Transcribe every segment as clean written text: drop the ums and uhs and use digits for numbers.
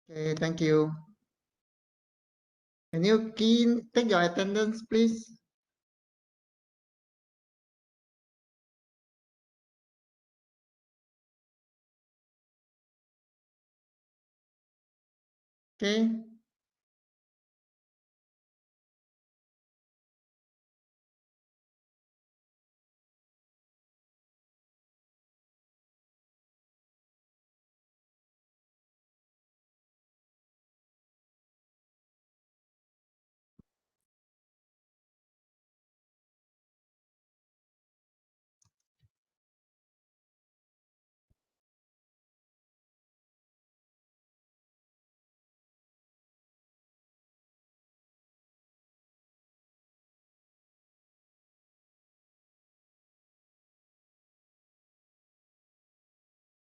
Okay, thank you. Can you take your attendance, please? Okay.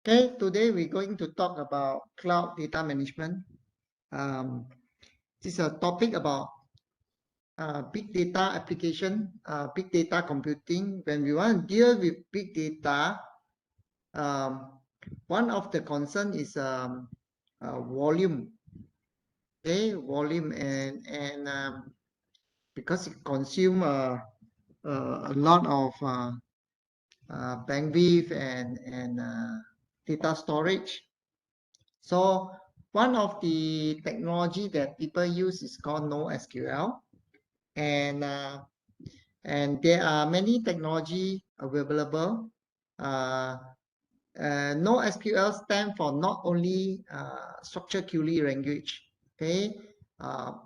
Okay, today we're going to talk about cloud data management. This is a topic about big data application, big data computing. When we want to deal with big data, one of the concern is volume. Okay, volume and because it consumes a lot of bandwidth and data storage. So one of the technology that people use is called NoSQL, and there are many technology available. NoSQL stands for not only structured query language. Okay,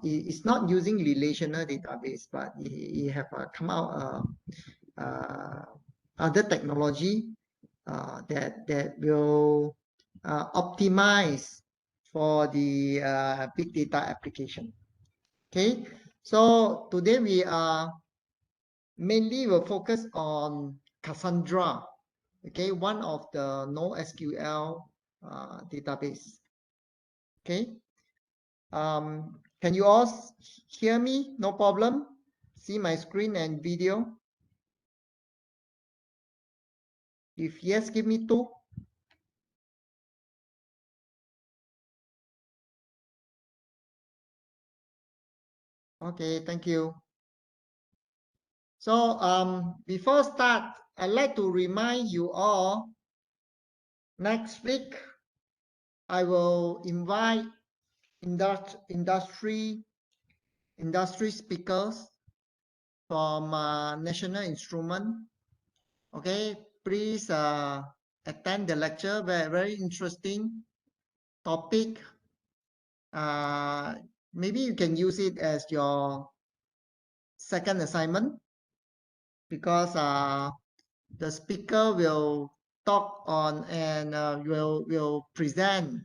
it's not using relational database, but it have come out other technology that will optimize for the big data application. Okay, so today we are mainly will focus on Cassandra. Okay, one of the NoSQL database. Okay, can you all hear me? No problem. See my screen and video. If yes, give me 2. Okay, thank you. So before start, I'd like to remind you all, next week, I will invite industry speakers from National Instrument. Okay, please attend the lecture. Very interesting topic. Maybe you can use it as your second assignment, because the speaker will talk on and will present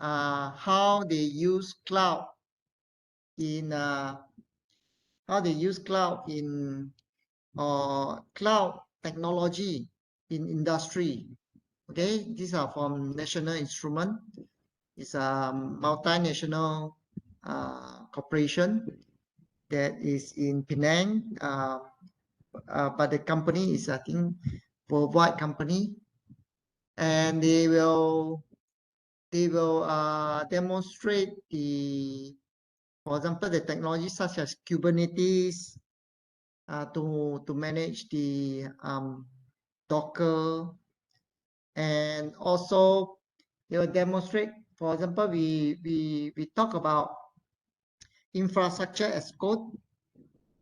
how they use cloud in cloud technology in industry. Okay, these are from National Instrument. It's a multinational corporation that is in Penang, but the company is, I think, worldwide company, and they will demonstrate for example, the technology such as Kubernetes to manage the Docker, and also they will demonstrate. For example, we talk about infrastructure as code.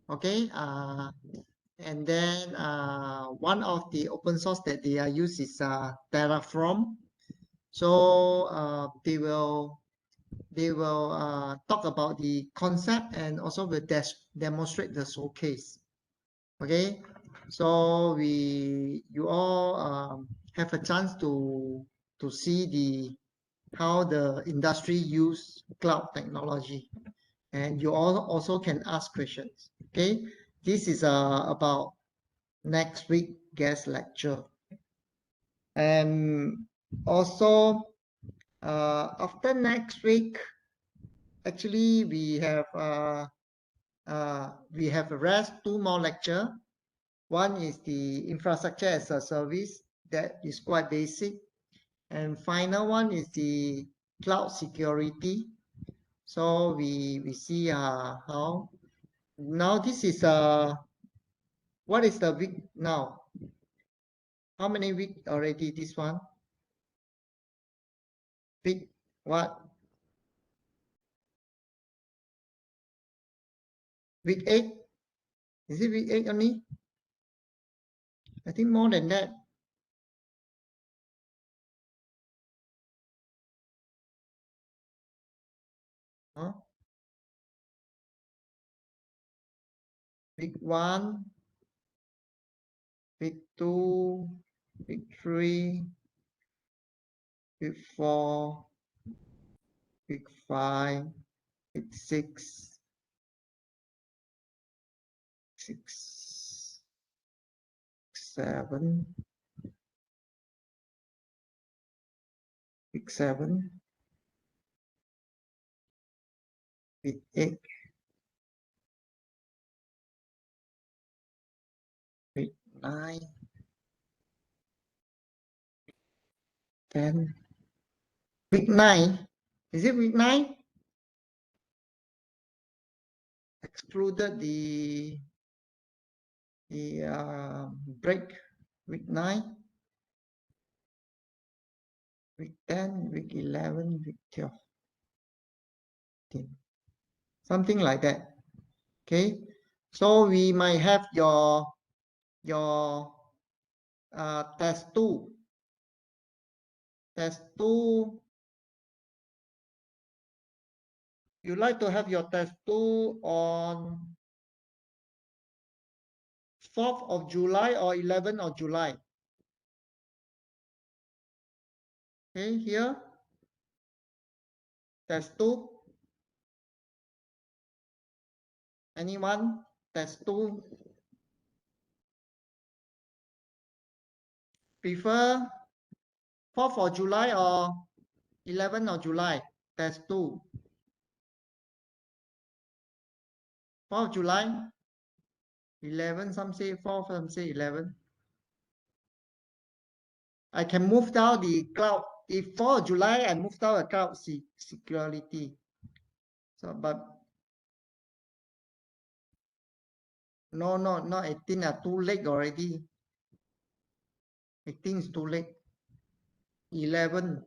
Okay, and then one of the open source that they are used is Terraform. So they will talk about the concept and also will demonstrate the showcase. Okay, so you all have a chance to see how the industry use cloud technology, and you all also can ask questions. Okay, this is about next week guest lecture. And also after next week, actually we have rest 2 more lecture. One is the infrastructure as a service, that is quite basic, and final one is the cloud security. So we see how now this is what is the week now? How many week already this one? Week what? Week 8? Is it week 8 only? I think more than that. Huh? Week 1, week 2, week 3, week 4, week 5, week 6, 7, week 7, week 8, week 9, 10, week 9. Is it week 9? Excluded the break. Week 9, week 10, week 11, week 12. Something like that. Okay. So we might have your test 2. Test 2. You like to have your test 2 on 4th of July or 11th of July. Okay, here. Test 2. Anyone? Test 2. Prefer 4th of July or 11th of July? Test 2. 4th of July. 11, some say 4th, some say 11. I can move down the cloud. If 4th of July, I move down the cloud security. So, but no, not 18. Too late already. 18 is too late. 11.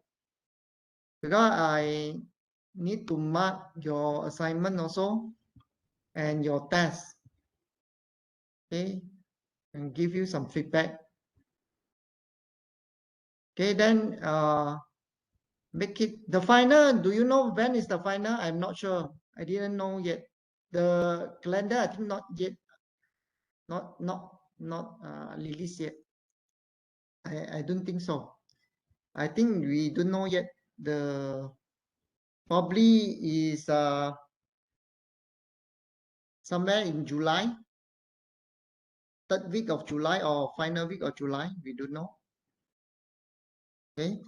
Because I need to mark your assignment also and your test. Okay, and give you some feedback. Okay, then make it the final. Do you know when is the final? I'm not sure. I didn't know yet. The calendar, I think not yet. Not released yet. I don't think so. I think we don't know yet. The probably is somewhere in July, 3rd week of July or final week of July. We don't know. Okay.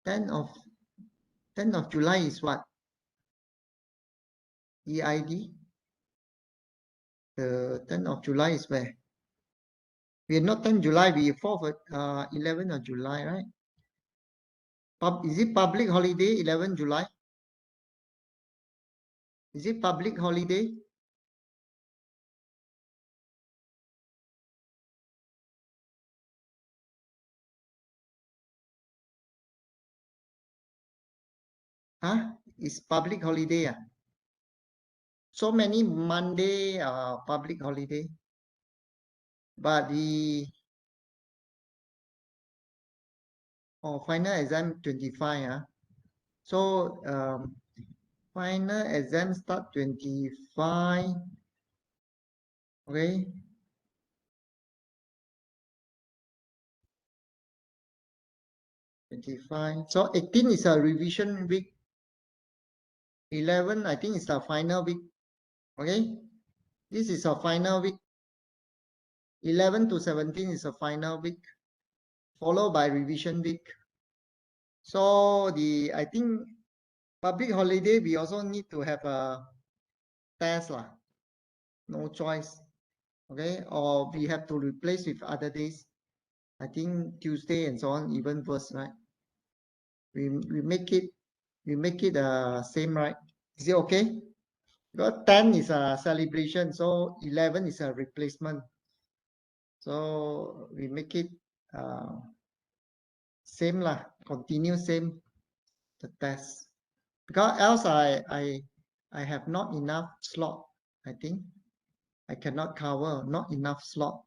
10th of July is what? EID. The 10th of July is where? We are not 10th July, we are 4th, 11th of July, right? Is it public holiday, 11th July? Is it public holiday? Huh? It's public holiday. So many Monday public holiday. But the final exam 25. So final exam start 25. Okay. 25. So 18 is a revision week. 11, I think it's the final week. Okay. This is a final week. 11 to 17 is a final week, followed by revision week. So I think public holiday, we also need to have a test lah. No choice. Okay. Or we have to replace with other days. I think Tuesday and so on even worse, right? We make it same, right? Is it okay? Because 10 is a celebration, so 11 is a replacement. So we make it same lah, continue same the test. Because else I have not enough slot. I think I cannot cover, not enough slot.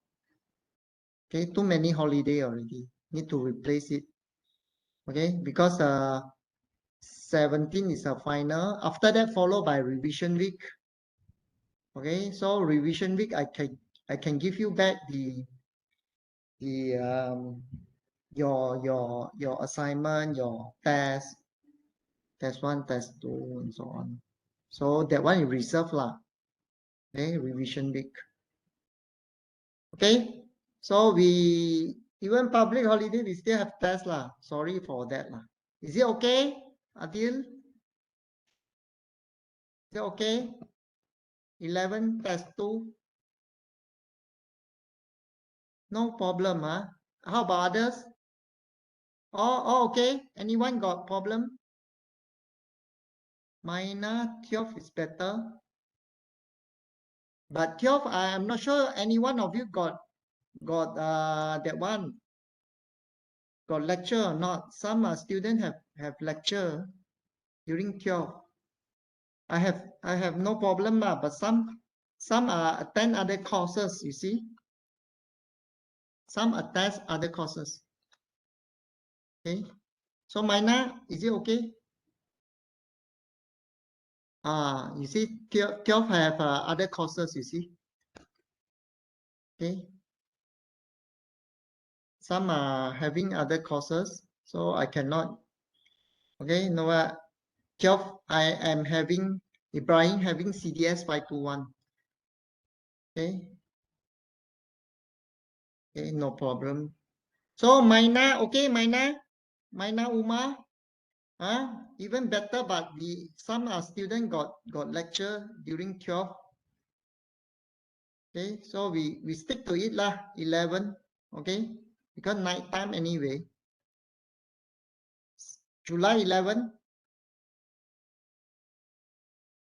Okay, too many holiday already. Need to replace it. Okay, because 17 is a final. After that, followed by revision week. Okay, so revision week, I can give you back the your assignment, your test 1, test 2, and so on. So that one is reserved lah. Okay, revision week. Okay, so we even public holiday we still have test lah. Sorry for that lah. Is it okay, Adil? Is it okay? 11 test 2. No problem, huh? How about others? Oh, okay. Anyone got problem? Minor 12 is better. But 12, I am not sure any one of you got that one. Got lecture or not? Some students have lecture during 12. I have no problem, but some attend other courses, you see. Some attend other courses. Okay. So minor, is it okay? You see, 12 have other courses, you see. Okay. Some are having other courses, so I cannot. Okay, no, 12, I am having, Ibrahim having CDS 521. Okay. Okay, no problem. So minor, okay, minor Uma, even better, but some student got lecture during 12. Okay, so we stick to it lah, 11. Okay, because night time anyway. July 11.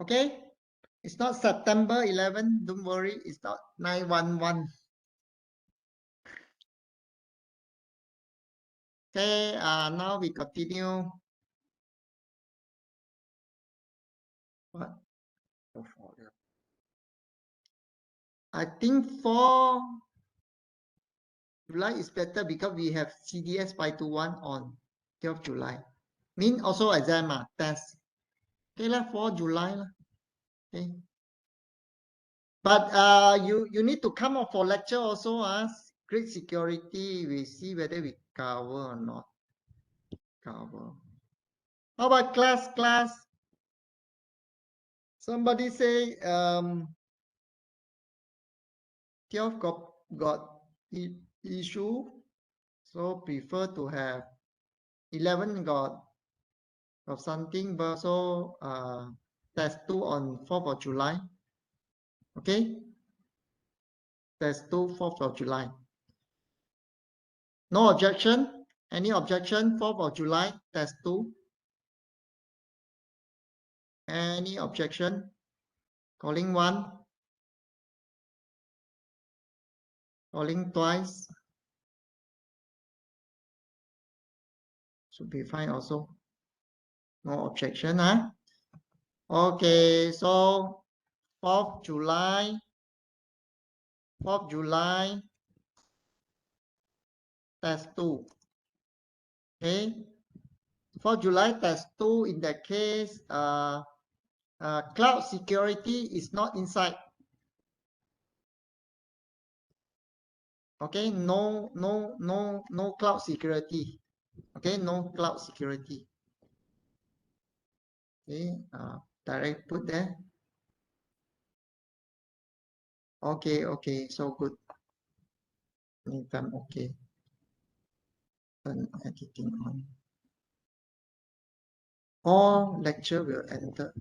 Okay, it's not September 11. Don't worry, it's not 911. Okay, now we continue. What? I think for July is better because we have CDS 521 on 12 July. Mean also exam test. Okay lah, for July lah. Okay. But you need to come up for lecture also. Great security. We see whether we cover or not. Cover. How about class? Somebody say 12 got issue, so prefer to have 11 got something, but so test 2 on 4th of July. Okay, test 2 4th of July. No objection? Any objection? 4th of July, test 2. Any objection? Calling 1. Calling twice. Should be fine also. No objection, huh? Okay, so 4th July. 4th July, test 2. Okay. 4th July, test 2. In that case, cloud security is not inside. Okay, no cloud security. Okay, no cloud security. Okay, direct put there. Okay, so good. Anytime, okay. Turn editing on. All lecture will enter.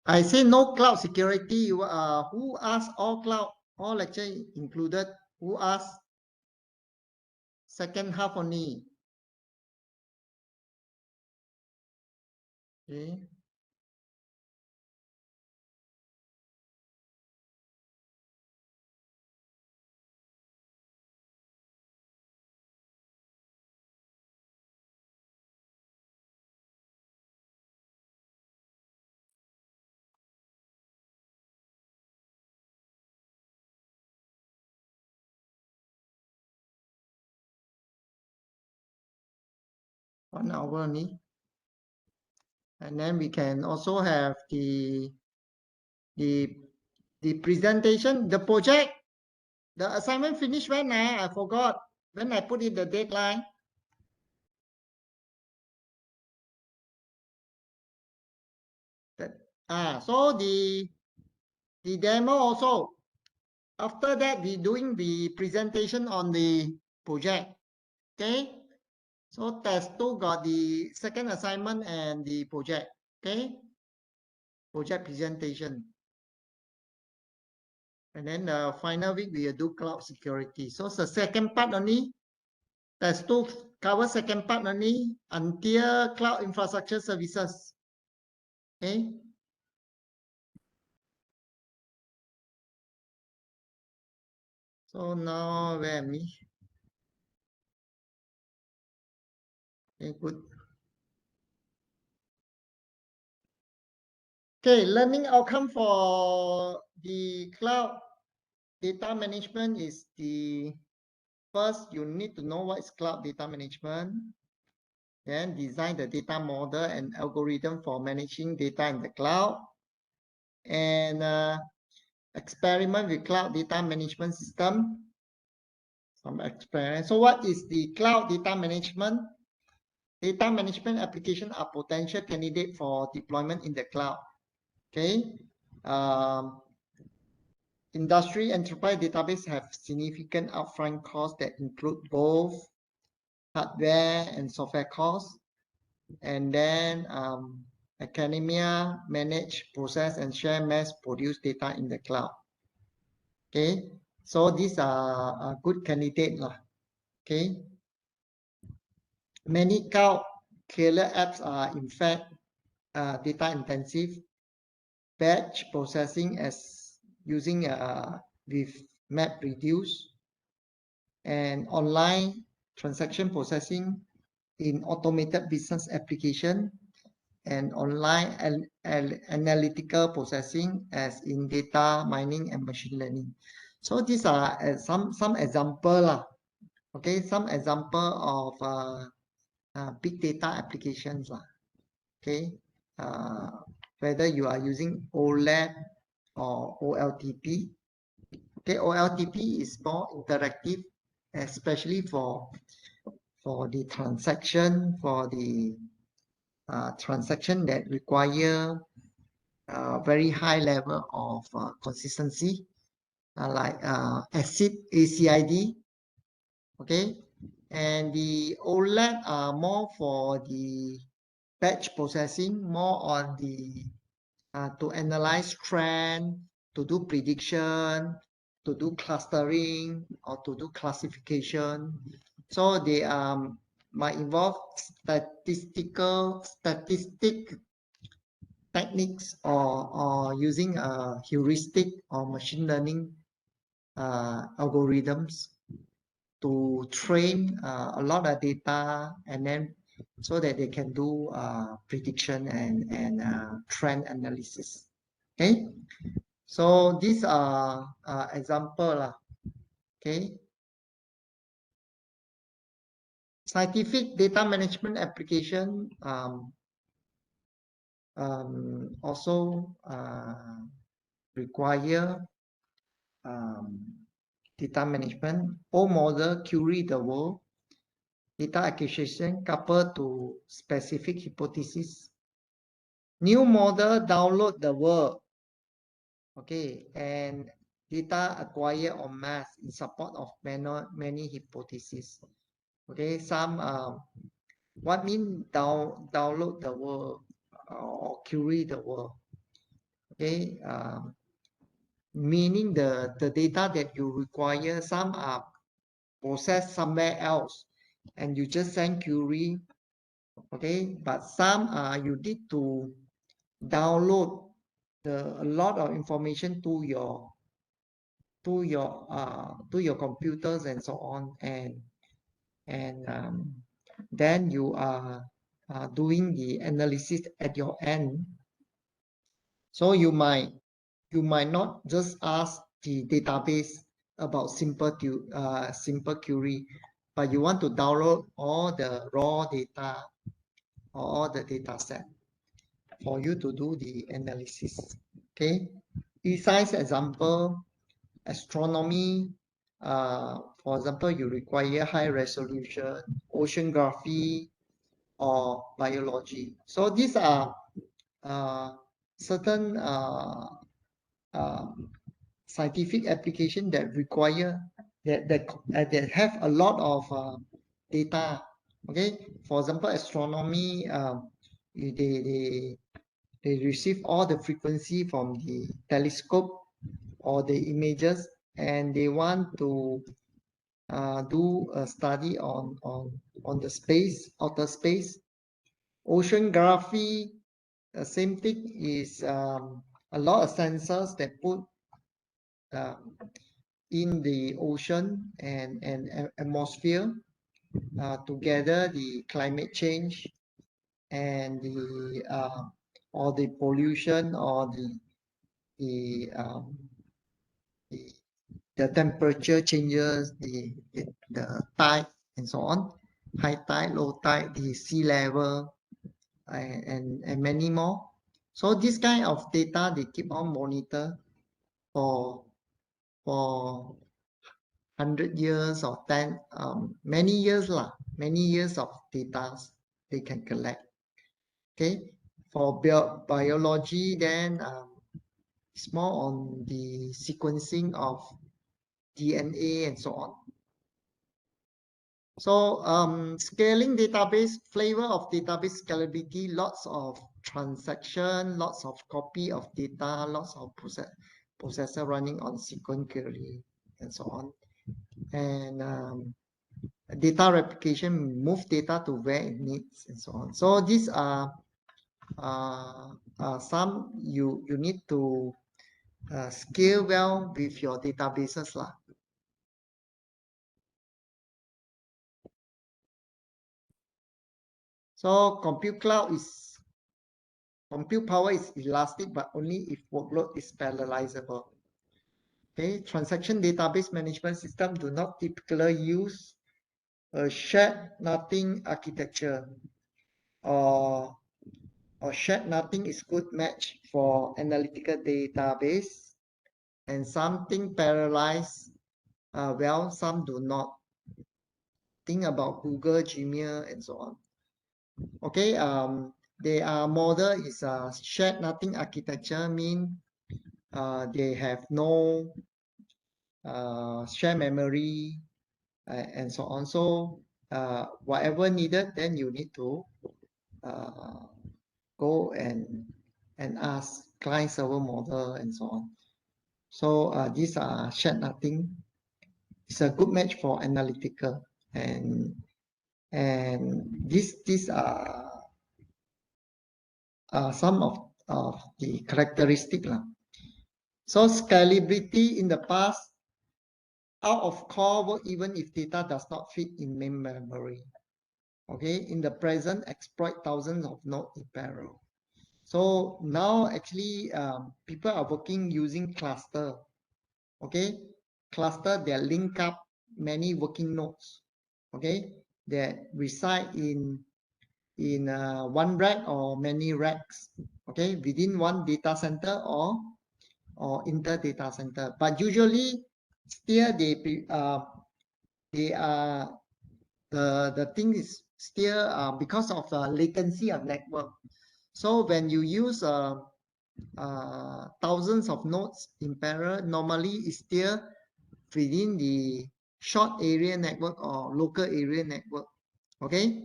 I say no cloud security. Who asked all cloud all lecture included. Who asked? Second half only. Okay. One hour only. And then we can also have the presentation, the project, the assignment finished when I forgot when I put in the deadline. So the demo also. After that, we doing the presentation on the project. Okay. So test 2 got the second assignment and the project. Okay. Project presentation. And then the final week we will do cloud security. So it's the second part only. Test 2 cover second part only until cloud infrastructure services. Okay. So now where am I? Okay, good. Okay, learning outcome for the cloud data management is the first, you need to know what is cloud data management. Then design the data model and algorithm for managing data in the cloud. And experiment with cloud data management system. Some experiment. So what is the cloud data management? Data management applications are potential candidate for deployment in the cloud. Okay. Industry enterprise database have significant upfront costs that include both hardware and software costs. And then academia manage, process, and share mass produce data in the cloud. Okay, so these are a good candidate. Okay, many cloud killer apps are in fact data intensive. Batch processing as using with map reduce, and online transaction processing in automated business application, and online analytical processing as in data mining and machine learning. So these are some example okay, some example of big data applications okay, whether you are using OLAP or OLTP. Okay, OLTP is more interactive, especially for the transaction, for the transaction that require very high level of consistency, like ACID. Okay, and the OLAP are more for the batch processing, more on the to analyze trend, to do prediction, to do clustering, or to do classification. So they might involve statistic techniques, or using a heuristic or machine learning algorithms to train a lot of data, and then so that they can do prediction and trend analysis. Okay, so these are example okay. Scientific data management application also require data management. Old model query the world, data acquisition coupled to specific hypothesis. New model download the world, okay, and data acquired en masse in support of many hypotheses. Okay, some what mean download the world or query the world? Okay, meaning the data that you require, some are processed somewhere else and you just send query, okay, but some you need to download a lot of information to your computers and so on, and then you are doing the analysis at your end. So you might not just ask the database about simple query, but you want to download all the raw data or all the data set for you to do the analysis. Okay, besides example, astronomy, for example, you require high resolution oceanography or biology. So these are certain scientific application that require that have a lot of data. Okay, for example, astronomy, they receive all the frequency from the telescope or the images, and they want to do a study on the space, outer space. Oceanography, the same thing, is a lot of sensors that put in the ocean and atmosphere to gather the climate change and or the pollution or the, the temperature changes, the tide and so on, high tide, low tide, the sea level, and many more. So this kind of data they keep on monitor for 100 years or 10 many years many years of data they can collect. Okay, for biology, then it's more on the sequencing of DNA and so on. So scaling database, flavor of database scalability, lots of transaction, lots of copy of data, lots of processor running on sequence query and so on. And data replication, move data to where it needs and so on. So these are some you need to scale well with your databases lah. So compute power is elastic, but only if workload is parallelizable. Okay, transaction database management system do not typically use a shared nothing architecture, or shared nothing is good match for analytical database, and something parallelized well, some do not. Think about Google, Gmail, and so on. Okay, their model is a shared nothing architecture, mean they have no shared memory and so on. So whatever needed, then you need to go and ask client server model and so on. So these are shared nothing. It's a good match for analytical, and these are some of the characteristic lah. So scalability in the past, out of core work even if data does not fit in main memory. Okay, in the present, exploit thousands of nodes in parallel. So now actually people are working using cluster. Okay, cluster, they link up many working nodes, okay, that reside in one rack or many racks, okay, within one data center or inter data center. But usually still they are the thing is still because of the latency of network. So when you use thousands of nodes in parallel, normally it's still within the short area network or local area network, okay,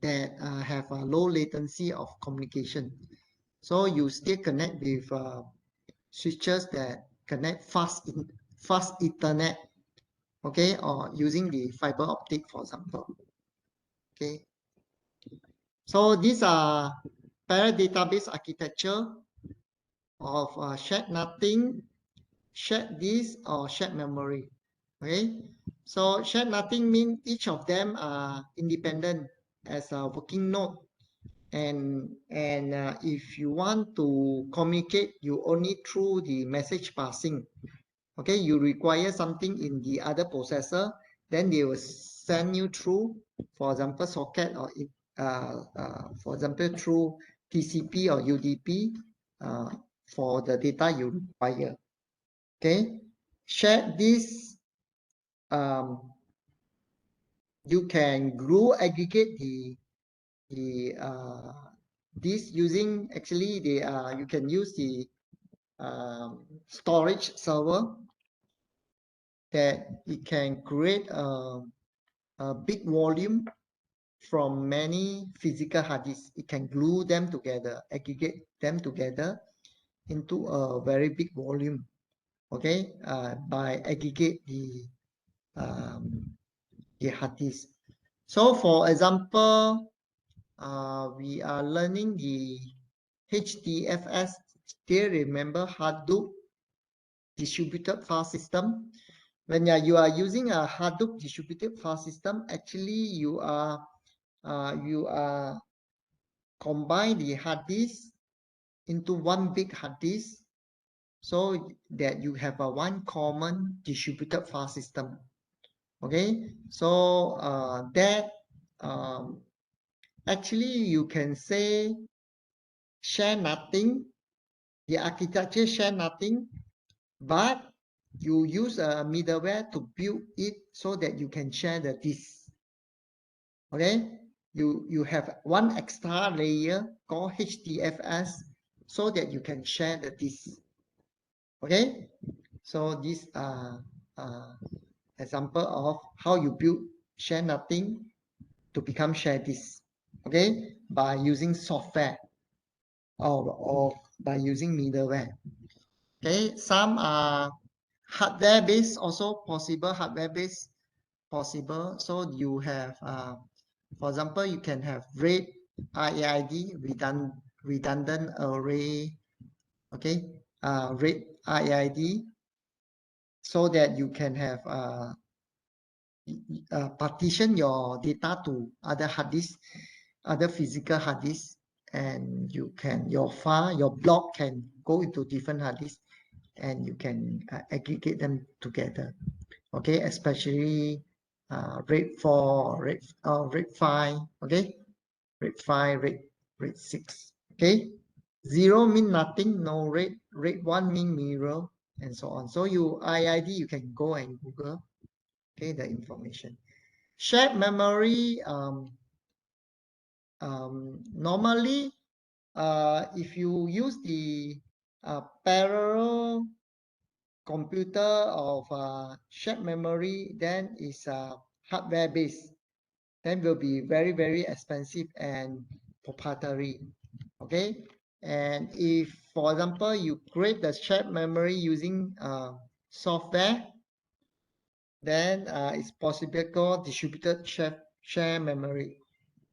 that have a low latency of communication. So you still connect with switches that connect fast Ethernet, okay, or using the fiber optic, for example. Okay, so these are parallel database architecture of shared nothing, shared disk, or shared memory. Okay, so shared nothing means each of them are independent as a working node, and if you want to communicate, you only through the message passing. Okay, you require something in the other processor, then they will send you through, for example, socket, or for example through TCP or UDP for the data you require. Okay, share this. You can glue aggregate this using, actually you can use the storage server, that it can create a big volume from many physical hard disks. It can glue them together, aggregate them together into a very big volume, okay, by aggregate the hard disk. So for example, we are learning the HDFS. Still remember Hadoop distributed file system? When you are using a Hadoop distributed file system, actually you are combine the hard disk into one big hard disk, so that you have a one common distributed file system. Okay, so that actually you can say share nothing. The architecture share nothing, but you use a middleware to build it so that you can share the disk. Okay, you have one extra layer called HDFS so that you can share the disk. Okay, so these are example of how you build share nothing to become share disk. Okay, by using software or by using middleware. Okay, some are hardware based, also possible, hardware based possible. So you have, for example, you can have RAID, RAID, redundant array, okay, RAID, RAID, so that you can have partition your data to other hard disks, other physical hard disks, and you can, your file, your block can go into different hard disks, and you can aggregate them together. Okay, especially RAID 4, RAID 5, okay, RAID 5, RAID 6, okay. 0 mean nothing, no RAID, RAID 1 mean mirror, and so on. So you IID, you can go and Google, okay, the information. Shared memory, normally, if you use the parallel computer of shared memory, then it's hardware based, then will be very, very expensive and proprietary. Okay, and if, for example, you create the shared memory using software, then it's possible called distributed share memory.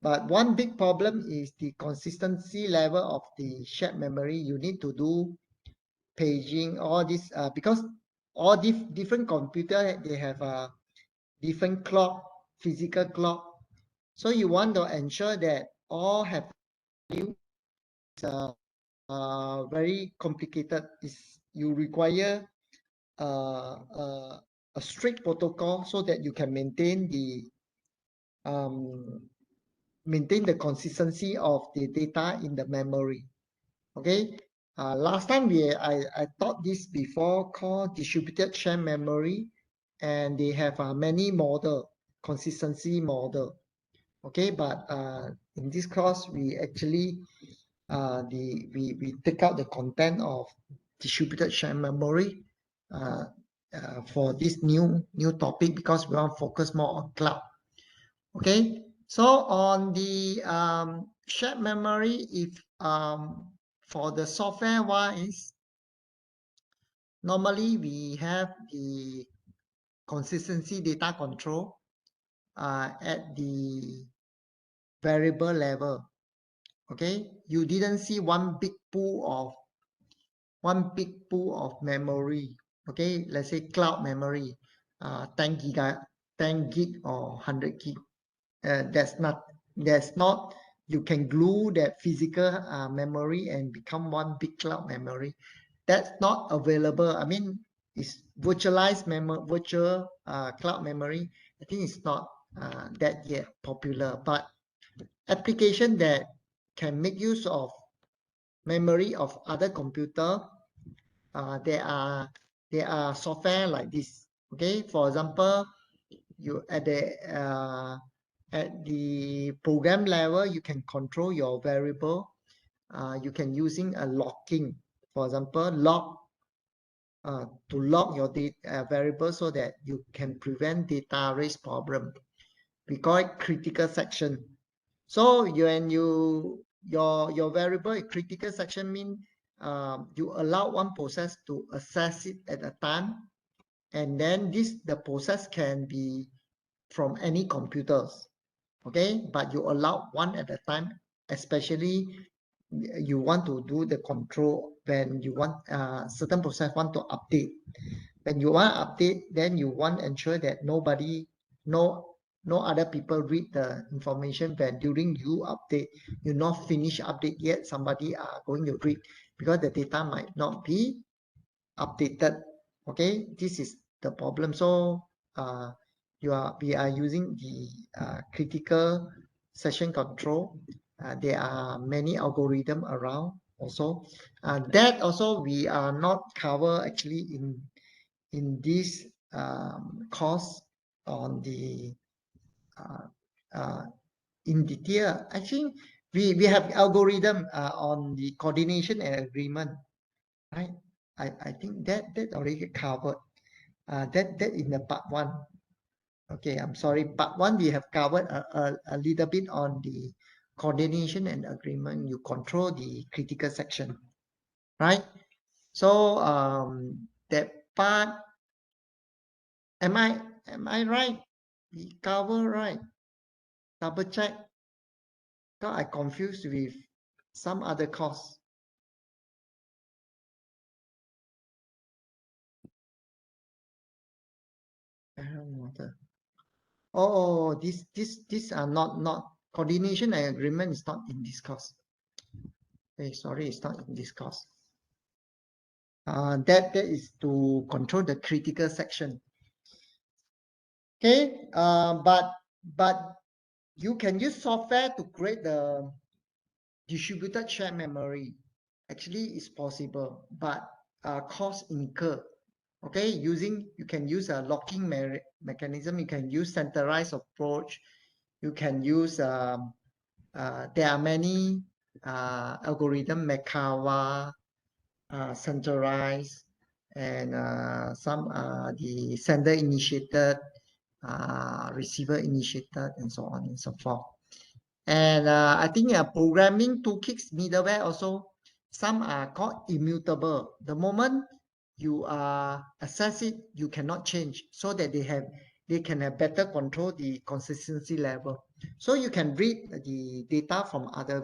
But one big problem is the consistency level of the shared memory. You need to do paging, all this, because all different computer, they have a different clock, physical clock. So you want to ensure that all have value. It's very complicated. You require a strict protocol so that you can maintain the consistency of the data in the memory. Okay. Last time I taught this before, called distributed share memory, and they have many model, consistency model. Okay, but in this course we actually we take out the content of distributed share memory for this new topic, because we want to focus more on cloud. Okay, so on the shared memory, if for the software wise, normally we have the consistency data control at the variable level. Okay, you didn't see one big pool of memory. Okay, let's say cloud memory, 10 gig or 100 gig. That's not you can glue that physical memory and become one big cloud memory. That's not available. I mean, it's virtualized virtual cloud memory. I think it's not that yet popular, but application that can make use of memory of other computer, there are software like this. Okay, for example, you at the program level, you can control your variable. You can using a locking, for example, to lock your data variable so that you can prevent data race problem. We call it critical section. So when your variable critical section mean you allow one process to access it at a time, and then the process can be from any computers. Okay, but you allow one at a time, especially you want to do the control when you want certain process want to update. When you want to update, then you want to ensure that no other people read the information when during you update, you not finish update yet, somebody are going to read because the data might not be updated. Okay, this is the problem. So we are using the critical session control. There are many algorithms around also. That also we are not cover actually in this course on the in detail. Actually, we have algorithm on the coordination and agreement, right? I think that already covered. That in the part one. Okay, I'm sorry. Part one we have covered a little bit on the coordination and agreement. You control the critical section, right? So that part, am I right? We cover right? Double check. Got I confused with some other course. Oh, these are not coordination and agreement is not in this course. Okay, sorry, it's not in this course. That is to control the critical section. Okay, but you can use software to create the distributed shared memory. Actually, it's possible, but cost incur. Okay, you can use a locking mechanism. You can use centralized approach. You can use there are many algorithm, Mekawa, centralized, and some the sender initiated, receiver initiated, and so on and so forth. And I think programming toolkits middleware also, some are called immutable. The moment you access it, you cannot change, so that they can have better control the consistency level. So you can read the data from other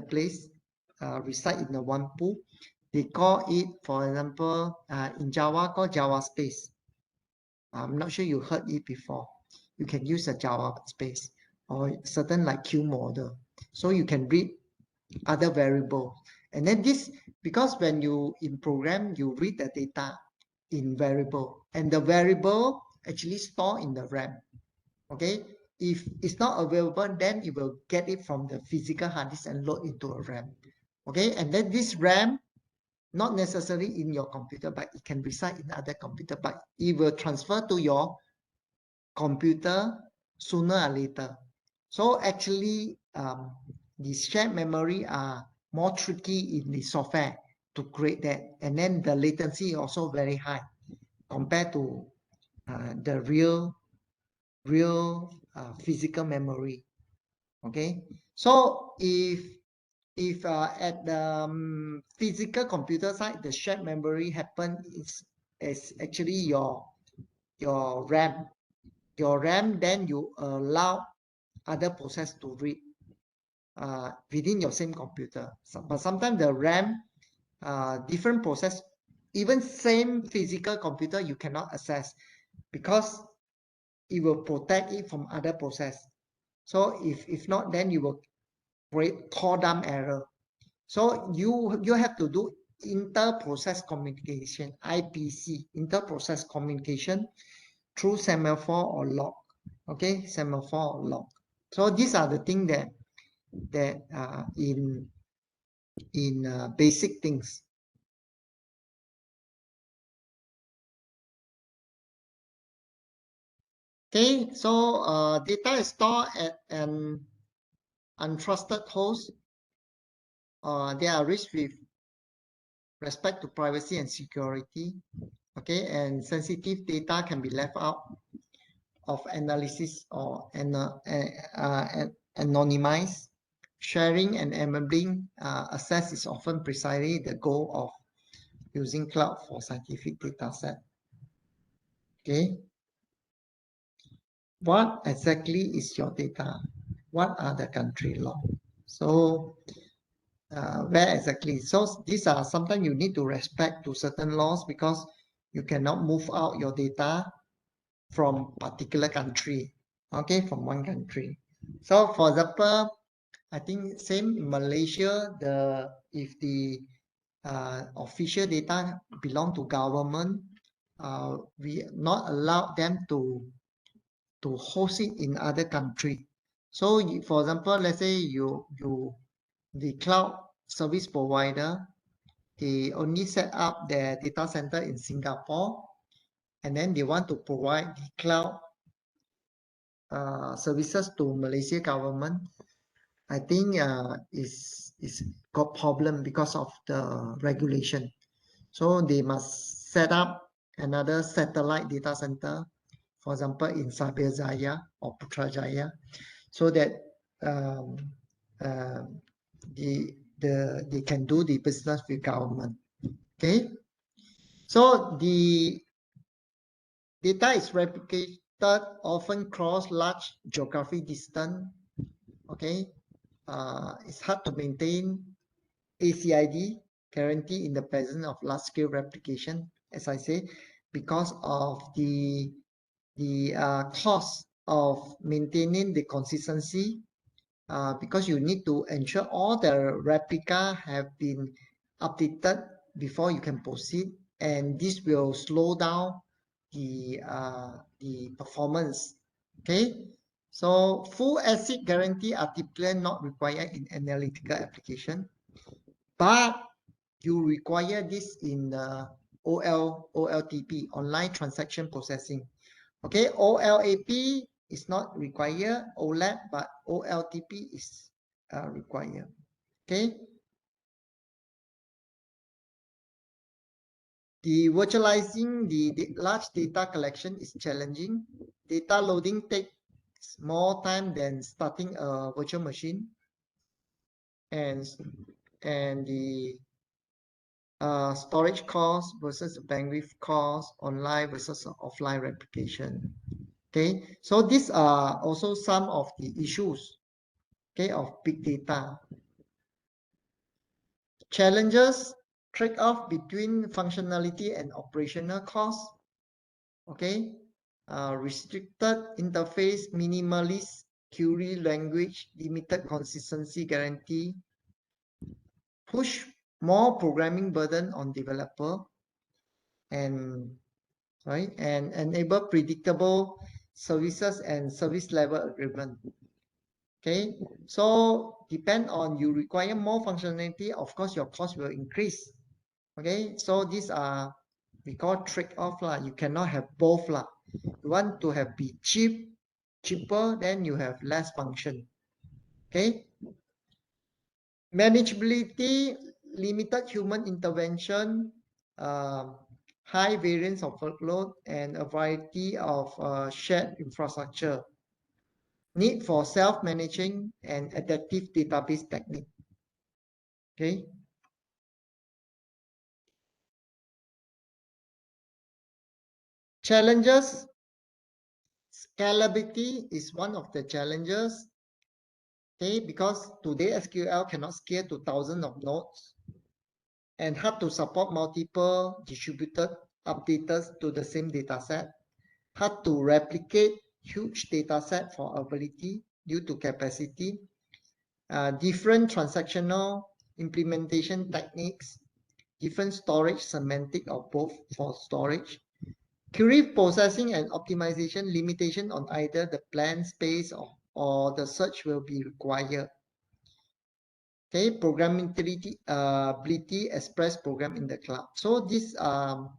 place, reside in the one pool. They call it, for example, in Java called Java space. I'm not sure you heard it before. You can use a Java space or certain like Q model. So you can read other variable. And then this, because when you in program, you read the data in variable, and the variable actually store in the RAM. Okay. If it's not available, then it will get it from the physical hard disk and load into a RAM. Okay. And then this RAM, not necessarily in your computer, but it can reside in other computer, but it will transfer to your computer sooner or later. So actually, the shared memory are more tricky in the software to create that, and then the latency also very high compared to the real physical memory. Okay, so if if at the physical computer side, the shared memory happen is actually your RAM. Your RAM, then you allow other process to read within your same computer. But sometimes the RAM, different process, even same physical computer, you cannot access because it will protect it from other process. So if not, then you will create core dump error. So you have to do inter-process communication, IPC, inter-process communication through semaphore or log. Okay, semaphore or log. So these are the things that in basic things. Okay, so data is stored at an untrusted host. There are risks with respect to privacy and security. Okay, and sensitive data can be left out of analysis or anonymized. Sharing and enabling access is often precisely the goal of using cloud for scientific data set. Okay, what exactly is your data? What are the country law? So where exactly? So these are sometimes you need to respect to certain laws because you cannot move out your data from particular country. Okay, from one country. So for example, I think same in Malaysia, if the official data belong to government, we not allow them to host it in other country. So for example, let's say the cloud service provider, they only set up their data center in Singapore, and then they want to provide the cloud services to Malaysia government. I think is got problem because of the regulation. So they must set up another satellite data center, for example, in Sabyajaya or Putrajaya, so that um, uh, they can do the business with government. Okay, so the data is replicated often cross large geography distance. Okay, it's hard to maintain ACID guarantee in the presence of large-scale replication, as I say, because of the cost of maintaining the consistency. Because you need to ensure all the replica have been updated before you can proceed, and this will slow down the performance. Okay, so full ACID guarantee are typically not required in analytical application, but you require this in OLTP, online transaction processing. Okay, OLAP is not required, OLAP, but OLTP is required. Okay, the virtualizing the large data collection is challenging. Data loading takes more time than starting a virtual machine, and the storage cost versus bandwidth cost, online versus offline replication. Okay, so these are also some of the issues, okay, of big data. Challenges, trade-off between functionality and operational costs. Okay, restricted interface, minimalist query language, limited consistency guarantee, push more programming burden on developer, and right, and enable predictable services and service level agreement. Okay, so depend on you require more functionality, of course your cost will increase. Okay, so these are we call trade-off lah. You cannot have both lah. You want to have be cheaper, then you have less function. Okay, manageability, limited human intervention, high variance of workload, and a variety of shared infrastructure. Need for self-managing and adaptive database technique. Okay. Challenges. Scalability is one of the challenges. Okay, because today SQL cannot scale to thousands of nodes and hard to support multiple distributed updaters to the same dataset. Hard to replicate huge dataset for availability due to capacity. Different transactional implementation techniques, different storage semantic of both for storage. Query processing and optimization limitation on either the planned space or the search will be required. Okay, programmability, ability express program in the cloud. So these the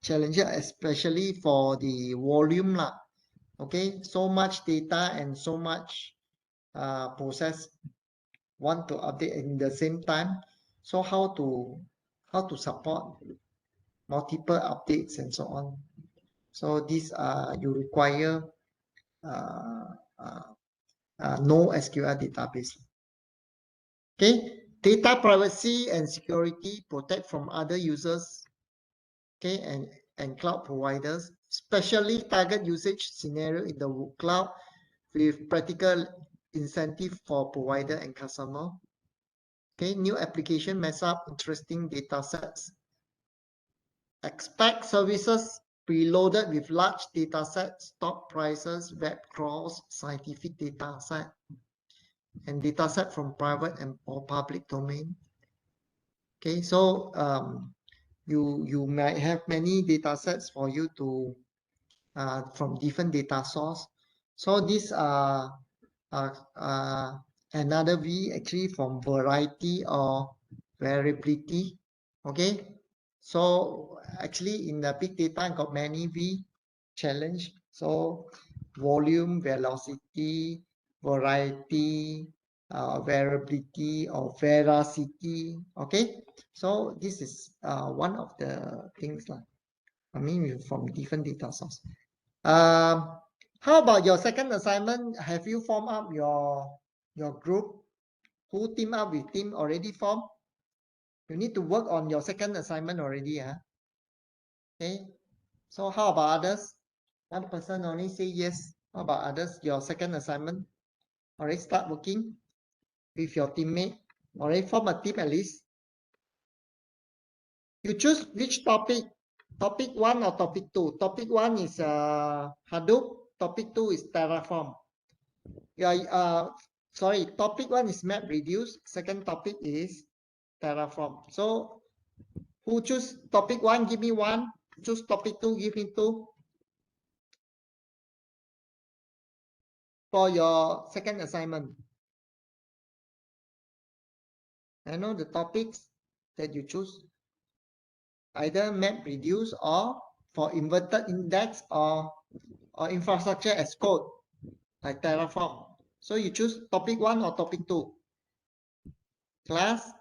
challenges, especially for the volume lah. Okay, so much data and so much process want to update in the same time. So how to support multiple updates and so on. So these you require no SQL database. Okay, data privacy and security, protect from other users. Okay, and cloud providers, especially target usage scenario in the cloud with practical incentive for provider and customer. Okay, new application mess up interesting data sets. Expect services preloaded with large data sets, stock prices, web crawls, scientific data set, and data set from private and or public domain. Okay, so you might have many data sets for you to from different data source. So these are another V actually from variety or variability. Okay, so actually in the big data I got many V challenge. So volume, velocity, variety, variability or veracity. Okay, so this is one of the things like I mean from different data source. How about your second assignment? Have you formed up your group? Who team up with team already formed? You need to work on your second assignment already, huh? Okay. So how about others? One person only say yes. How about others? Your second assignment already start working with your teammate. Already form a team at least. You choose which topic. Topic 1 or topic 2. Topic 1 is Hadoop. Topic 2 is Terraform. Yeah, sorry, topic 1 is map reduce. Second topic is Terraform. So who choose topic 1? Give me 1. Choose topic 2, give me 2. For your second assignment. I know the topics that you choose. Either map reduce or for inverted index or infrastructure as code like Terraform. So you choose topic 1 or topic 2. Class.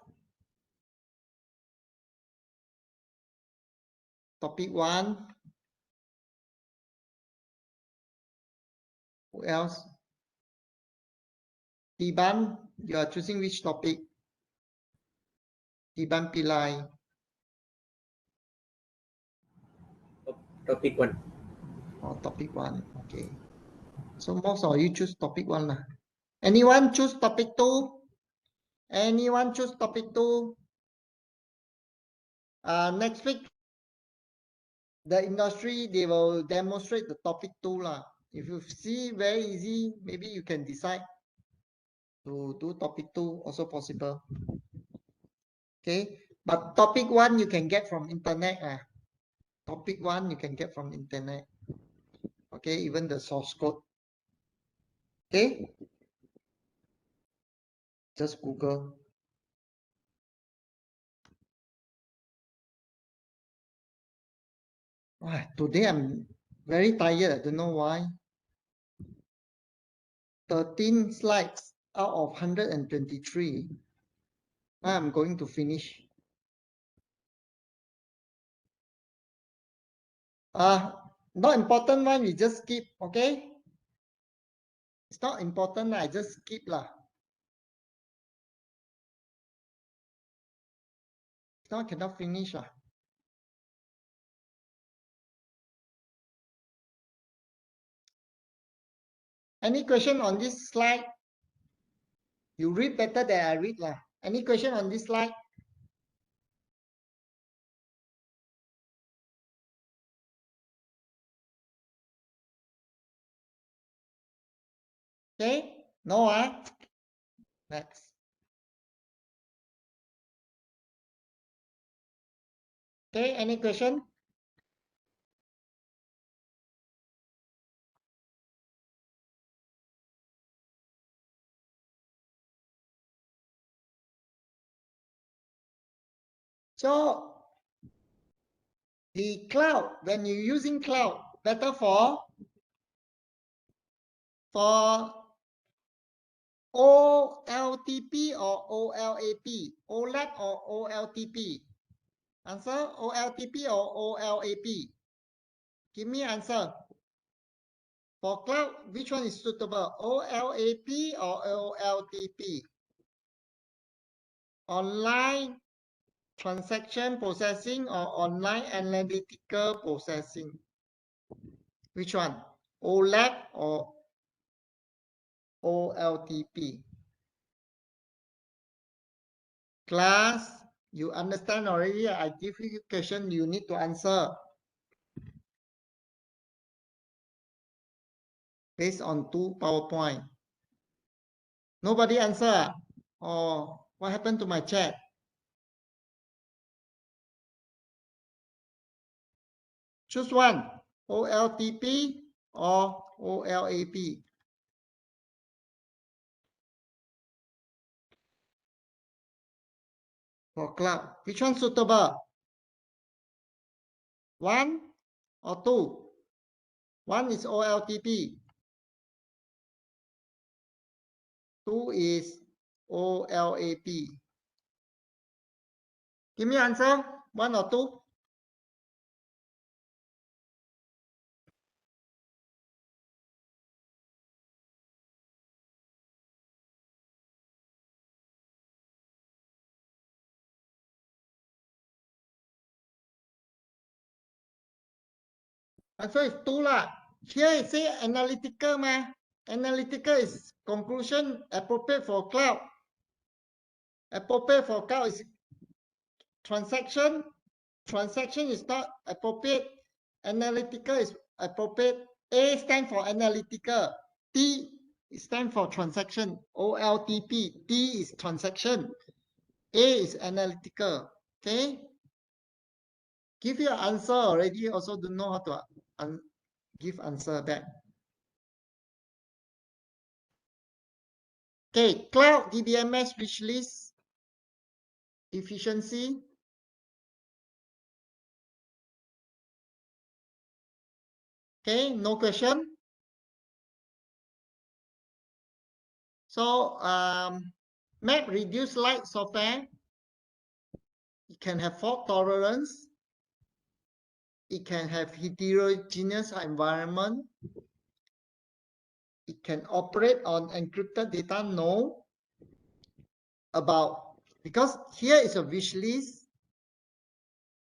Topic 1. Who else? Tiban, you are choosing which topic? Tiban Pillai. Topic 1. Oh, topic 1. Okay. So most of you choose topic 1 lah. Anyone choose topic 2? Anyone choose topic 2? Next week, the industry, they will demonstrate the topic 2 lah. If you see very easy, maybe you can decide to do topic 2 also possible. Okay, but topic 1 you can get from internet. Topic 1 you can get from internet. Okay, even the source code. Okay, just Google. Today I'm very tired. I don't know why. 13 slides out of 123. Now I'm going to finish. Not important one, we just skip, okay? It's not important, I just skip lah. No, cannot finish. Any question on this slide? You read better than I read lah. Any question on this slide? Okay, no, next. Okay, any question? So the cloud, when you're using cloud, better for OLTP or OLAP? OLAP or OLTP? Answer, OLTP or OLAP? Give me answer. For cloud, which one is suitable? OLAP or OLTP? Online transaction processing or online analytical processing? Which one? OLAP or OLTP? Class, you understand already? I give you a question, you need to answer based on 2 PowerPoint. Nobody answer? Oh, what happened to my chat? Choose one, OLTP or OLAP. For cloud, which one suitable? 1 or 2? 1 is OLTP. 2 is OLAP. Give me answer, 1 or 2? Answer is 2 lah. Here it say analytical ma. Analytical is conclusion appropriate for cloud. Appropriate for cloud is transaction. Transaction is not appropriate. Analytical is appropriate. A stand for analytical. T stand for transaction. OLTP. T is transaction. A is analytical. Okay. Give you an answer already. Also don't know how to give answer back. Okay, cloud DBMS wish list efficiency. Okay, no question. So map reduce light software. It can have fault tolerance. It can have heterogeneous environment. It can operate on encrypted data. No. About, because here is a wish list.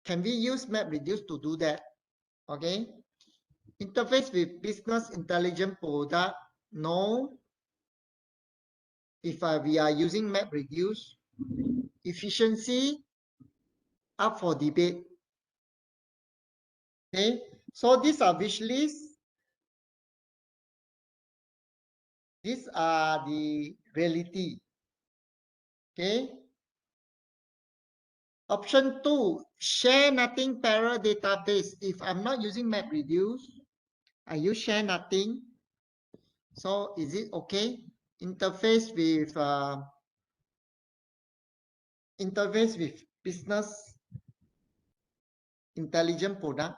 Can we use MapReduce to do that? Okay. Interface with business intelligence product. No. If we are using MapReduce. Efficiency up for debate. Okay. So these are wish lists. These are the reality. Okay. Option 2, share nothing parallel database. If I'm not using MapReduce, I use share nothing. So is it okay? Interface with business intelligent product.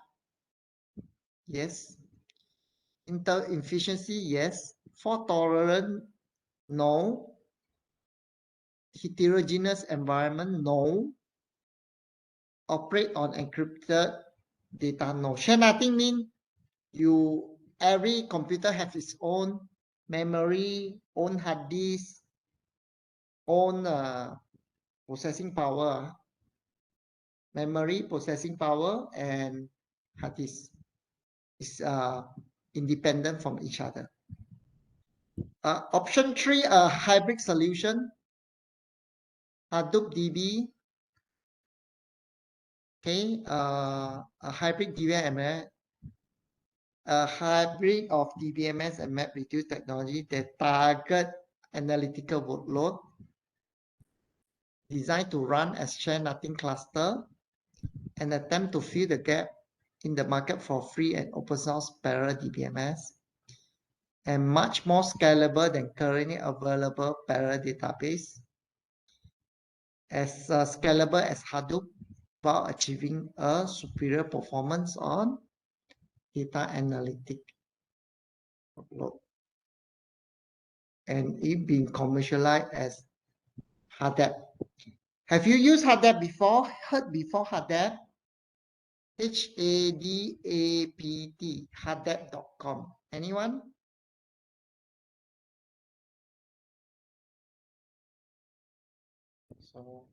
Yes. Efficiency, yes. Fault tolerant, no. Heterogeneous environment, no. Operate on encrypted data, no. Share nothing means every computer has its own memory, own hard disk, own processing power. memory, processing power, and hard disk is independent from each other. Option 3, a hybrid solution, Hadoop DB, okay, a hybrid DBMS, a hybrid of DBMS and MapReduce technology that target analytical workload, designed to run as share-nothing cluster, and attempt to fill the gap in the market for free and open source parallel DBMS, and much more scalable than currently available parallel database, as scalable as Hadoop, while achieving a superior performance on data analytic workload. And it being commercialized as HADAP. Have you used HADAP before? Heard before HADAP? HADAPT, HADAP.com. Anyone? So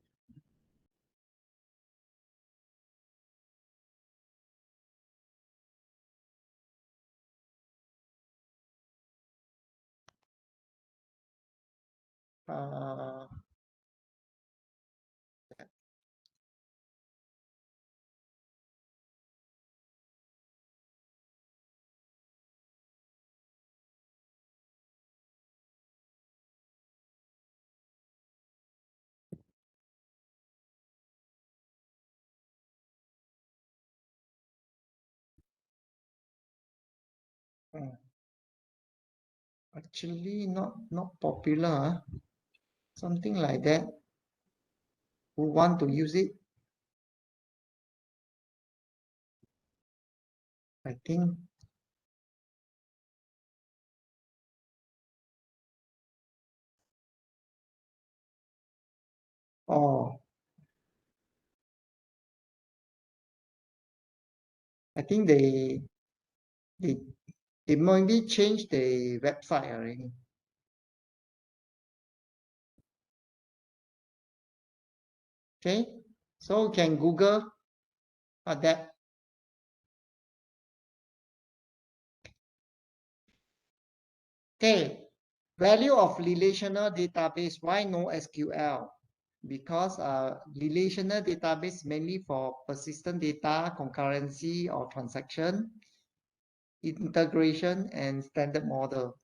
actually not popular, something like that. Who want to use it? I think oh, I think they maybe change the website already. Okay, so you can Google that. Okay, value of relational database. Why no SQL? Because relational database mainly for persistent data, concurrency or transaction, integration and standard model.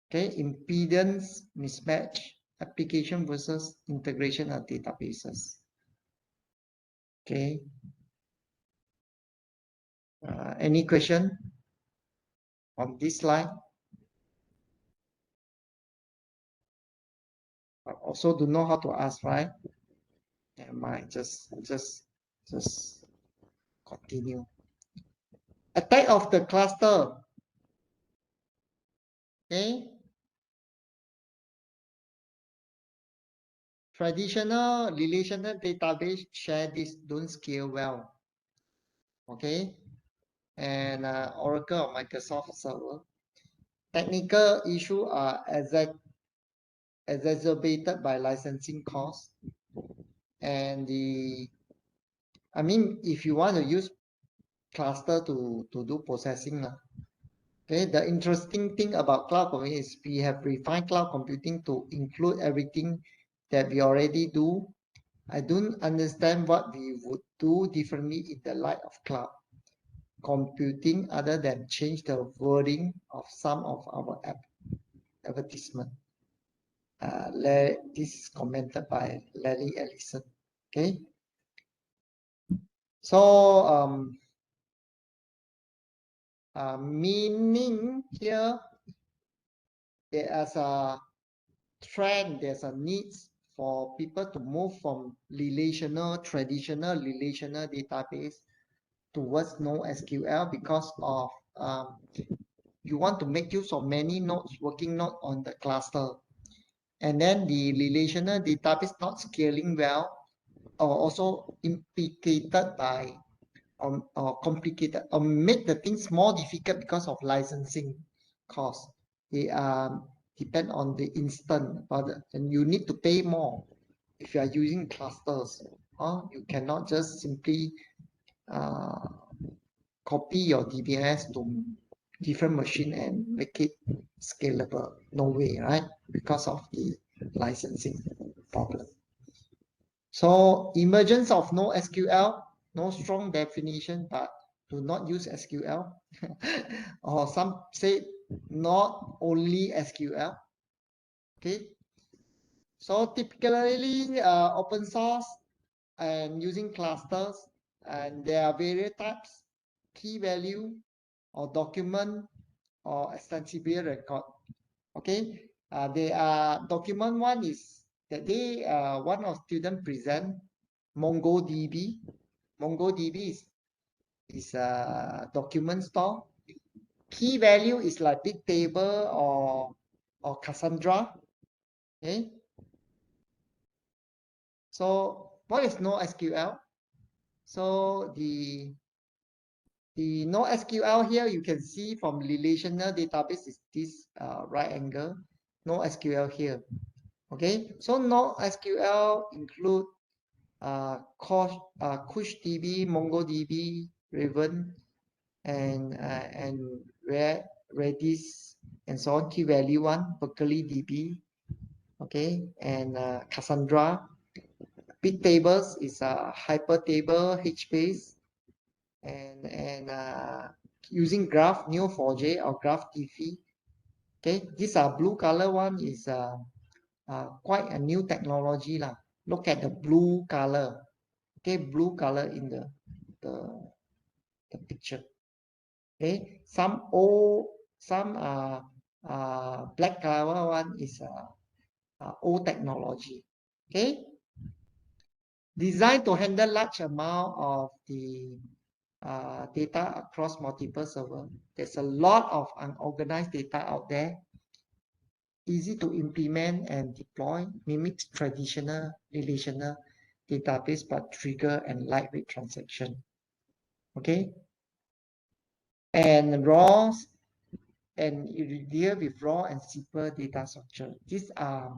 Okay, impedance mismatch, application versus integration of databases. Okay. Any question on this slide? I also don't know how to ask, right? I might just continue. Attack of the cluster. Okay. Traditional relational database share this don't scale well. Okay. And Oracle or Microsoft Server. Technical issues are exacerbated by licensing costs. And I mean, if you want to use cluster to do processing, okay, the interesting thing about cloud computing is we have refined cloud computing to include everything that we already do. I don't understand what we would do differently in the light of cloud computing other than change the wording of some of our advertisement. This is commented by Larry Ellison. Okay. So meaning here, there's a trend, there's a need for people to move from traditional relational database towards NoSQL because of you want to make use of many nodes, working node on the cluster. And then the relational database not scaling well, or also implicated by or complicated, or make the things more difficult because of licensing costs. They depend on the instant, and you need to pay more if you are using clusters. or you cannot just simply copy your DBMS to different machine and make it scalable. No way, right? Because of the licensing problem. So emergence of no SQL, no strong definition, but do not use SQL. Or some say not only SQL. Okay. So typically open source and using clusters, and there are various types, key value or document or extensible record. Okay, they are document. One is that they one of student present MongoDB. MongoDB is a document store. Key value is like big table or Cassandra. Okay, so what is NoSQL? So the NoSQL here, you can see from relational database is this right angle. NoSQL here. Okay, so NoSQL include CouchDB, MongoDB, Raven, and Redis, and so on. Key value one, Berkeley DB. Okay, and Cassandra. Big tables is a hypertable, HBase, and using graph Neo4j or graph DB. Okay, these are blue color one is quite a new technology lah. Look at the blue color. Okay, blue color in the picture. Okay, some black color one is old technology. Okay, designed to handle large amount of the data across multiple servers. There's a lot of unorganized data out there. Easy to implement and deploy, mimics traditional relational database, but trigger and lightweight transaction. Okay, and raw, and you deal with raw and simple data structure. These are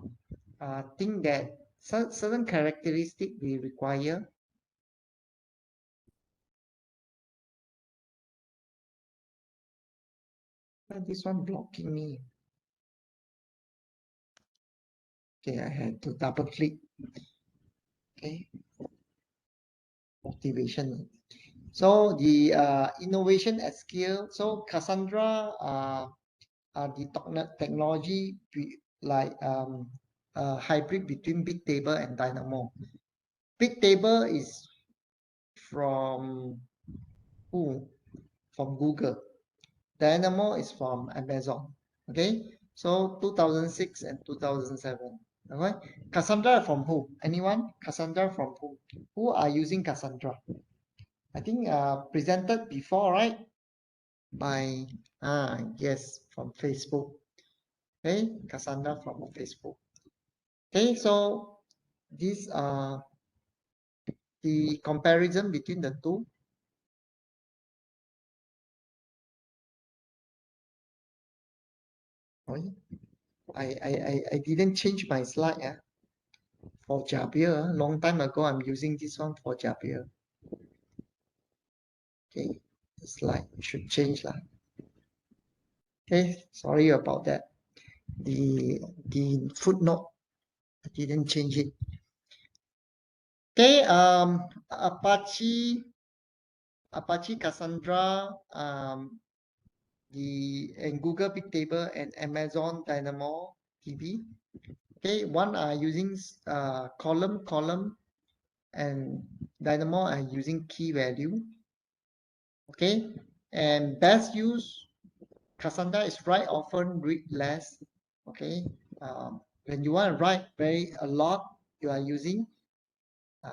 things that certain characteristics we require. And this one blocking me. Okay, I had to double click. Okay, motivation. So the innovation at scale. So Cassandra the technology like hybrid between Big Table and Dynamo. Big Table is from who? From Google. Dynamo is from Amazon. Okay, so 2006 and 2007. Okay, Cassandra from who? Anyone? Cassandra from who? Who are using Cassandra? I think presented before, right? By yes, from Facebook. Okay, Cassandra from Facebook. Okay, so these are the comparison between the two. I didn't change my slide for Javier. Long time ago, I'm using this one for Javier. Okay, the slide should change lah. Okay, sorry about that. The footnote, I didn't change it. Okay, Apache Cassandra, and Google Big Table and Amazon Dynamo DB. Okay, one are using column, and Dynamo are using key value. Okay, and best use Cassandra is write often, read less. Okay, when you want to write a lot, you are using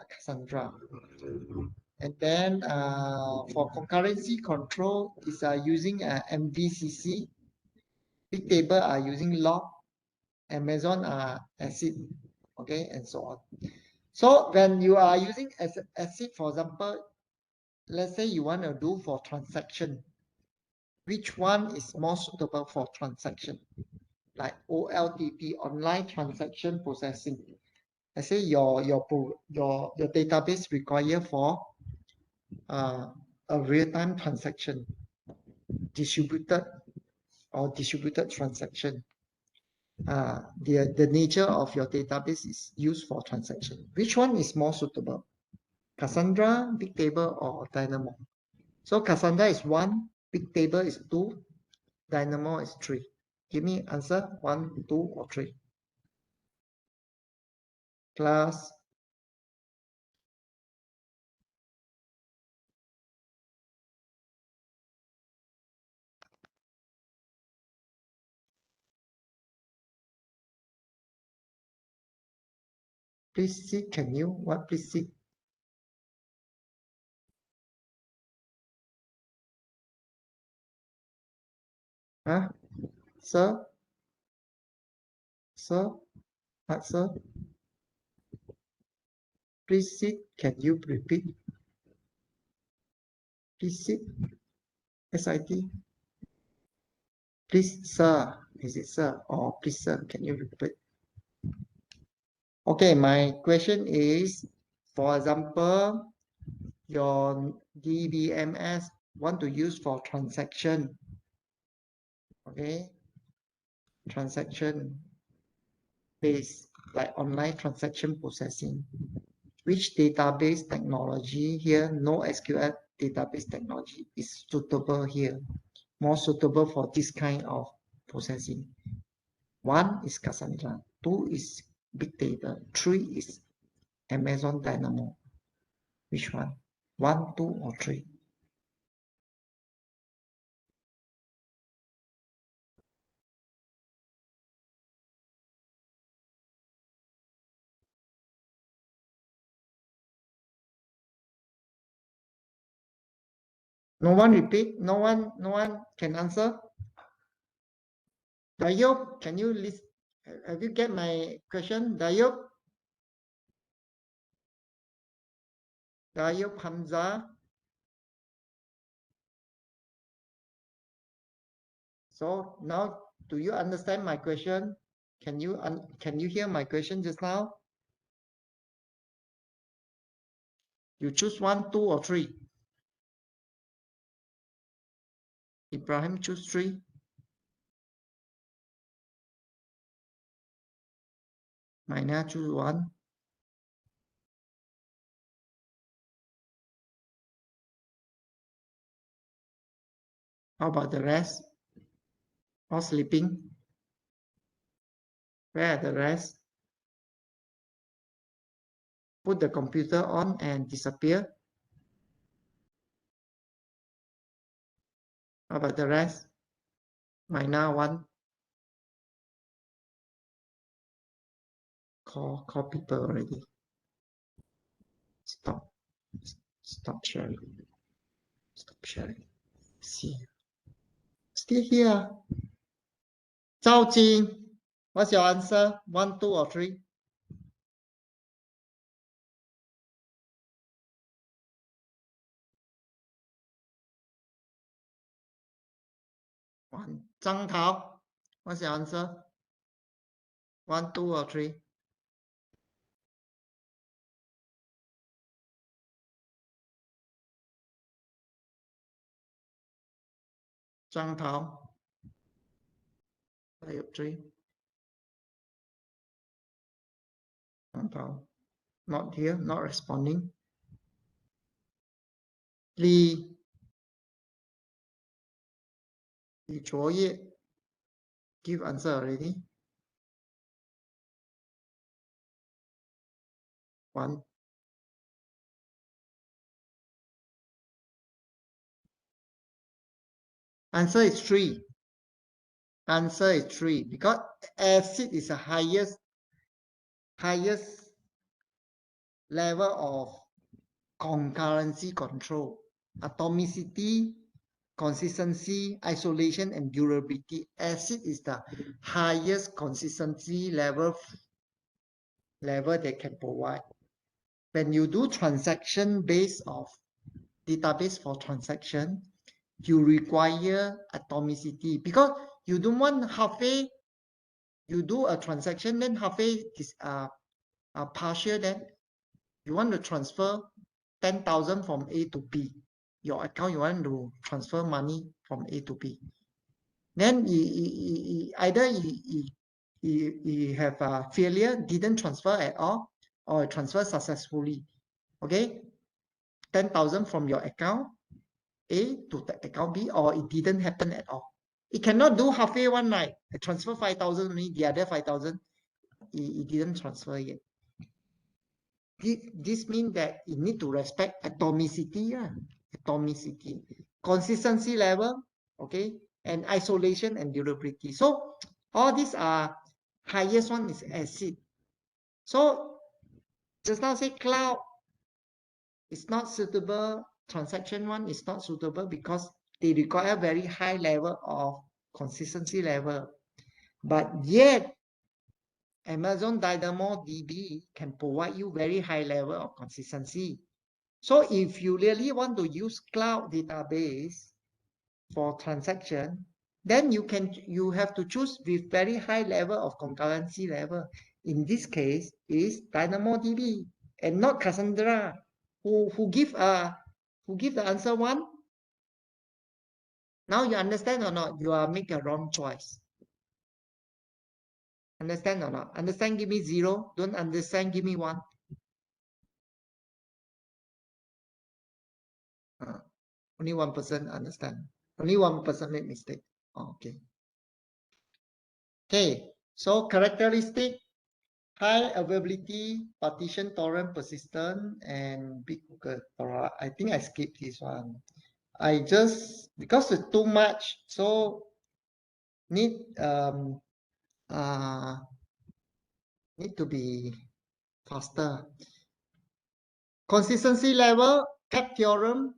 Cassandra. And then for concurrency control is using MVCC. Big Table are using log. Amazon are ACID. Okay, and so on. So when you are using ACID, for example, let's say you want to do for transaction, which one is more suitable for transaction? Like OLTP, online transaction processing. I say your database require for a real-time transaction, distributed transaction. The nature of your database is used for transaction. Which one is more suitable? Cassandra, Big Table, or Dynamo? So Cassandra is 1, Big Table is 2, Dynamo is 3. Give me answer 1, 2, or 3. Class. Please see, can you, what, please see? Huh? Sir? Sir? What, sir? Please sit, can you repeat? Please sit. SIT. Please, sir. Is it sir? Or please, sir, can you repeat? Okay, my question is, for example, your DBMS want to use for transaction. Okay, transaction based, like online transaction processing. Which database technology here, no SQL database technology is suitable here, more suitable for this kind of processing? 1 is Cassandra, 2 is Big Data, 3 is Amazon Dynamo. Which one? 1, 2, or 3? No one repeat? No one can answer? Dayop, can you list? Have you get my question? Dayop Hamza. So now, do you understand my question? Can you hear my question just now? You choose 1, 2, or 3. Ibrahim choose 3. Maina choose 1. How about the rest? All sleeping? Where are the rest? Put the computer on and disappear. How about the rest? Maina 1. Call people already. Stop sharing. Stop sharing. See. Still here. Zhao Jing, what's your answer? 1, 2, or 3? 1. Zhang Tao, what's your answer? 1, 2, or 3? Zhang Tao. I have 3. Zhang Tao. Not here, not responding. Li Chuoye, give answer already. 1. Answer is 3. Answer is 3 because acid is the highest level of concurrency control. Atomicity, consistency, isolation, and durability. Acid is the highest consistency level they can provide. When you do transaction based of database for transaction, you require atomicity because you don't want halfway you do a transaction, then halfway partial, then you want to transfer 10,000 from A to B. Your account, you want to transfer money from A to B. Then either he have a failure, didn't transfer at all, or transfer successfully. Okay, 10,000 from your account A to the account B, or it didn't happen at all. It cannot do halfway one night. I transfer 5,000 only, the other 5,000, it didn't transfer yet. This means that you need to respect atomicity, atomicity, consistency level, okay, and isolation and durability. So all these are, highest one is acid. So just now say cloud is not suitable, transaction one is not suitable because they require very high level of consistency level. But yet Amazon DynamoDB can provide you very high level of consistency. So if you really want to use cloud database for transaction, then you have to choose with very high level of concurrency level. In this case, is DynamoDB and not Cassandra. Who give the answer one? Now you understand or not? You are make a wrong choice. Understand or not? Understand, give me 0. Don't understand, give me 1. Only 1% understand. Only 1% make mistake. Okay. Okay. So characteristic, high availability, partition tolerant, persistent, and big Google. Alright, I think I skipped this one. I just, because it's too much, so need to be faster. Consistency level, CAP theorem,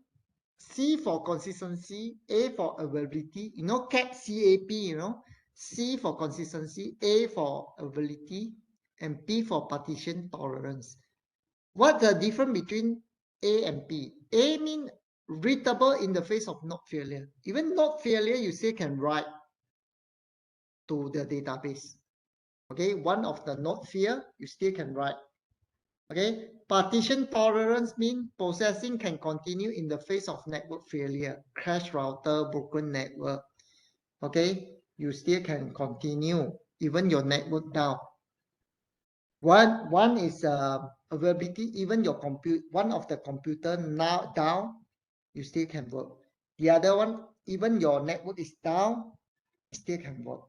C for consistency, A for availability. You know CAP, CAP, you know, C for consistency, A for availability, and P for partition tolerance. What's the difference between A and P? A means readable in the face of node failure. Even node failure, you still can write to the database. Okay, one of the node failure, you still can write. Okay, partition tolerance means processing can continue in the face of network failure, crash router, broken network. Okay, you still can continue even your network down. One is availability, even your one of the computer now down, you still can work. The other one, even your network is down, still can work.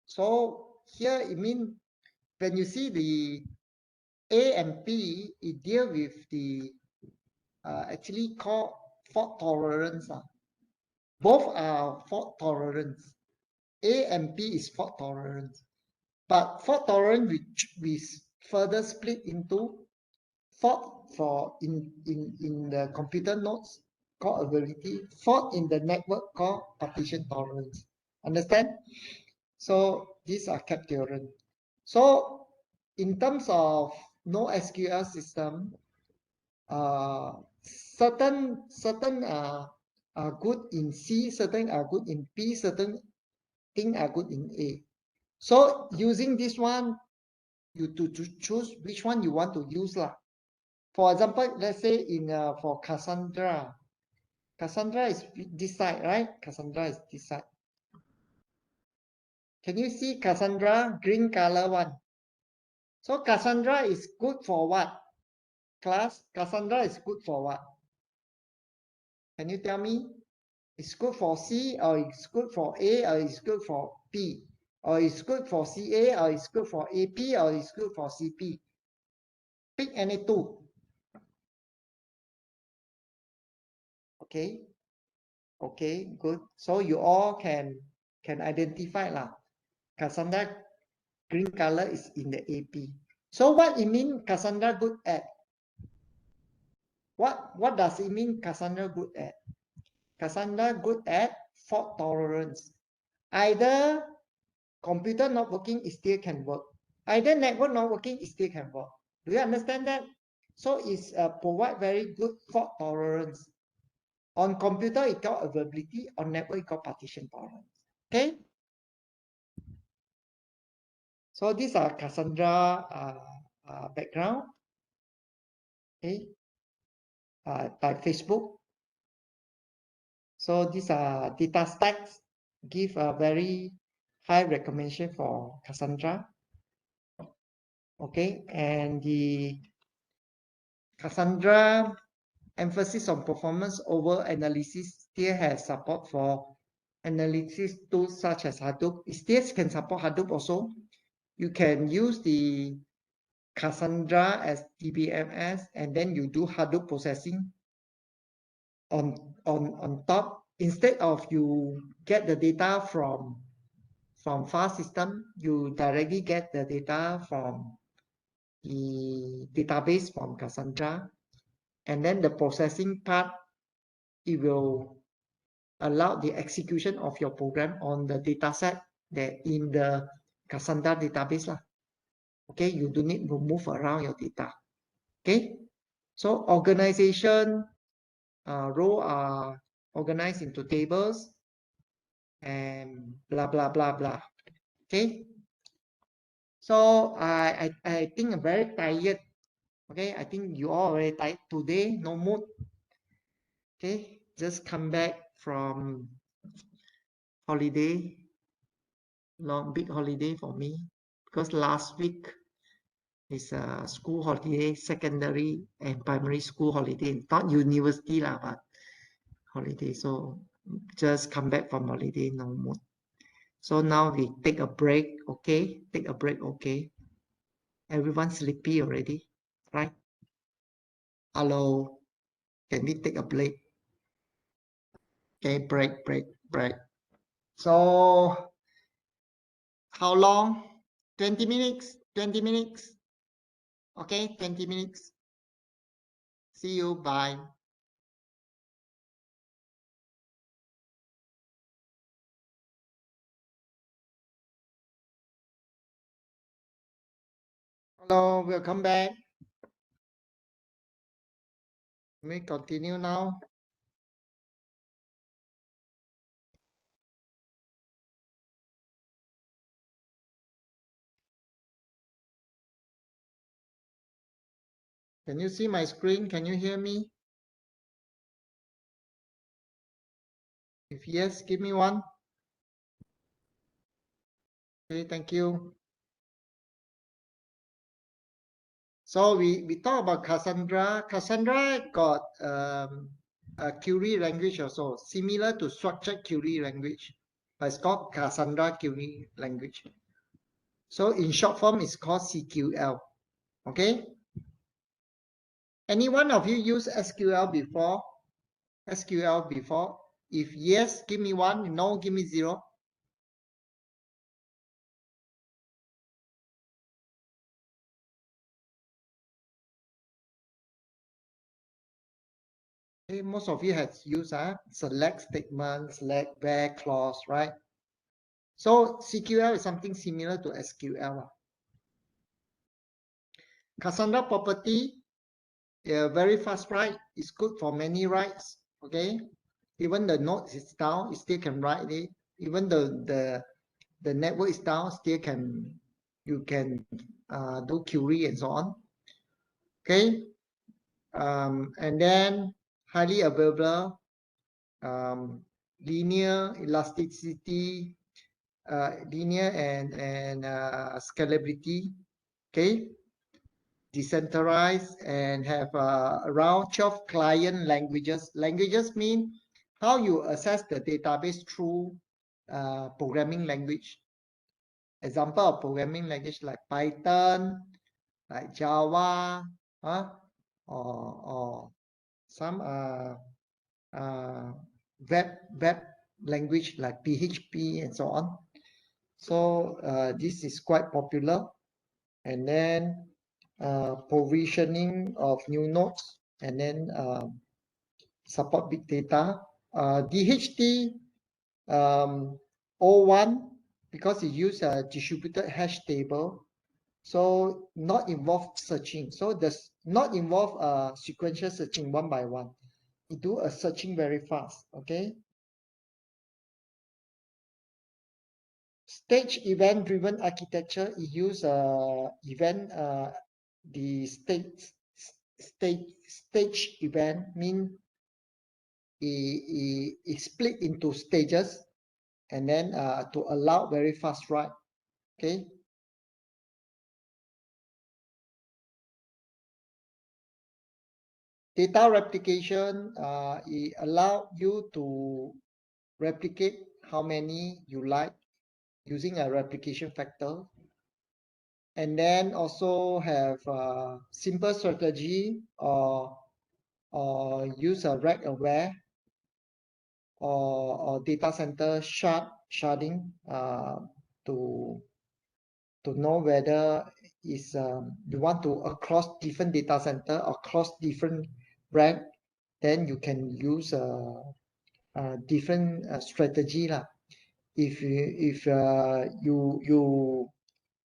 So here it means when you see the A and P, it deal with the actually called fault tolerance. Both are fault tolerance. A and P is fault tolerance. But fault tolerance which we further split into fault for in the computer nodes called availability, fault in the network called partition tolerance. Understand? So these are CAP theorem. So in terms of NoSQL system, certain are good in C, certain are good in P, certain things are good in A. So using this one, you to choose which one you want to use lah. For example, let's say in for Cassandra, Cassandra is this side, right? Cassandra is this side. Can you see Cassandra, green color one? So Cassandra is good for what? Class, Cassandra is good for what? Can you tell me? It's good for C, or it's good for A, or it's good for P, or it's good for CA, or it's good for AP, or it's good for CP. Pick any two. Okay. Okay, good. So you all can identify lah. Cassandra green color is in the AP. So what it mean Cassandra good at? What does it mean Cassandra good at? Cassandra good at fault tolerance. Either computer not working, it still can work. Either network not working, it still can work. Do you understand that? So it's provide very good fault tolerance. On computer, it got availability. On network, it got partition tolerance. Okay. So these are Cassandra background, okay, by Facebook. So these are data stacks, give a very high recommendation for Cassandra. Okay, and the Cassandra emphasis on performance over analysis still has support for analysis tools such as Hadoop. It still can support Hadoop also. You can use the Cassandra as DBMS, and then you do Hadoop processing on top. Instead of you get the data from file system, you directly get the data from the database from Cassandra, and then the processing part, it will allow the execution of your program on the data set that in the Cassandra database lah. Okay, you do need to move around your data. Okay, so organization row are organized into tables and blah blah blah blah. Okay, so I think I'm very tired. Okay, I think you all already tired today. No mood. Okay, just come back from holiday. Long big holiday for me because last week is a school holiday, secondary and primary school holiday, not university lah, but holiday. So just come back from holiday, no mood. So now we take a break, okay? Take a break, okay? Everyone sleepy already, right? Hello, can we take a break? Okay, break. So how long? 20 minutes, 20 minutes. Okay, 20 minutes. See you, bye. Hello, welcome back. Let me continue now. Can you see my screen? Can you hear me? If yes, give me one. Okay, thank you. So we talk about Cassandra. Cassandra got a query language also, similar to structured query language, but it's called Cassandra query language. So in short form, it's called CQL. Okay. Any one of you use SQL before? SQL before? If yes, give me one. No, give me zero. Okay, most of you have used select statement, select where clause, right? So CQL is something similar to SQL. Cassandra property, very fast write. It's good for many writes. Okay, even the node is down, it still can write it. Even the network is down, still you can do query and so on. Okay, and then highly available, linear, elasticity, linear and scalability. Okay, decentralized and have around 12 client languages. Languages mean how you access the database through programming language. Example of programming language like Python, like Java, or some web language like PHP and so on. So this is quite popular. And then provisioning of new nodes, and then support big data. DHT 01, because it use a distributed hash table, so not involve searching. So does not involve sequential searching one by one. You do a searching very fast. Okay. Stage event driven architecture, it use event the stage event mean it split into stages, and then to allow very fast write. Okay. Data replication, it allow you to replicate how many you like using a replication factor, and then also have a simple strategy or use a rack aware or data center sharding to know whether is you want to across different data center, across different rack, then you can use a different strategy lah. If you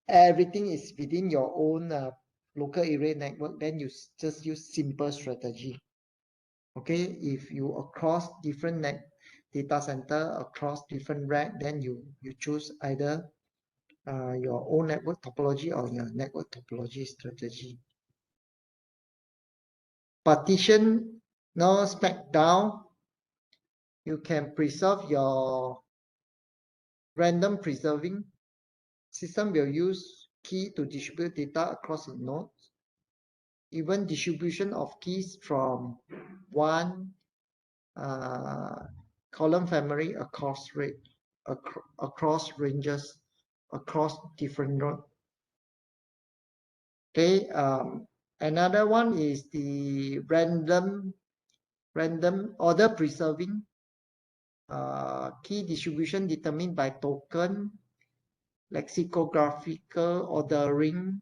everything is within your own local area network, then you just use simple strategy. Okay, if you across different data center, across different rack, then you choose either your own network topology or your network topology strategy. Partition, now spec down, you can preserve your random preserving. System will use key to distribute data across the nodes. Even distribution of keys from one column family across ranges, across different nodes. Okay, another one is the random order preserving. Key distribution determined by token, lexicographical ordering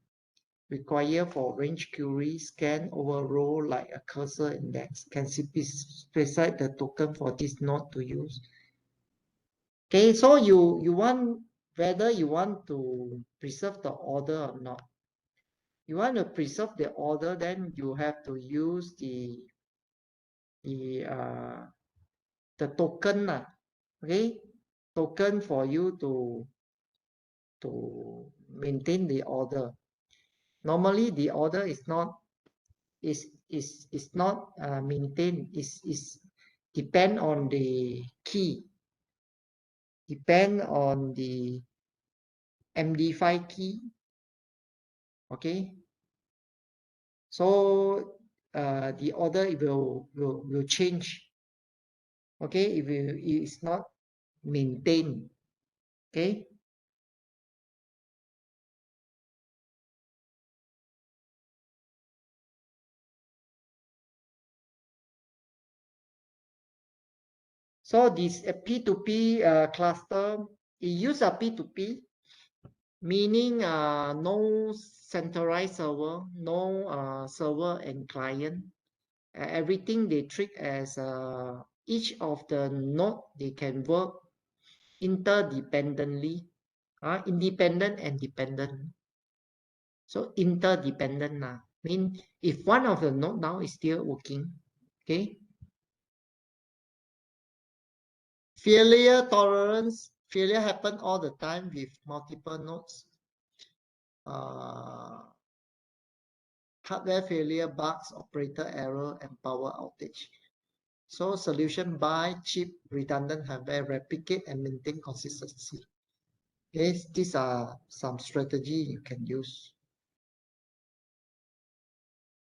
required for range query, scan over row like a cursor index, can specify the token for this node to use. Okay, so you want whether you want to preserve the order or not. You want to preserve the order, then you have to use the token, okay, token for you to maintain the order. Normally, the order is not maintained. Is depend on the key, depend on the MD5 key. Okay, so the order will change. Okay, if it is not maintained. Okay. So this P2P cluster, it use a P2P, meaning no centralized server, no server and client. Everything they treat as each of the node, they can work interdependently, independent and dependent. So interdependent mean if one of the node now is still working, okay. Failure tolerance, failure happen all the time with multiple nodes. Hardware failure, bugs, operator error, and power outage. So solution by cheap redundant hardware, replicate and maintain consistency. Okay, these are some strategy you can use.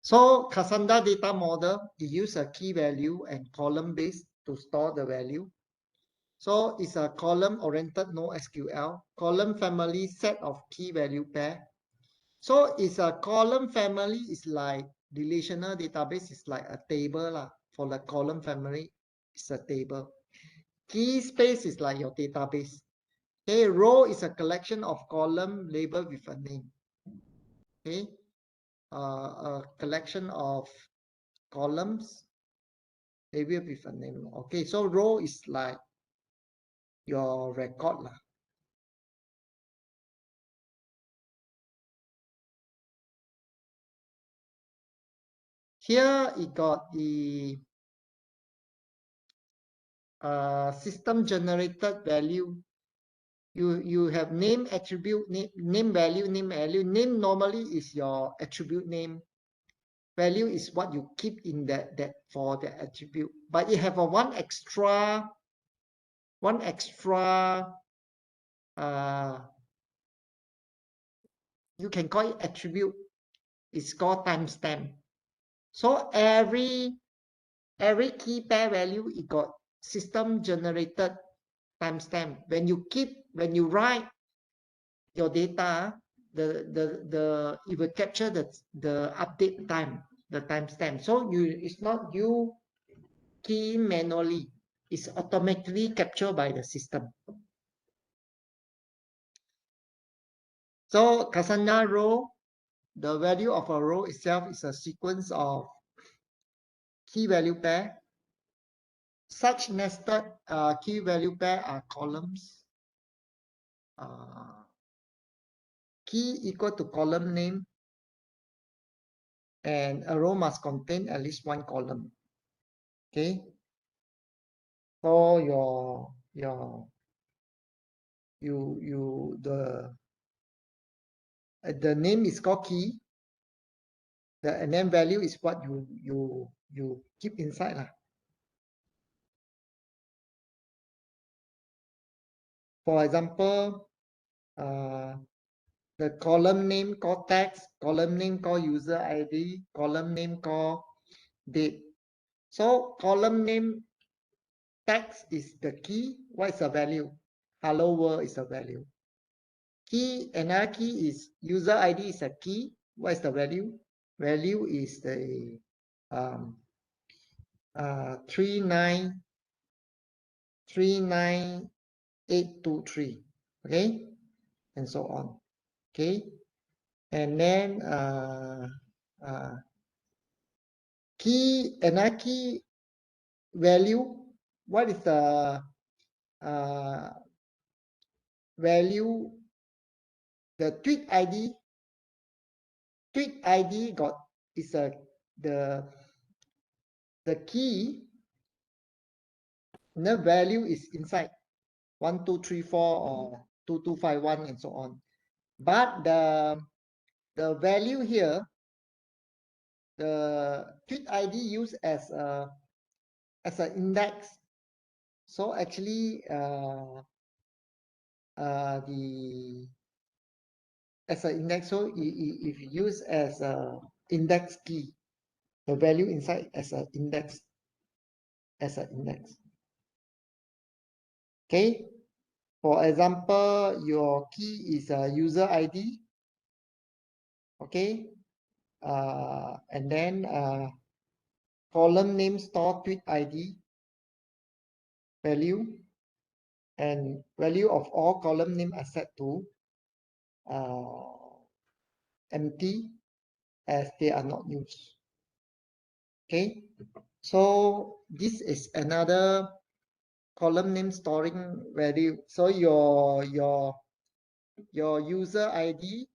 So Cassandra data model, you use a key value and column base to store the value. So it's a column-oriented NoSQL. Column family set of key value pair. So it's a column family is like relational database is like a table lah. For the column family, it's a table. Key space is like your database. Okay, row is a collection of column labeled with a name. Okay, a collection of columns labeled with a name. Okay, so row is like your record lah. Here it got the system generated value. You have name, attribute, name value, name value. Name normally is your attribute name. Value is what you keep in that for the attribute. But you have a one extra you can call it attribute. It's called timestamp. So every key pair value, it got system generated timestamp. When you write your data, it will capture the update time, the timestamp. So it's not you key manually, it's automatically captured by the system. So Cassandra row, the value of a row itself is a sequence of key value pair. Such nested key value pair are columns. Key equal to column name, and a row must contain at least one column. Okay. So the name is called key. The name value is what you keep inside lah. For example, the column name called text, column name called user ID, column name called date. So column name text is the key. What is the value? Hello world is the value. Key, another key is user ID is a key. What is the value? Value is the 39823. Okay, and so on. Okay, and then another key value. What is the value? The tweet ID. Tweet ID is the key. The value is inside 1234 or 2251 and so on. But the value here, the tweet ID used as an index. So actually as an index, so if you use as a index key, the value inside as an index, okay. For example, your key is a user ID, okay, and then column name store tweet ID value, and value of all column name are set to empty as they are not used. Okay, so this is another column name storing value. So your user ID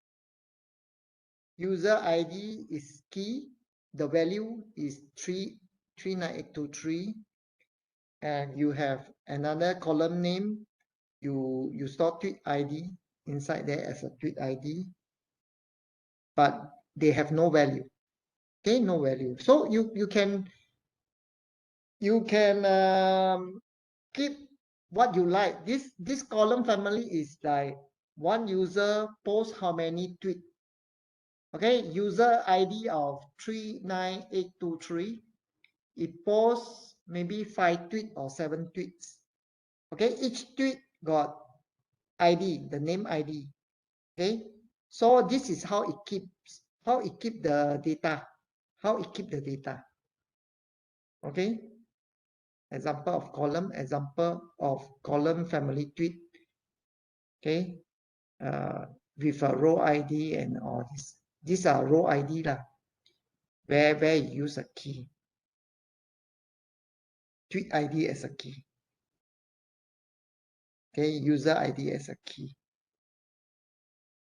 is key. The value is 39823, and you have another column name. You store tweet ID inside there as a tweet ID, but they have no value. Okay, no value. So you can keep what you like. This column family is like one user posts how many tweets. Okay, user ID of 39823. It posts maybe 5 tweets or 7 tweets. Okay, each tweet got ID, the name ID. Okay, so this is how it keeps the data. Okay, example of column family tweet. Okay, with a row ID and all this. These are row ID lah, where you use a key. Tweet ID as a key. Okay, user ID as a key.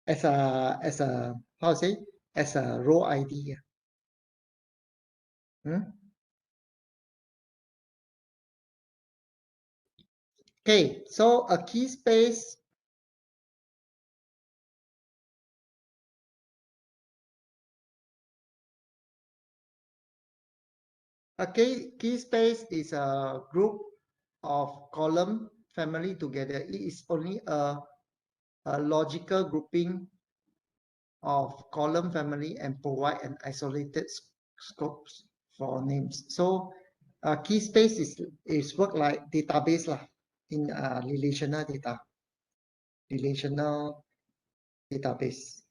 As a how to say, as a row ID. Okay, so a key space A key space is a group of column family together. It is only a logical grouping of column family and provide an isolated scopes for names. So key space is work like database lah in relational database.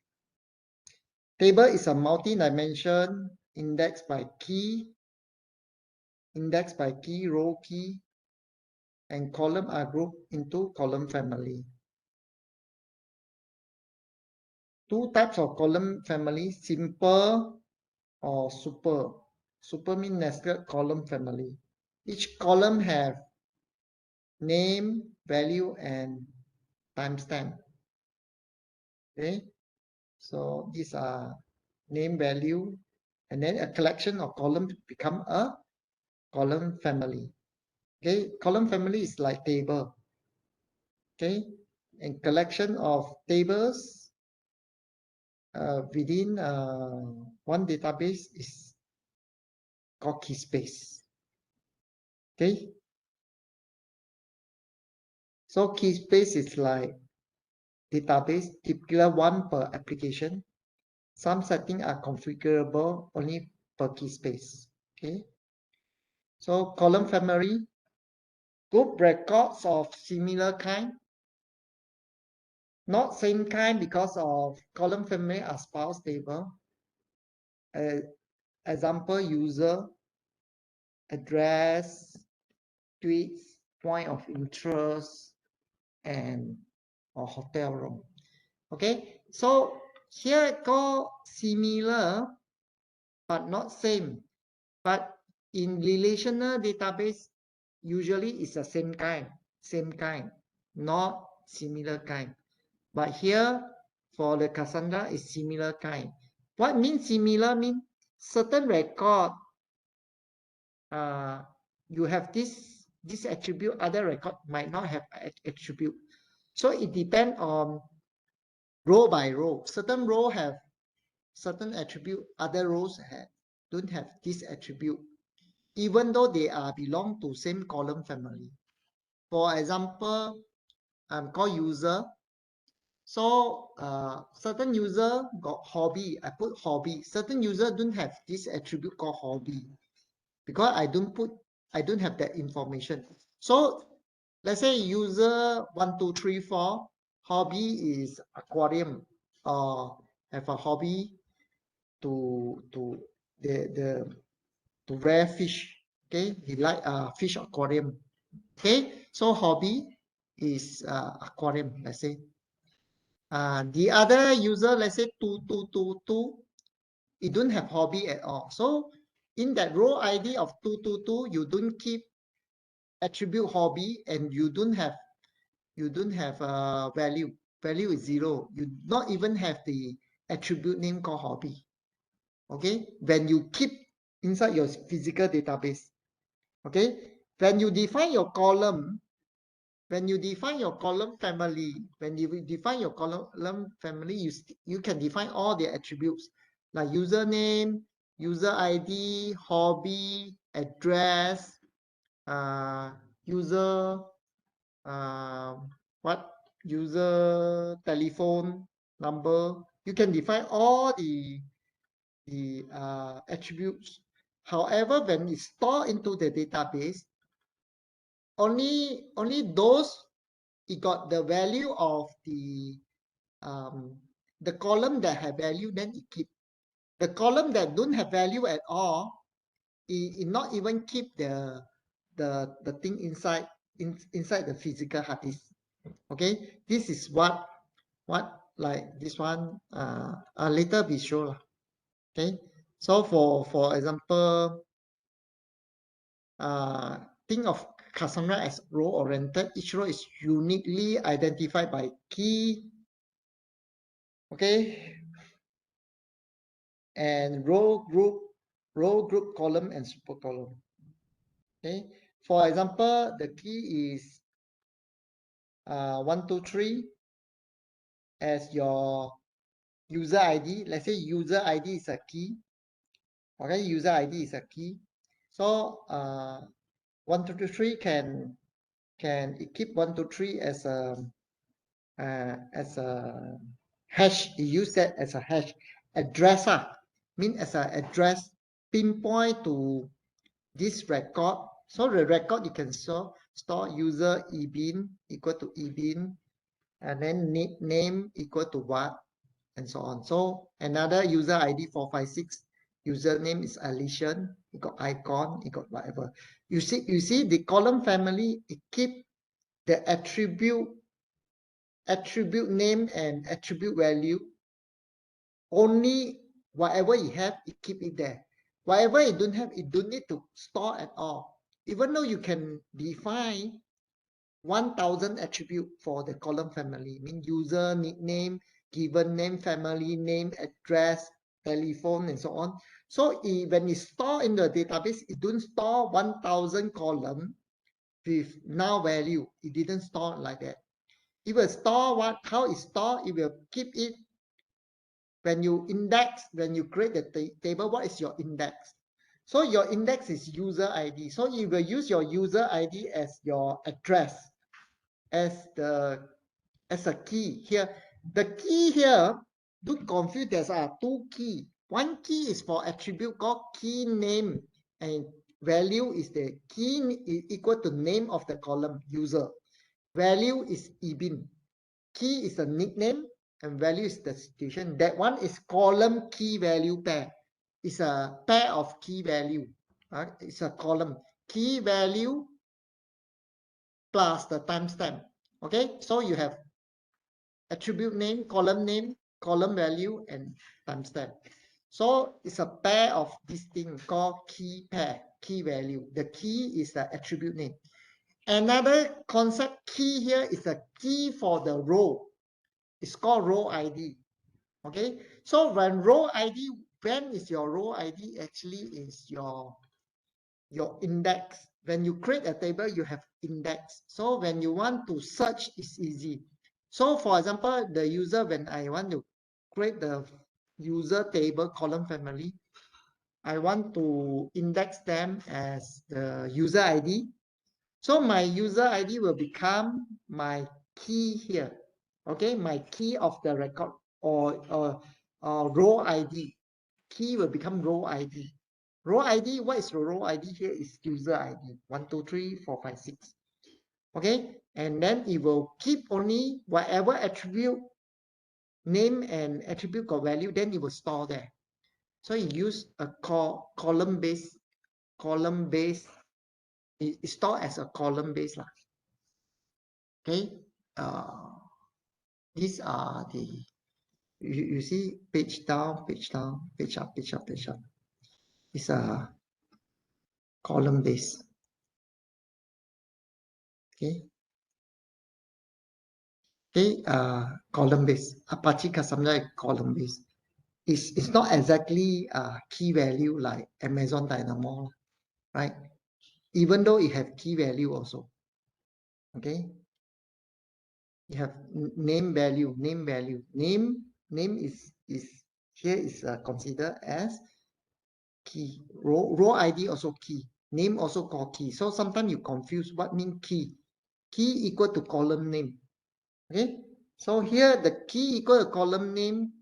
Table is a multi-dimension indexed by key, row key, and column are grouped into column family. Two types of column family, simple or super. Super means nested column family. Each column have name, value, and timestamp. Okay, so these are name, value, and then a collection of columns become a column family. Okay, column family is like table. Okay, and collection of tables within one database is called key space. Okay, so key space is like database, typically one per application. Some settings are configurable only per key space. Okay, so column family, group records of similar kind, not same kind because of column family are spouse table. Example, user, address, tweets, point of interest, and or hotel room. Okay, so here called similar but not same. But in relational database, usually it's the same kind, not similar kind. But here for the Cassandra is similar kind. What means similar? Mean certain record you have this attribute, other record might not have attribute. So it depends on row by row. Certain row have certain attribute, other rows don't have this attribute, even though they are belong to same column family. For example, I'm called user. So certain user got hobby, I put hobby. Certain user don't have this attribute called hobby because I don't have that information. So let's say user 1234 hobby is aquarium, or have a hobby to rear fish. Okay, he like fish aquarium. Okay, so hobby is aquarium, let's say. The other user, let's say 2222, it don't have hobby at all. So in that row ID of 222, you don't keep attribute hobby, and you don't have value. Value is 0. You not even have the attribute name called hobby. Okay, when you keep inside your physical database. Okay, when you define your column family, you can define all the attributes like username, user ID, hobby, address, user user telephone number. You can define all the attributes. However, when it's stored into the database, only those it got the value of the column that have value, then it keep. The column that don't have value at all, it not even keep the thing inside the physical hard disk. Okay, this is what like this one later be show. Okay, so for example, think of Cassandra as row oriented. Each row is uniquely identified by key. Okay, and row group, column, and super column. Okay, for example, the key is 123 as your user ID. Let's say user ID is a key. Okay, user ID is a key. So 1, 2, 3 can keep 1, 2, 3 as a hash. You use that as a hash address. Mean as an address pinpoint to this record. So the record you can store user ebin equal to ebin, and then name equal to what, and so on. So another user ID 456, username is Alician, you got icon, you got whatever. You see the column family, it keep the attribute name and attribute value. Only whatever you have, it keep it there. Whatever you don't have, it don't need to store at all. Even though you can define 1000 attribute for the column family, mean user, nickname, given name, family name, address, telephone, and so on. So when it's stored in the database, it don't store 1000 column with null value. It didn't store like that. It will store how it store. It will keep it when you index, when you create the table. What is your index? So your index is user ID. So you will use your user ID as your address, as a key here. The key here, don't confuse, there's two key. One key is for attribute called key name, and value is the key equal to name of the column user. Value is ebin. Key is the nickname and value is the situation. That one is column key value pair. It's a pair of key value. It's a column key value plus the timestamp. Okay, so you have attribute name, column value, and timestamp. So it's a pair of this thing called key pair, key value. The key is the attribute name. Another concept key here is a key for the row. It's called row ID. Okay, so when row ID, when is your row ID? Actually is your index. When you create a table, you have index. So when you want to search, it's easy. So for example, the user, when I want to create the user table column family, I want to index them as the user ID. So my user ID will become my key here. Okay, my key of the record, or row ID. Key will become row ID. Row ID, what is the row ID here? Is user ID 1, 2, 3, 4, 5, 6. Okay, and then it will keep only whatever attribute name and attribute got value, then it will store there. So you use a column base. It store as a column base lah. Okay, these are the you see page down, page up, page up. It's a column base. Okay. Okay, column base. Apache Cassandra column base. It's not exactly key value like Amazon Dynamo, right? Even though it have key value also. Okay. You have name value. Name is here is considered as key. Row ID also key. Name also called key. So sometimes you confuse what mean key. Key equal to column name. Okay. So here the key equal to column name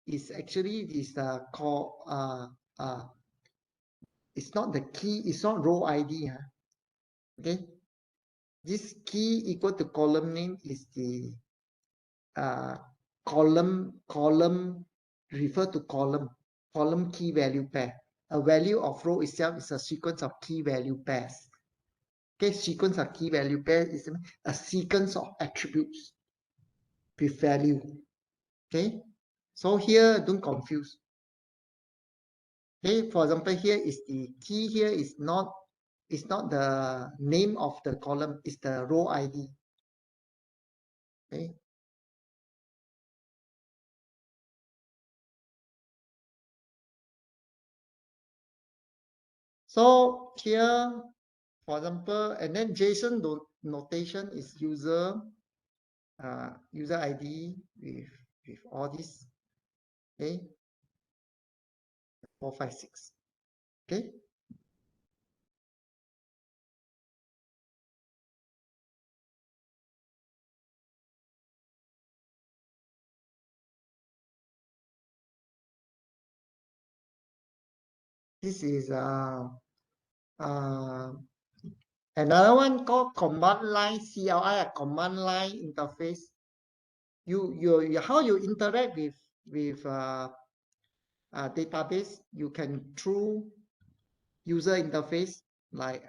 is actually it's not the key, it's not row ID. Okay. This key equal to column name is the column refer to column key value pair. A value of row itself is a sequence of key value pairs. Okay, sequence of key value pairs is a sequence of attributes with value. Okay, so here don't confuse. Okay, for example, here is the key here is not the name of the column, it's the row ID. Okay. So here, for example, and then JSON notation is user ID with all this. Okay. 4, 5, 6. Okay. This is another one called command line CLI, a command line interface. You how you interact with database, you can through user interface like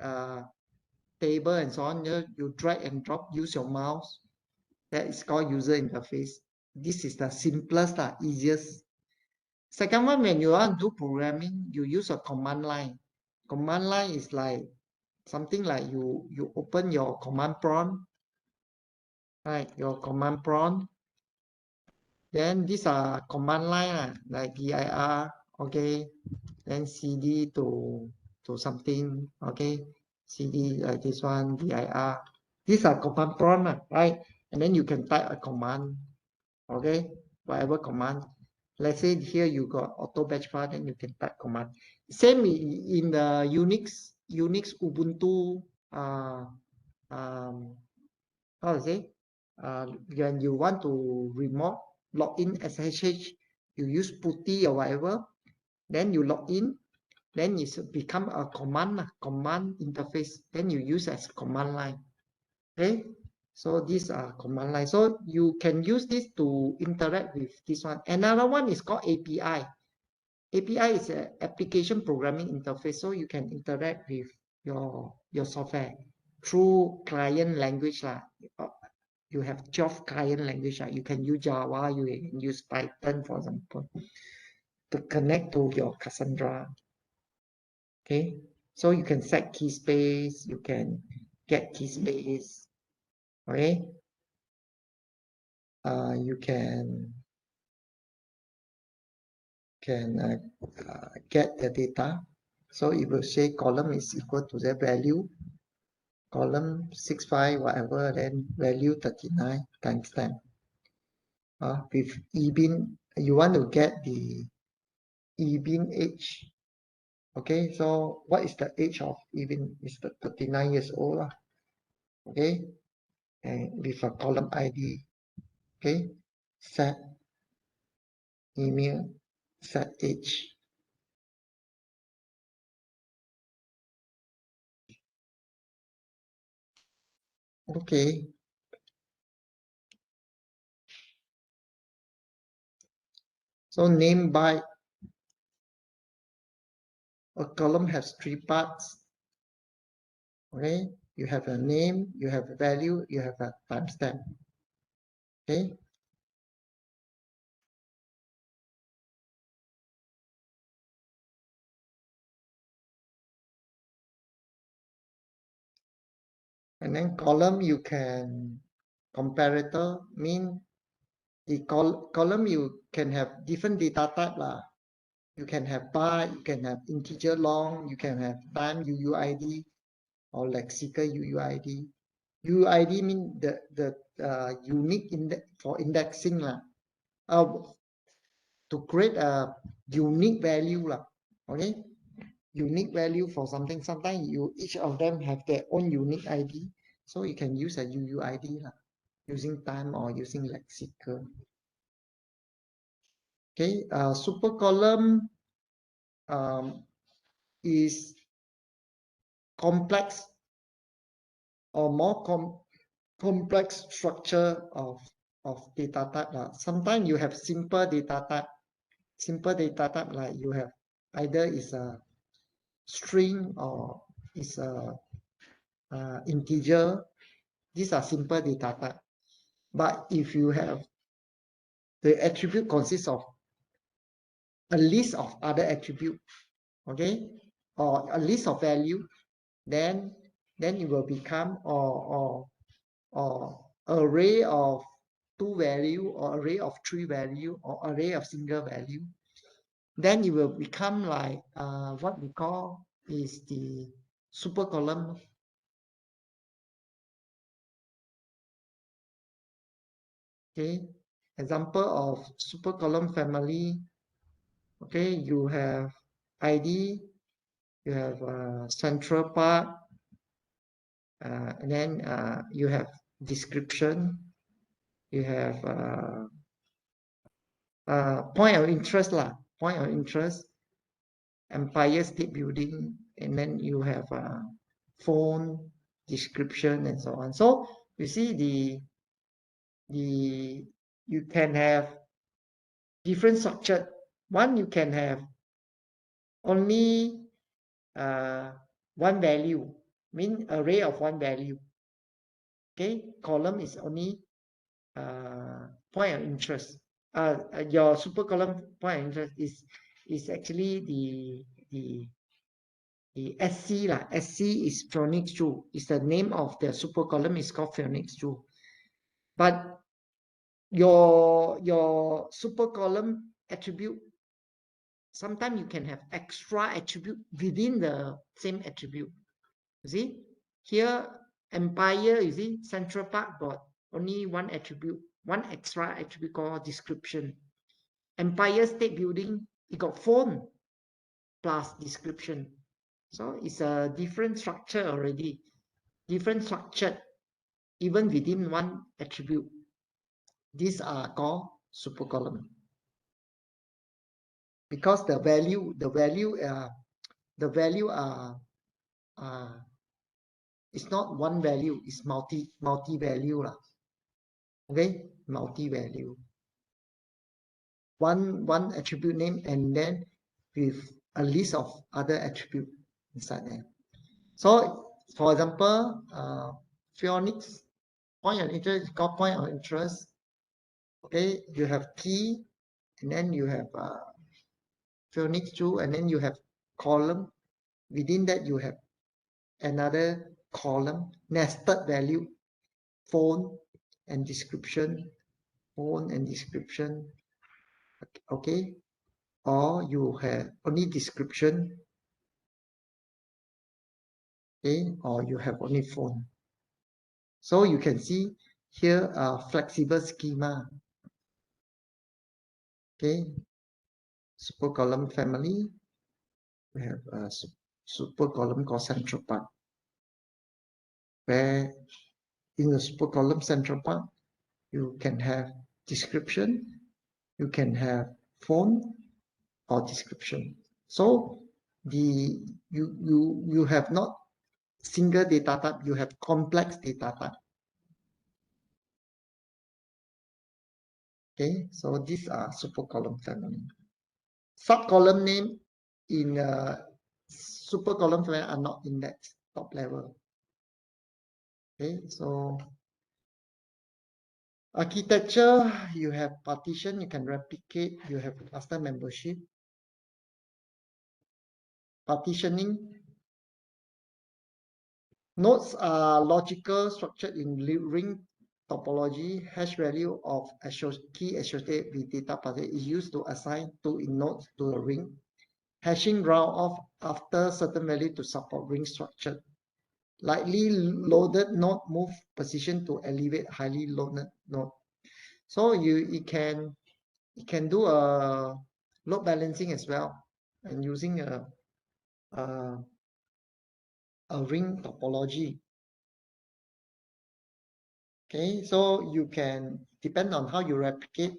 table and so on. You drag and drop, use your mouse. That is called user interface. This is the simplest, easiest. Second one, when you want to do programming, you use a command line. Command line is like something like you open your command prompt, right? Your command prompt. Then these are command line, like dir, okay. Then cd to something, okay. Cd like this one, dir. These are command prompt, right? And then you can type a command, okay, whatever command. Let's say here you got auto batch bar, then you can type command. Same in the Unix Ubuntu, how to say, when you want to remote login SSH, you use putty or whatever, then you log in, then it's become a command interface, then you use as command line. Okay, so these are command line. So you can use this to interact with this one. Another one is called API. API is an application programming interface, so you can interact with your software through client language lah. You have 12 client language. You can use Java, you can use Python, for example, to connect to your Cassandra. Okay, so you can set key space, you can get key space. Okay, you can get the data. So it will say column is equal to the value, column 65 whatever, then value 39 timestamp. With EBIN, you want to get the EBIN age. Okay, so what is the age of EBIN? It's 39 years old. Okay, and with a column ID. Okay, set email, set age. Okay. So name by a column has 3 parts. Okay, you have a name, you have a value, you have a timestamp. Okay. And then column you can comparator, mean the column you can have different data type lah. You can have byte, you can have integer long, you can have time UUID or lexical UUID. UUID mean the unique index for indexing lah. To create a unique value lah. Okay, unique value for something. Sometimes each of them have their own unique ID, so you can use a UUID lah, using time or using lexical. Okay, super column is complex or more complex structure of data type. Sometimes you have simple data type. Simple data type like you have either is a string or is a integer. These are simple data type. But if you have the attribute consists of a list of other attribute, okay, or a list of value, then it will become or array of 2 value or array of 3 value or array of single value, then it will become like what we call is the super column. Okay, example of super column family. Okay, you have ID, you have central part, and then you have description, you have point of interest lah, point of interest, Empire State Building, and then you have phone description and so on. So you see you can have different structure. One, you can have only one value, mean array of one value. Okay, column is only point of interest. Your super column point of interest is actually the SC lah. SC is Phoenix true. Is the name of the super column is called Phoenix true. But your super column attribute, sometimes you can have extra attribute within the same attribute. You see here, Empire, you see Central Park got only one attribute, one extra attribute called description. Empire State Building, it got phone plus description. So it's a different structure already, different structure even within one attribute. These are called super column because the value it's not one value, it's multi value lah. Okay, multi value. One attribute name and then with a list of other attributes inside there. So for example, Phoenix point of interest is called point of interest. Okay, you have key, and then you have Phoenix true, and then you have column. Within that, you have another column, nested value, phone and description, phone and description. Okay, or you have only description. Okay, or you have only phone. So you can see here a flexible schema. Okay, super column family. We have a super column called Central Park, where in the super column Central Park, you can have description, you can have phone or description. So you have not single data type, you have complex data type. Okay, so these are super column family. Sub-column name in super column family are not indexed top level. Okay, so architecture, you have partition, you can replicate, you have cluster membership. Partitioning, nodes are logical structured in ring topology. Hash value of key associated with data packet is used to assign two nodes to a ring. Hashing round off after certain value to support ring structure. Lightly loaded node move position to elevate highly loaded node. So it can do a load balancing as well, and using a ring topology. Okay, so you can depend on how you replicate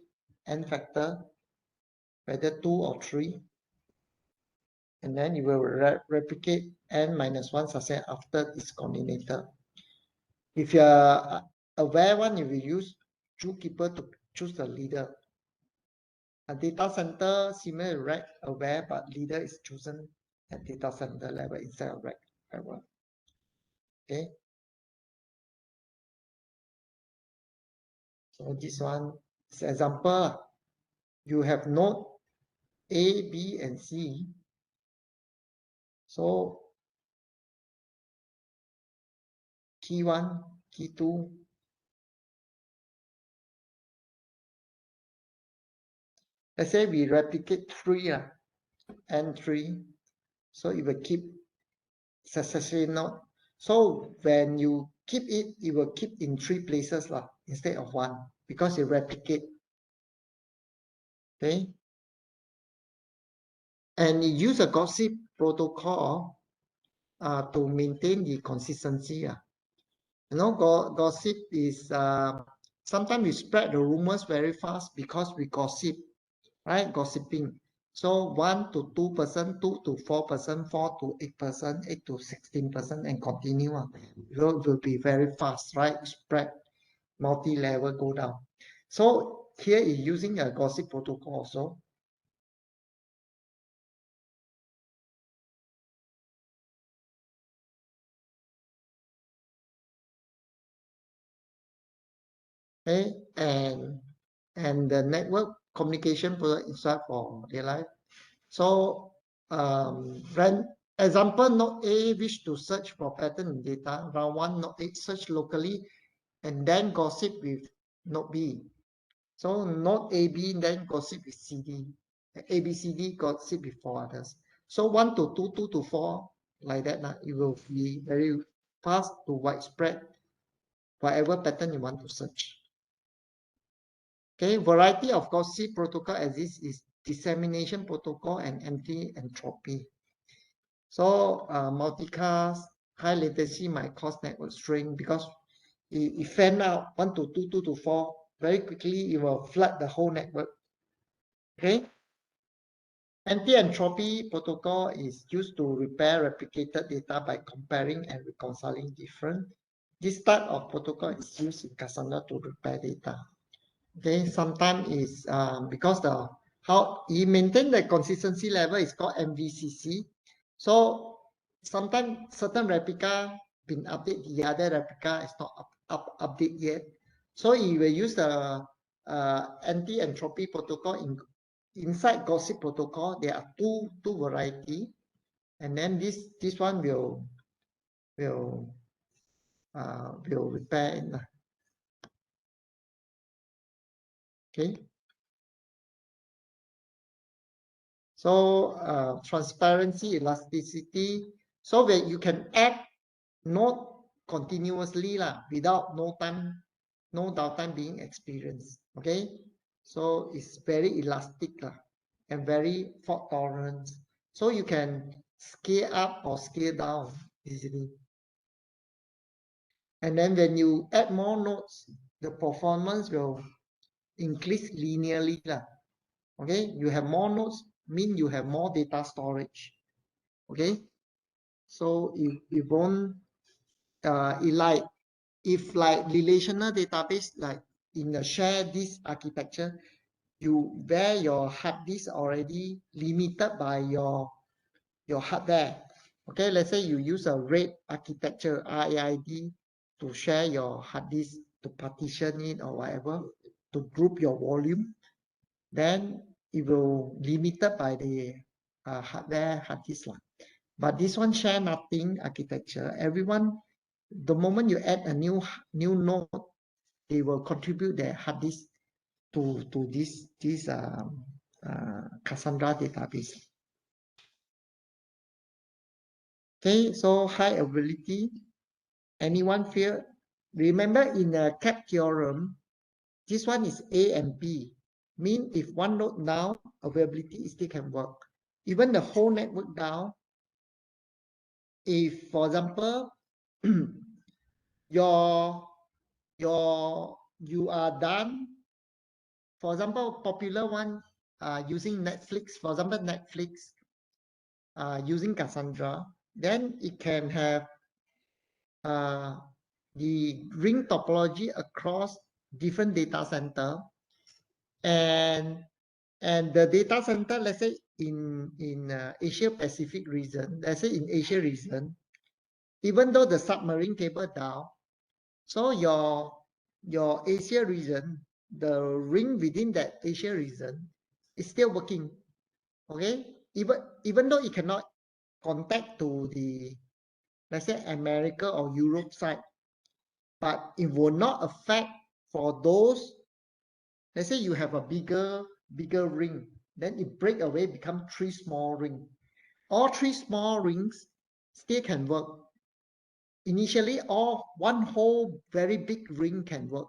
n factor, whether 2 or 3, and then you will replicate n minus 1 success after its coordinator. If you are aware one, you will use zookeeper to choose the leader. A data center similar to rack aware, but leader is chosen at data center level instead of rack level. Okay. So this one is example. You have node A, B, and C. So key 1, key 2. Let's say we replicate 3 and 3. So it will keep successfully node. So when you keep it, it will keep in 3 places instead of 1 because you replicate. Okay. And you use a gossip protocol to maintain the consistency. You know, gossip is sometimes we spread the rumors very fast because we gossip, right? Gossiping. So 1 to 2%, 2 to 4%, 4 to 8%, 8 to 16%, and continue. Will be very fast, right? Spread, multi-level go down. So here is using a gossip protocol also. Okay, and the network communication product inside for their life. So when example node A wish to search for pattern in data, round 1 node A search locally and then gossip with node B. So node AB then gossip with CD. ABCD gossip with 4 others. So 1 to 2, 2 to 4, like that, it will be very fast to widespread whatever pattern you want to search. Okay, variety of gossip protocol exists is dissemination protocol and anti-entropy. So multicast, high latency might cause network strain because it fan out 1 to 2, 2 to 4, very quickly it will flood the whole network. Okay. Anti-entropy protocol is used to repair replicated data by comparing and reconciling different. This type of protocol is used in Cassandra to repair data. Okay, sometimes is because the how you maintain the consistency level is called MVCC. So sometimes certain replica been updated, the other replica is not update yet. So you will use the anti-entropy protocol inside gossip protocol. There are two variety, and then this one will repair it. Okay. So transparency, elasticity, so that you can add node continuously without no downtime being experienced. Okay, so it's very elastic and very fault tolerant. So you can scale up or scale down easily. And then when you add more nodes, the performance will increase linearly. Okay, you have more nodes, mean you have more data storage. Okay, so it won't if like relational database, like in the shared disk architecture, where your hard disk already limited by your hardware. Okay, let's say you use a RAID architecture, RAID, to share your hard disk, to partition it or whatever, to group your volume, then it will limited by the hardware hard disk. But this one share nothing architecture. Everyone, the moment you add a new node, they will contribute their hard disk to this Cassandra database. Okay, so high availability. Anyone fear? Remember in the cap theorem, this one is A and B. Mean if one node down, availability still can work. Even the whole network down, if for example, you are done, for example, popular one using Netflix, for example, Netflix using Cassandra, then it can have the ring topology across different data center, and the data center, let's say in Asia Pacific region, let's say in Asia region, even though the submarine cable down, so your Asia region, the ring within that Asia region is still working. Okay, even though it cannot contact to the, let's say, America or Europe side, but it will not affect for those, let's say you have a bigger ring, then it break away, become 3 small rings. All 3 small rings still can work. Initially, one whole very big ring can work.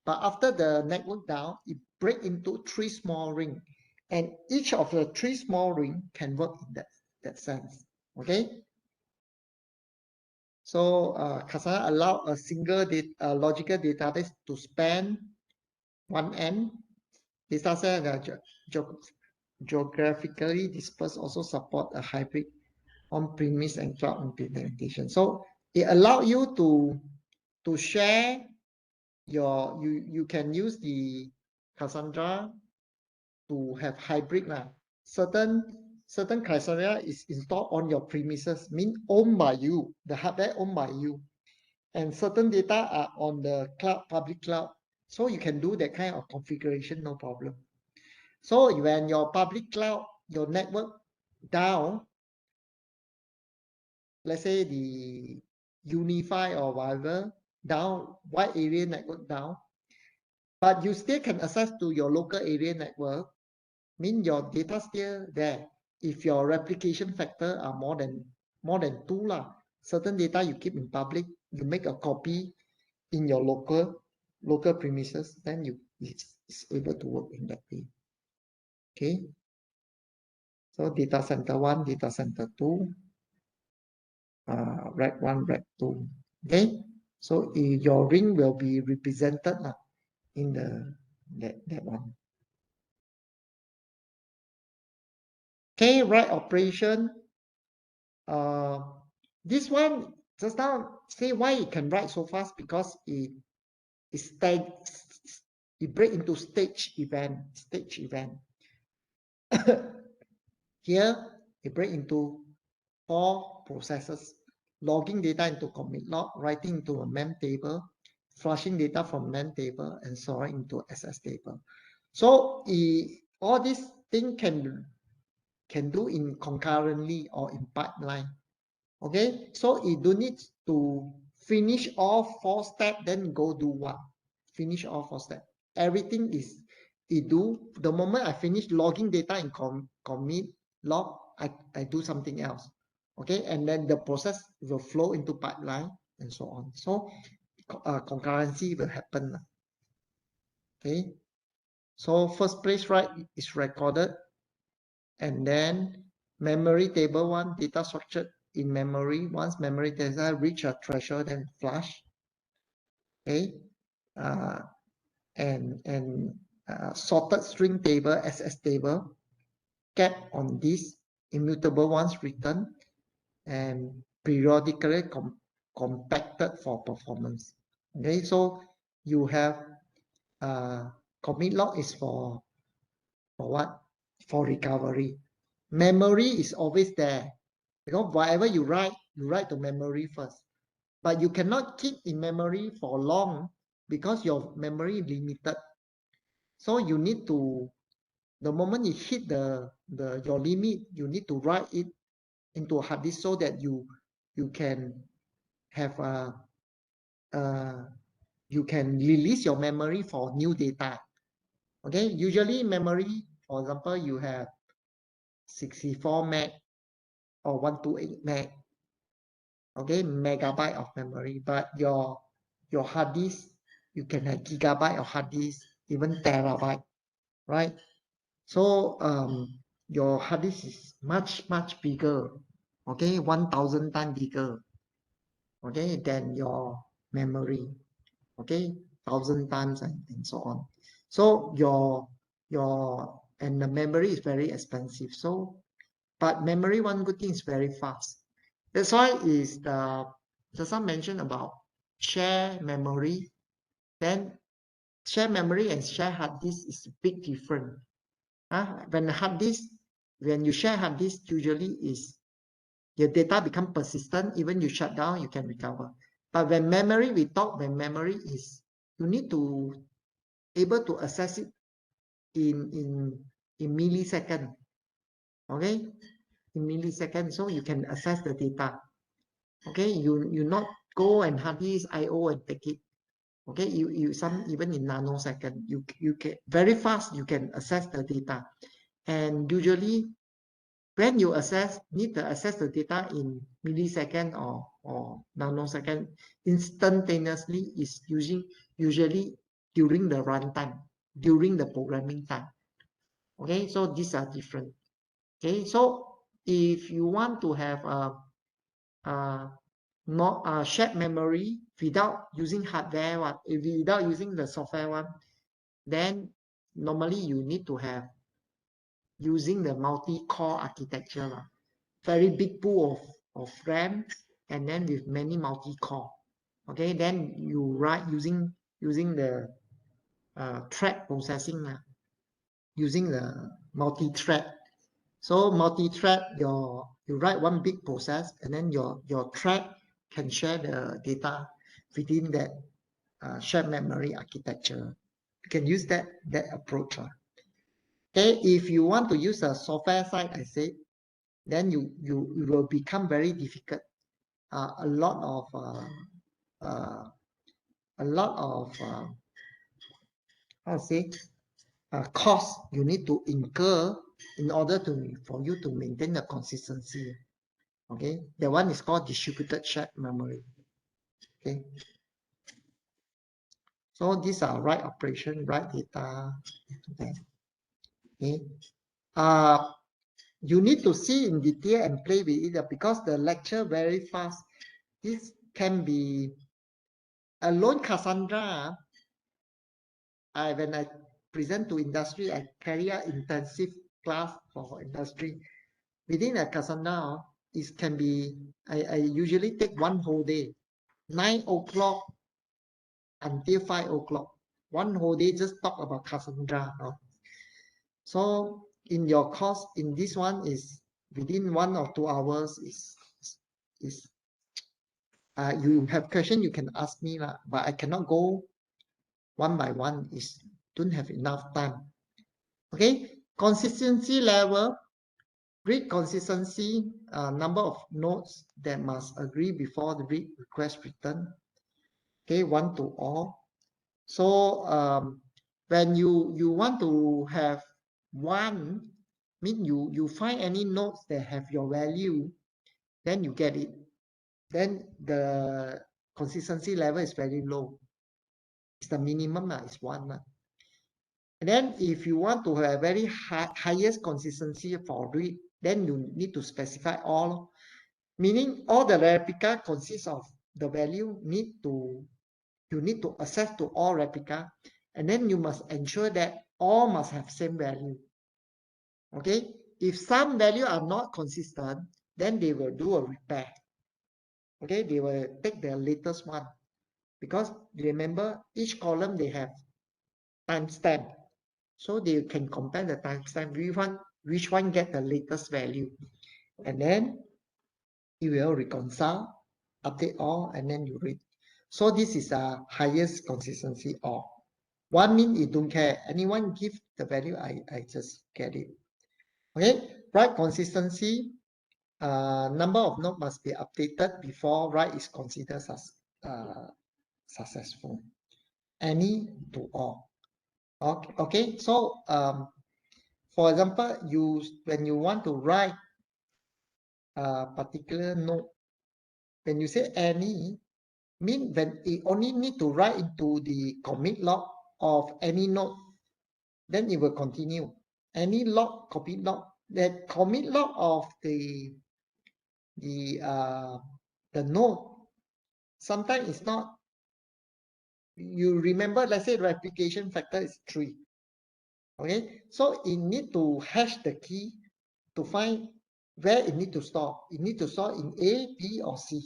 But after the network down, it break into 3 small rings. And each of the 3 small rings can work in that sense. Okay? So Cassandra allow a single logical database to span one end. Data set geographically dispersed also support a hybrid on-premise and cloud implementation. So it allows you to share you can use the Cassandra to have hybrid lah. Certain Cassandra is installed on your premises, mean owned by you, the hardware owned by you, and certain data are on the cloud, public cloud. So you can do that kind of configuration, no problem. So when your public cloud, your network down, let's say the Unify or whatever down, wide area network down, but you still can access to your local area network, mean your data still there. If your replication factor are more than 2 lah, certain data you keep in public, you make a copy in your local premises, then it's able to work in that way. Okay. So data center 1, data center 2, rack 1, rack 2. Okay. So your ring will be represented in that one. Okay, write operation. This one just now say why it can write so fast, because it break into stage event. Here it break into 4 processes: logging data into commit log, writing into a mem table, flushing data from mem table, and storing into SS table. So all these things can do in concurrently or in pipeline. Okay, so it don't need to finish all 4 steps, then go do one. Finish all 4 steps. Everything is it do. The moment I finish logging data in commit log, I do something else. Okay, and then the process will flow into pipeline and so on. So concurrency will happen. Okay, so first place write is recorded, and then memory table 1, data structured in memory. Once memory data reach a threshold, then flush. Okay, and sorted string table, SS table, kept on this immutable ones written, and periodically compacted for performance. Okay, so you have commit log is for what? For recovery. Memory is always there. Because whatever you write to memory first. But you cannot keep in memory for long because your memory is limited. So you need to, the moment you hit your limit, you need to write it into a hard disk so that you can have you can release your memory for new data. Okay, usually memory, for example, you have 64 meg or 128 meg. Okay, megabyte of memory, but your hard disk, you can have gigabyte of hard disk, even terabyte, right? So your hard disk is much bigger, okay, 1,000 times bigger, okay, than your memory, okay, 1,000 times and so on. So and the memory is very expensive. So, but memory, one good thing is very fast. That's why is just mentioned about share memory. Then share memory and share hard disk is a big difference. When hard disk, when you share hard disk, usually is your data become persistent. Even you shut down, you can recover. But when memory, we talk when memory is, you need to able to access it in millisecond. Okay, in millisecond, so you can access the data. Okay, you not go and hard disk IO and take it. Okay, you some even in nanosecond, you can very fast, you can access the data. And usually when you need to access the data in millisecond or nanosecond, instantaneously is usually during the runtime, during the programming time. Okay, so these are different. Okay, so if you want to have not shared memory without using hardware without using the software one, then normally you need to have using the multi-core architecture, very big pool of RAM, and then with many multi-core. Okay, then you write using the thread processing, using the multi-thread. So multi-thread, you write one big process, and then your thread can share the data within that shared memory architecture. You can use that approach. Okay, if you want to use a software side, I say, then you will become very difficult. A lot of how to say cost you need to incur in order for you to maintain the consistency. Okay, the one is called distributed shared memory. Okay, so these are write operation, write data. Okay, you need to see in detail and play with it because the lecture very fast. This can be alone Cassandra. When I present to industry, I carry out intensive class for industry. Within a Cassandra, it can be, I usually take one whole day, 9 o'clock until 5 o'clock. One whole day just talk about Cassandra. So in your course, in this one is within 1 or 2 hours is you have question you can ask me lah, but I cannot go one by one. Is don't have enough time. Okay, consistency level. Read consistency, number of nodes that must agree before the read request return. Okay, 1 to all. So when you want to have one, mean you find any nodes that have your value, then you get it. Then the consistency level is very low. It's the minimum, it's 1. And then if you want to have very highest consistency for read, then you need to specify all, meaning all the replica consists of the value you need to access to all replica, and then you must ensure that all must have same value. Okay, if some value are not consistent, then they will do a repair. Okay, they will take the latest one, because remember each column they have timestamp, so they can compare the timestamp which one get the latest value, and then you will reconcile, update all, and then you read. So this is a highest consistency all. One mean you don't care. Anyone give the value, I just get it. Okay, write consistency. Number of nodes must be updated before write is considered successful. Any to all. Okay. So for example, when you want to write a particular node, when you say any, mean when it only need to write into the commit log of any node, then it will continue. Any log, commit log, that commit log of the node, sometimes it's not. You remember, let's say replication factor is 3. Okay, so it need to hash the key to find where it need to store. It need to store in A, B, or C.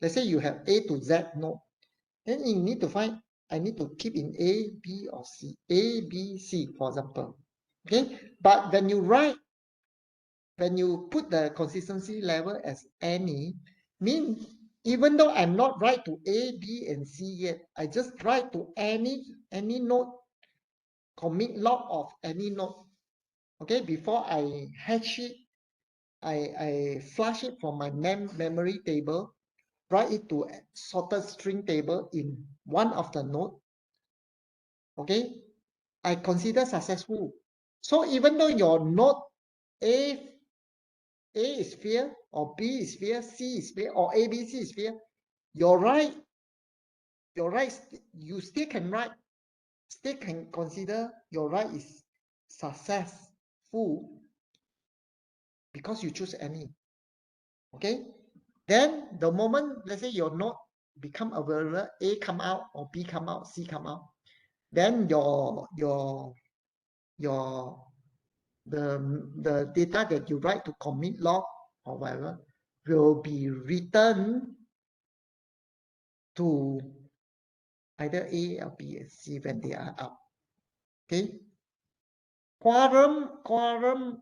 Let's say you have A to Z node. Then you need to find, I need to keep in A, B, or C. A, B, C, for example. Okay, but when you put the consistency level as any, mean even though I'm not write to A, B, and C yet, I just write to any node, commit log of any node. Okay, before I hash it, I flush it from my memory table, write it to sorted string table in one of the node. Okay, I consider successful. So even though your node A is sphere, or B is sphere, C is sphere, or ABC is sphere, you still can consider your write is successful because you choose any. Okay, then the moment, let's say your node become available, A come out, or B come out, C come out, then your the data that you write to commit log or whatever will be returned to either A or B and C when they are up. Okay. Quorum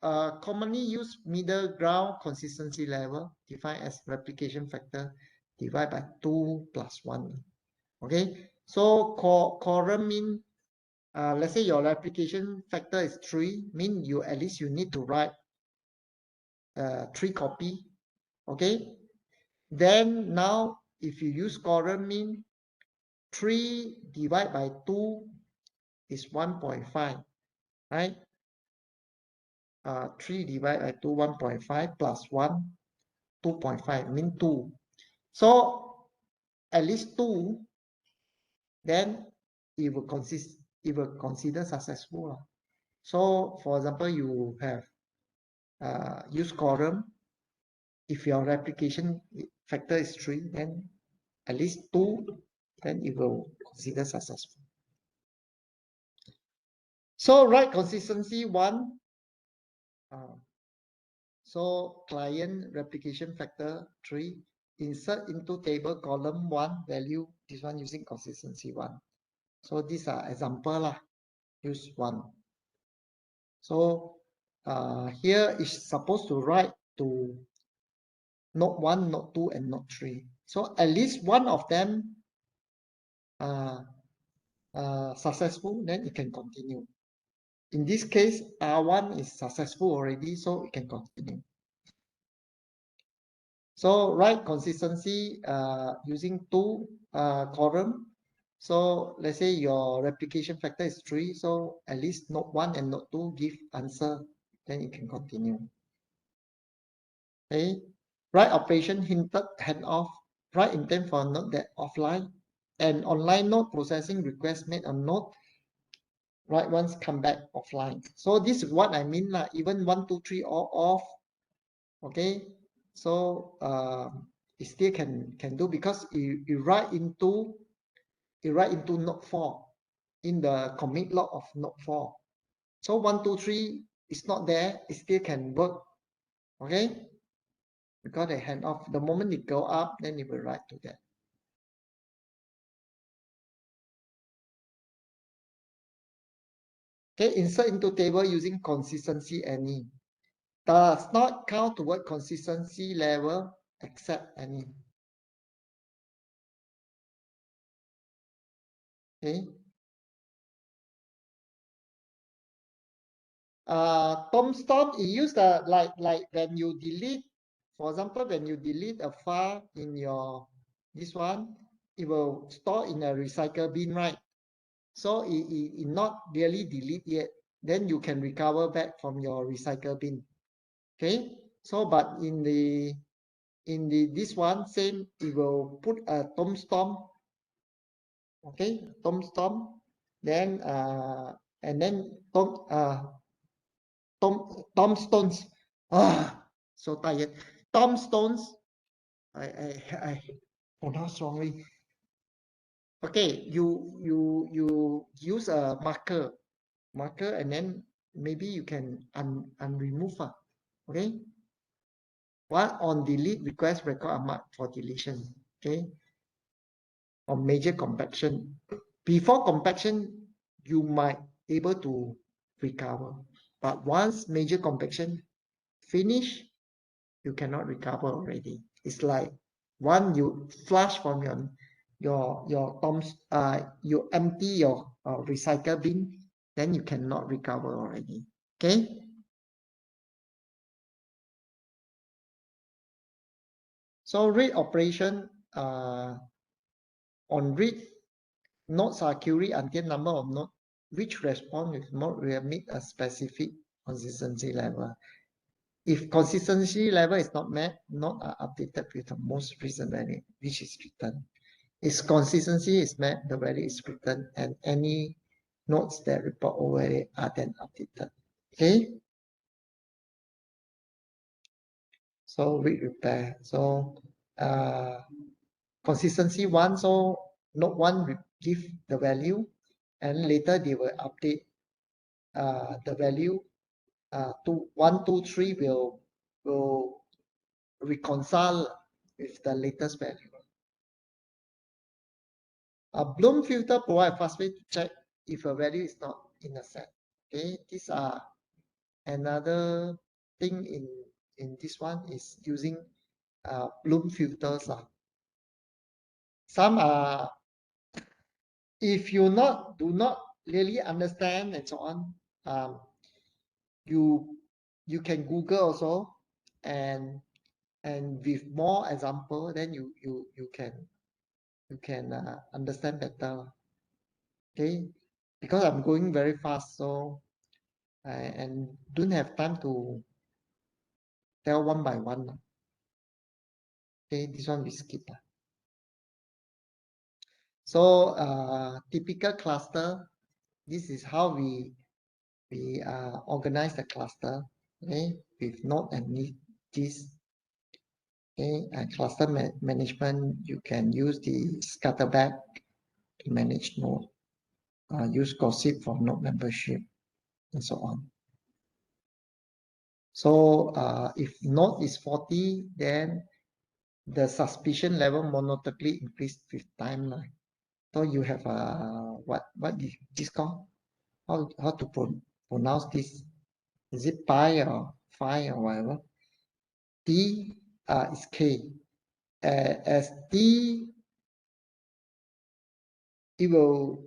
commonly used middle ground consistency level defined as replication factor divided by 2 plus 1. Okay. So quorum mean let's say your replication factor is 3, mean you at least you need to write 3 copy. Okay. Then now if you use quorum mean 3 divided by 2 is 1.5, right? 3 divided by 2, 1.5 plus 1, 2.5 mean 2. So at least 2, then it will consider successful. So for example, you have use quorum. If your replication factor is 3, then at least 2, then it will consider successful. So write consistency 1. So client replication factor 3, insert into table column 1 value, this one using consistency 1. So these are example lah, use 1. So here is supposed to write to node 1, node 2, and node 3. So at least one of them successful, then it can continue. In this case, R1 is successful already, so it can continue. So write consistency using 2 column. So let's say your replication factor is 3, so at least node 1 and node 2 give answer, then you can continue. Okay. Write operation hinted handoff. Write intent for a node that offline and online node processing request made on node. Right once come back offline. So this is what I mean lah. Even 1, 2, 3 all off. Okay. So it still can do because you write into node 4 in the commit log of node 4. So 1, 2, 3 is not there, it still can work. Okay, because they hand off. The moment it go up, then it will write to that. Okay, insert into table using consistency any. Does not count toward consistency level except any. Okay. Tombstone, it used like when you delete, for example, when you delete a file in your this one, it will store in a recycle bin, right? So it not really delete yet. Then you can recover back from your recycle bin. Okay. So but in the this one same, it will put a tombstone. Okay, tombstone. Then and then tombstones. So tired. Tombstones. I pronounce wrongly. Okay, you use a marker, and then maybe you can unremove. Okay. One on delete request record a mark for deletion. Okay. On major compaction. Before compaction, you might able to recover, but once major compaction finish, you cannot recover already. It's like one you flush from your tombs, you empty your recycle bin, then you cannot recover already. Okay. So read operation on read, nodes are queried until number of nodes which respond with node will meet a specific consistency level. If consistency level is not met, nodes are updated with the most recent value, which is returned. If consistency is met, the value is returned, and any nodes that report overlay are then updated. Okay. So read repair. So consistency 1. So node 1 will give the value, and later they will update the value 1, 2, 3 will reconcile with the latest value. A Bloom filter provides a fast way to check if a value is not in a set. Okay, these are another thing in this one is using Bloom filters. Some are, if you do not really understand and so on, you can Google also, and with more example, then you can understand better. Okay, because I'm going very fast, so and don't have time to tell one by one. Okay, this one we skip. So typical cluster, this is how we organize the cluster. Okay, with node and this. Okay, and cluster management, you can use the scatterback to manage node. Use gossip for node membership and so on. So if node is 40, then the suspicion level monotonically increased with timeline. So you have what is this called? How to pronounce this? Is it pi or phi or whatever? D is K. As D, it will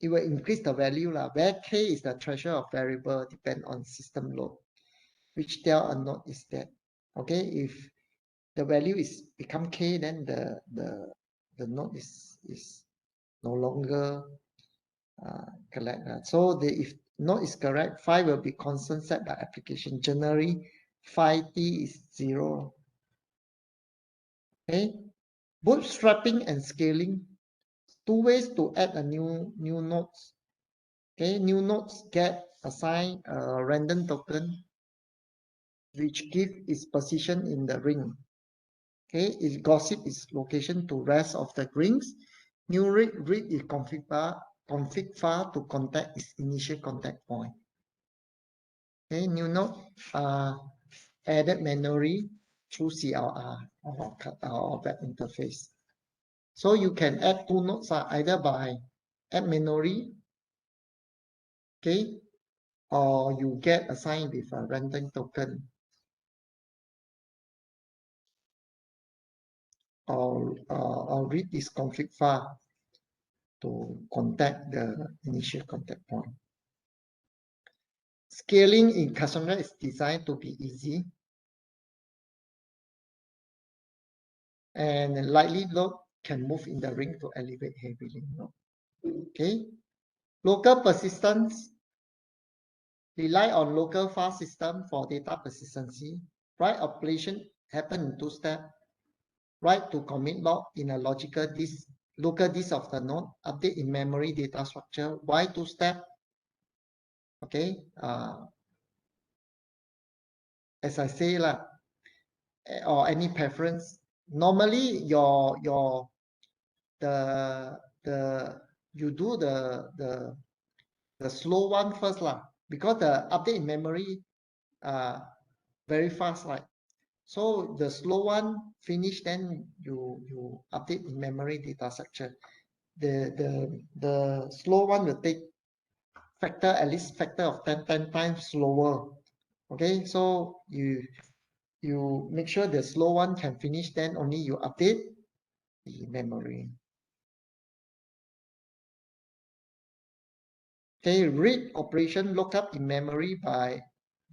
increase the value where K is the threshold of variable depend on system load, which tell a node is that. Okay, if the value is become K, then the node is no longer correct. So if node is correct, phi will be constant set by application. Generally, phi t is 0. Okay, bootstrapping and scaling. Two ways to add a new nodes. Okay, new nodes get assigned a random token which give its position in the ring. Okay, it gossip its location to rest of the rings. New read is config file to contact its initial contact point. Okay, new node added manually through CLR or web interface. So you can add two nodes either by add manually, okay, or you get assigned with a random token, or read this config file to contact the initial contact point. Scaling in Cassandra is designed to be easy, and lightly load can move in the ring to elevate heavily. Okay, local persistence rely on local file system for data persistency. Write operation happen in 2 steps. Write to commit log in a logical disk, local disk of the node. Update in memory data structure. Why 2 step? Okay, as I say or any preference. Normally, you do the slow one first because the update in memory very fast so the slow one finish, then you update in memory data structure. The slow one will take at least factor of 10 times slower. Okay, so you make sure the slow one can finish, then only you update the memory. Okay, read operation look up in memory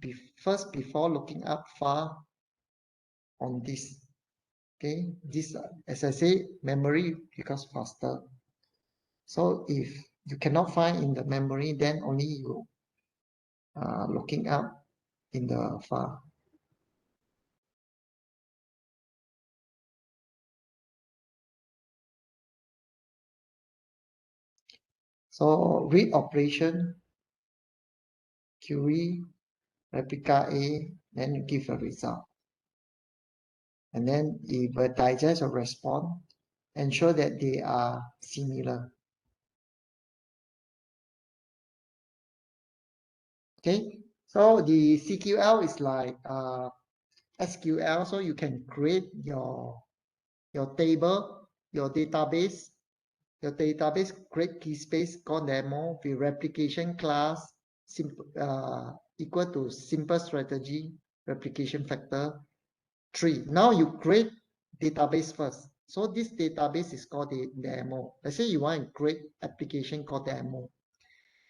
before looking up file on this. Okay, this as I say, memory becomes faster. So if you cannot find in the memory, then only you looking up in the file. So read operation, query, replica A, then you give a result. And then if a digest or response, ensure that they are similar. Okay, so the CQL is like SQL, so you can create your table, your database, create key space called demo with replication class equal to simple strategy replication factor 3. Now you create database first. So this database is called the demo. Let's say you want to create application called demo.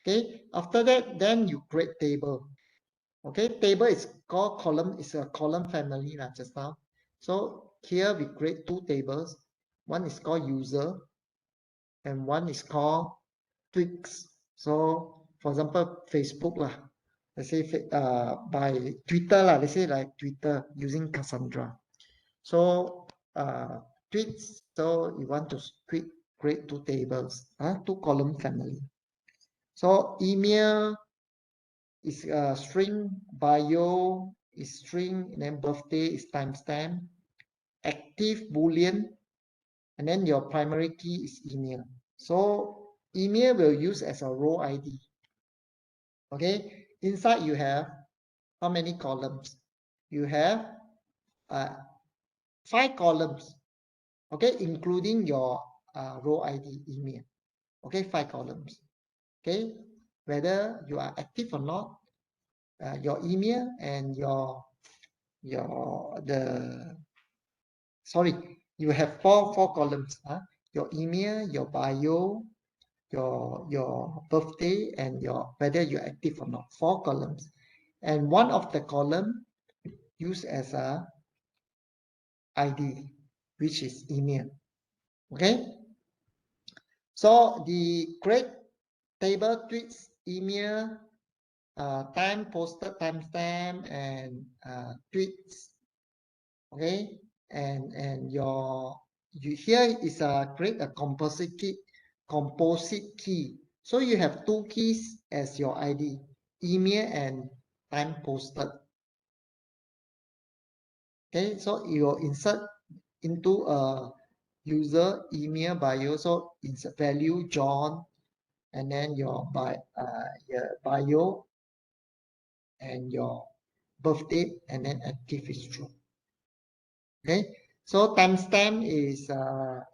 Okay, after that, then you create table. Okay, table is called column, is a column family just now. So here we create two tables. One is called user and one is called tweaks. So for example, Facebook lah. Let's say by Twitter lah. Let's say like Twitter using Cassandra. So tweets. So you want to create two tables, two column family. So email is string, bio is string, and then birthday is timestamp, active boolean, and then your primary key is email. So email will use as a row ID. Okay, inside you have how many columns? You have 5 columns. Okay, including your row ID email. Okay, 5 columns. Okay, whether you are active or not, your email and you have four columns. Your email, your bio, your birthday, and your whether you're active or not. 4 columns, and one of the column used as a ID, which is email. Okay, so the create table tweets email, time posted, timestamp, and tweets. Okay, and here is create a composite key. So you have 2 keys as your ID, email and time posted. Okay, so you will insert into a user email bio. So it's value John, and then your bio and your birthday, and then active is true. Okay, so timestamp is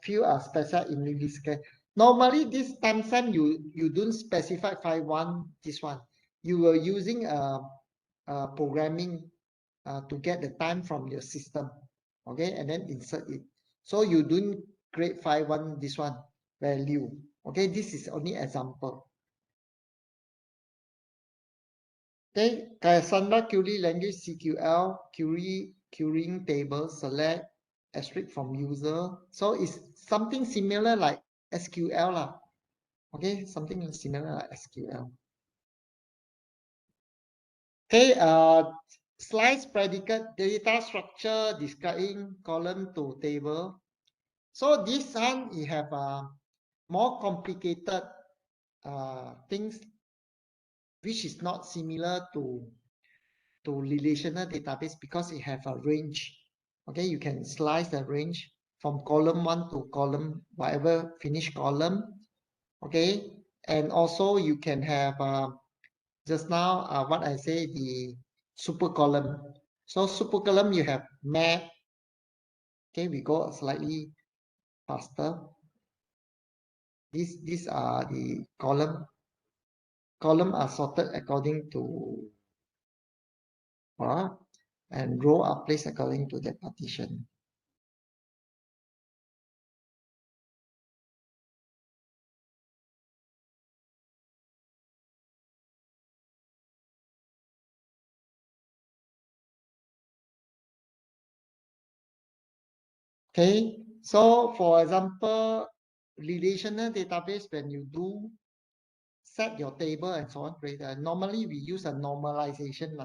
few are specified in this case. Normally this timestamp you don't specify 5.1 this one. You were using programming to get the time from your system. Okay, and then insert it. So you don't create 5.1 this one value. Okay, this is only example. Okay, Cassandra query language CQL querying table, select asterisk from user. So it's something similar like SQL lah. Okay, something similar like SQL. Okay, slice predicate data structure describing column to table. So this one you have more complicated things which is not similar to relational database because it have a range. Okay, you can slice the range from column 1 to column whatever finish column. Okay, and also you can have just now what I say, the super column. So super column you have map. Okay, we go slightly faster. These are the column are sorted according to and row are placed according to that partition. Okay, so for example, relational database, when you do set your table and so on, normally we use a normalization.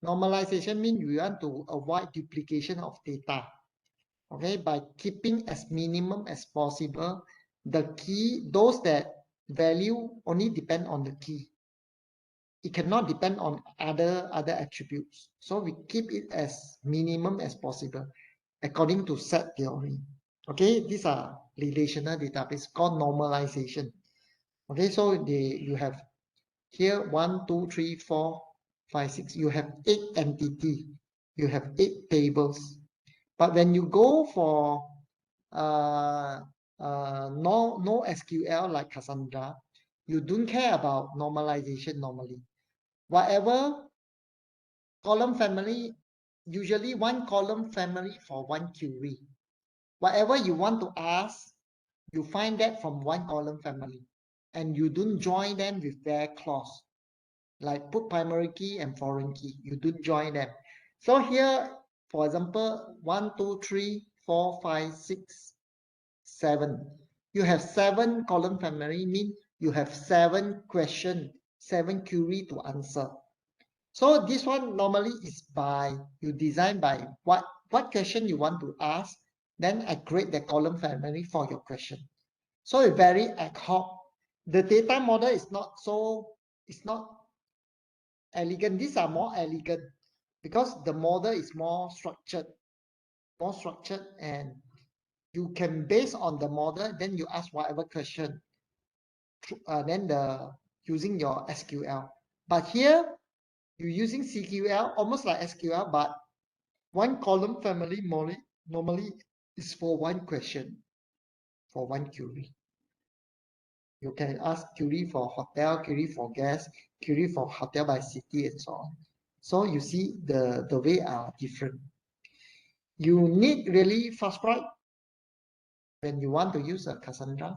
Normalization means we want to avoid duplication of data. Okay, by keeping as minimum as possible the key, those that value only depend on the key. It cannot depend on other attributes. So we keep it as minimum as possible according to set theory. Okay, these are relational database called normalization. Okay, so you have Here 1, 2, 3, 4, 5, 6. You have 8 entities. You have 8 tables. But when you go for no SQL like Cassandra, you don't care about normalization normally. Whatever column family, usually one column family for one query. Whatever you want to ask, you find that from one column family, and you don't join them with their clause, like put primary key and foreign key. You don't join them. So here, for example, 1, 2, 3, 4, 5, 6, 7. You have 7 column family, mean you have 7 question, 7 query to answer. So this one normally is by, you design by what question you want to ask, then I create the column family for your question. So it's very ad hoc. The data model is not so, it's not elegant. These are more elegant because the model is more structured, and you can base on the model, then you ask whatever question, then using your SQL. But here, you're using CQL, almost like SQL, but one column family normally is for one question, for one query. You can ask query for hotel, query for guest, query for hotel by city, and so on. So you see the way are different. You need really fast write when you want to use a Cassandra.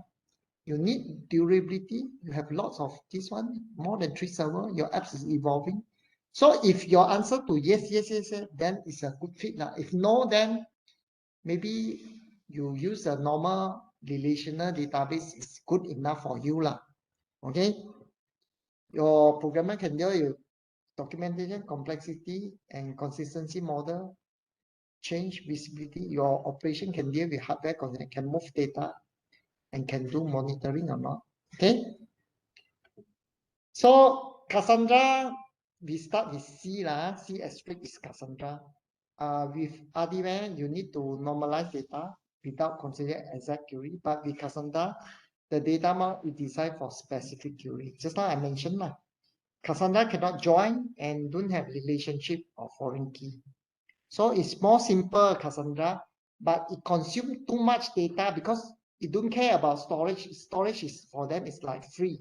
You need durability. You have lots of this one, more than 3 server. Your apps is evolving. So if your answer to yes, then it's a good fit. If no, then maybe you use a normal relational database is good enough for you. Okay. Your programmer can deal with documentation, complexity, and consistency model, change visibility. Your operation can deal with hardware, can move data, and can do monitoring or not. Okay. So Cassandra, we start with C lah. C asterisk is Cassandra. With hardware, you need to normalize data without considering exact query. But with Cassandra, the data model is designed for specific query. Just now I mentioned lah. Cassandra cannot join and don't have relationship or foreign key. So it's more simple, Cassandra, but it consumes too much data because it don't care about storage. Storage is for them is like free.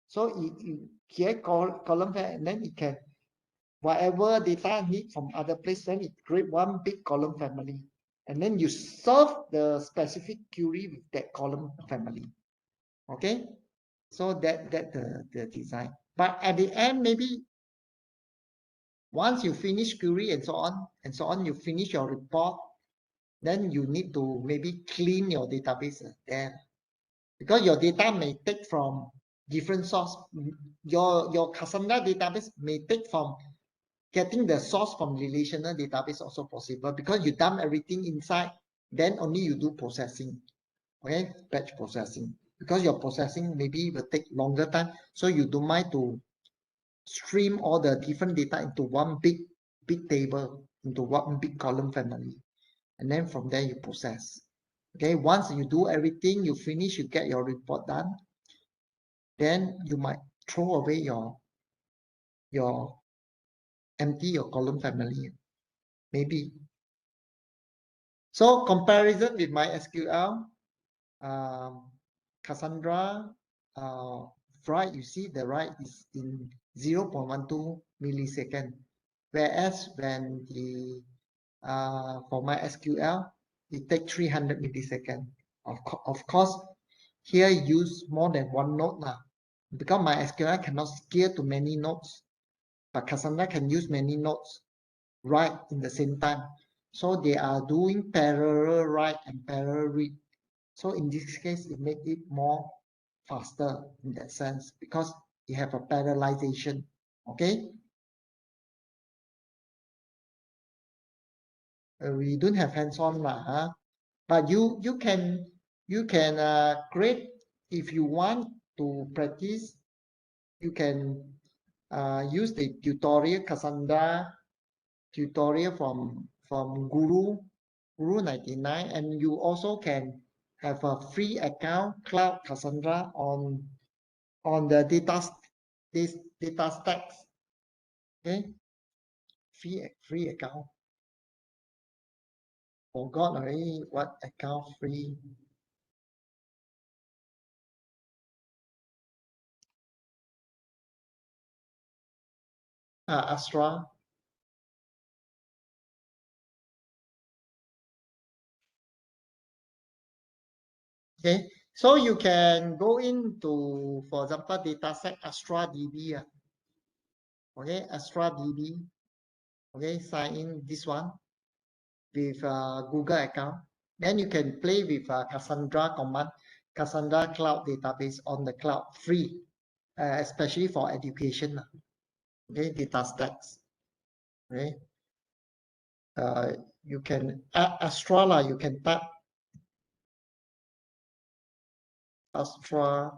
So it create column and then it can whatever data need from other place, then it create one big column family. And then you serve the specific query with that column family. Okay? So that the design. But at the end, maybe once you finish query and so on, you finish your report, then you need to maybe clean your database there. Because your data may take from different source. Your Cassandra database may take from getting the source from relational database also possible because you dump everything inside, then only you do processing. Okay, batch processing. Because your processing maybe will take longer time, so you don't mind to stream all the different data into one big table, into one big column family. And then from there you process. Okay, once you do everything, you finish, you get your report done, then you might throw away your empty your column family. Maybe. So comparison with MySQL, Cassandra, write, you see the write is in 0.12 millisecond. Whereas when the for MySQL, it takes 300 millisecond. Of course, here use more than one node now. Because MySQL cannot scale to many nodes, but Cassandra can use many nodes right in the same time. So they are doing parallel write and parallel read. So in this case, it makes it more faster in that sense because you have a parallelization. Okay. We don't have hands-on lah, but you can create if you want to practice. You can use the tutorial Cassandra tutorial from Guru 99, and you also can have a free account Cloud Cassandra on the this data stacks. Okay, free account. Forgot already what account free. Astra. Okay, so you can go into, for example, dataset Astra DB. Okay, Astra DB. Okay, sign in this one with Google account. Then you can play with Cassandra command, Cassandra cloud database on the cloud, free, especially for education. Okay, data stacks. Okay, you can Astra you can type Astra.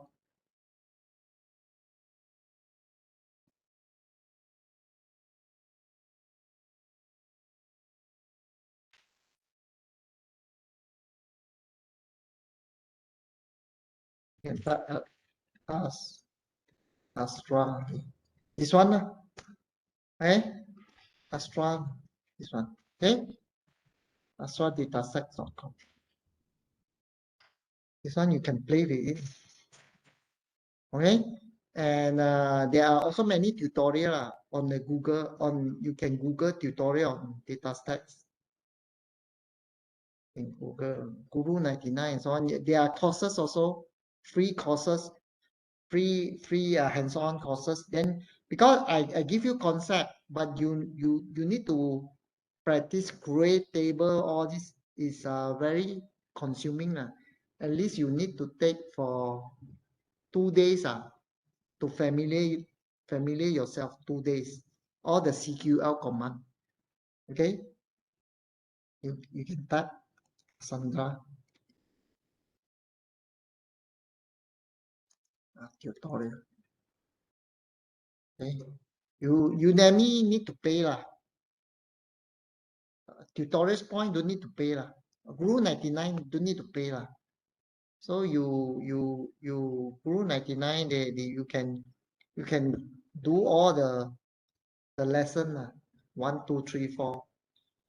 You can type Astra. This one, okay, Astra. This one, okay, AstraDataSet.com. This one you can play with it. Okay, and there are also many tutorial on the Google, you can Google tutorial on data stacks in Google, Guru 99 and so on. There are courses also, free courses, free hands-on courses. Then because I give you concept, but you need to practice, create table, all this is very consuming. At least you need to take for 2 days to familiar yourself, 2 days, all the CQL command. Okay, you can type Cassandra tutorial. Okay, you need to pay lah. Tutorials point don't need to pay lah. Guru 99 don't need to pay lah. So you Guru 99 you can do all the lesson 1, 2, 3, 4,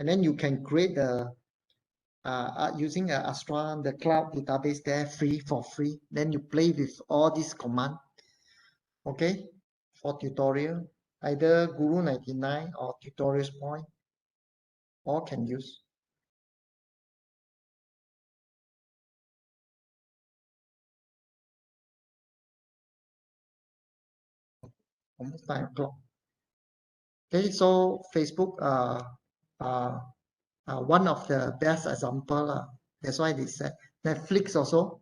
and then you can create the using Astra, the cloud database there, for free. Then you play with all these command. Okay, for tutorial, either Guru 99 or Tutorials Point, all can use. Almost 9 o'clock. Okay, so Facebook one of the best example. That's why they said Netflix also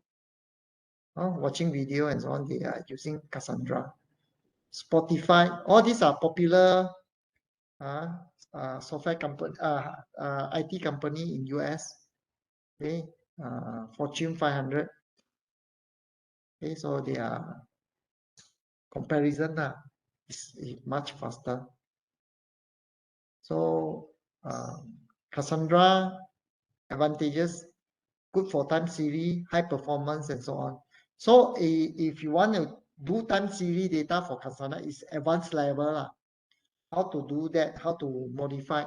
watching video and so on, they are using Cassandra. Spotify, all these are popular software company, IT company in US. Okay, Fortune 500. Okay, so they are comparison is much faster. So Cassandra advantages, good for time series, high performance, and so on. So if you want to do time series data for Cassandra, is advanced level how to do that, how to modify.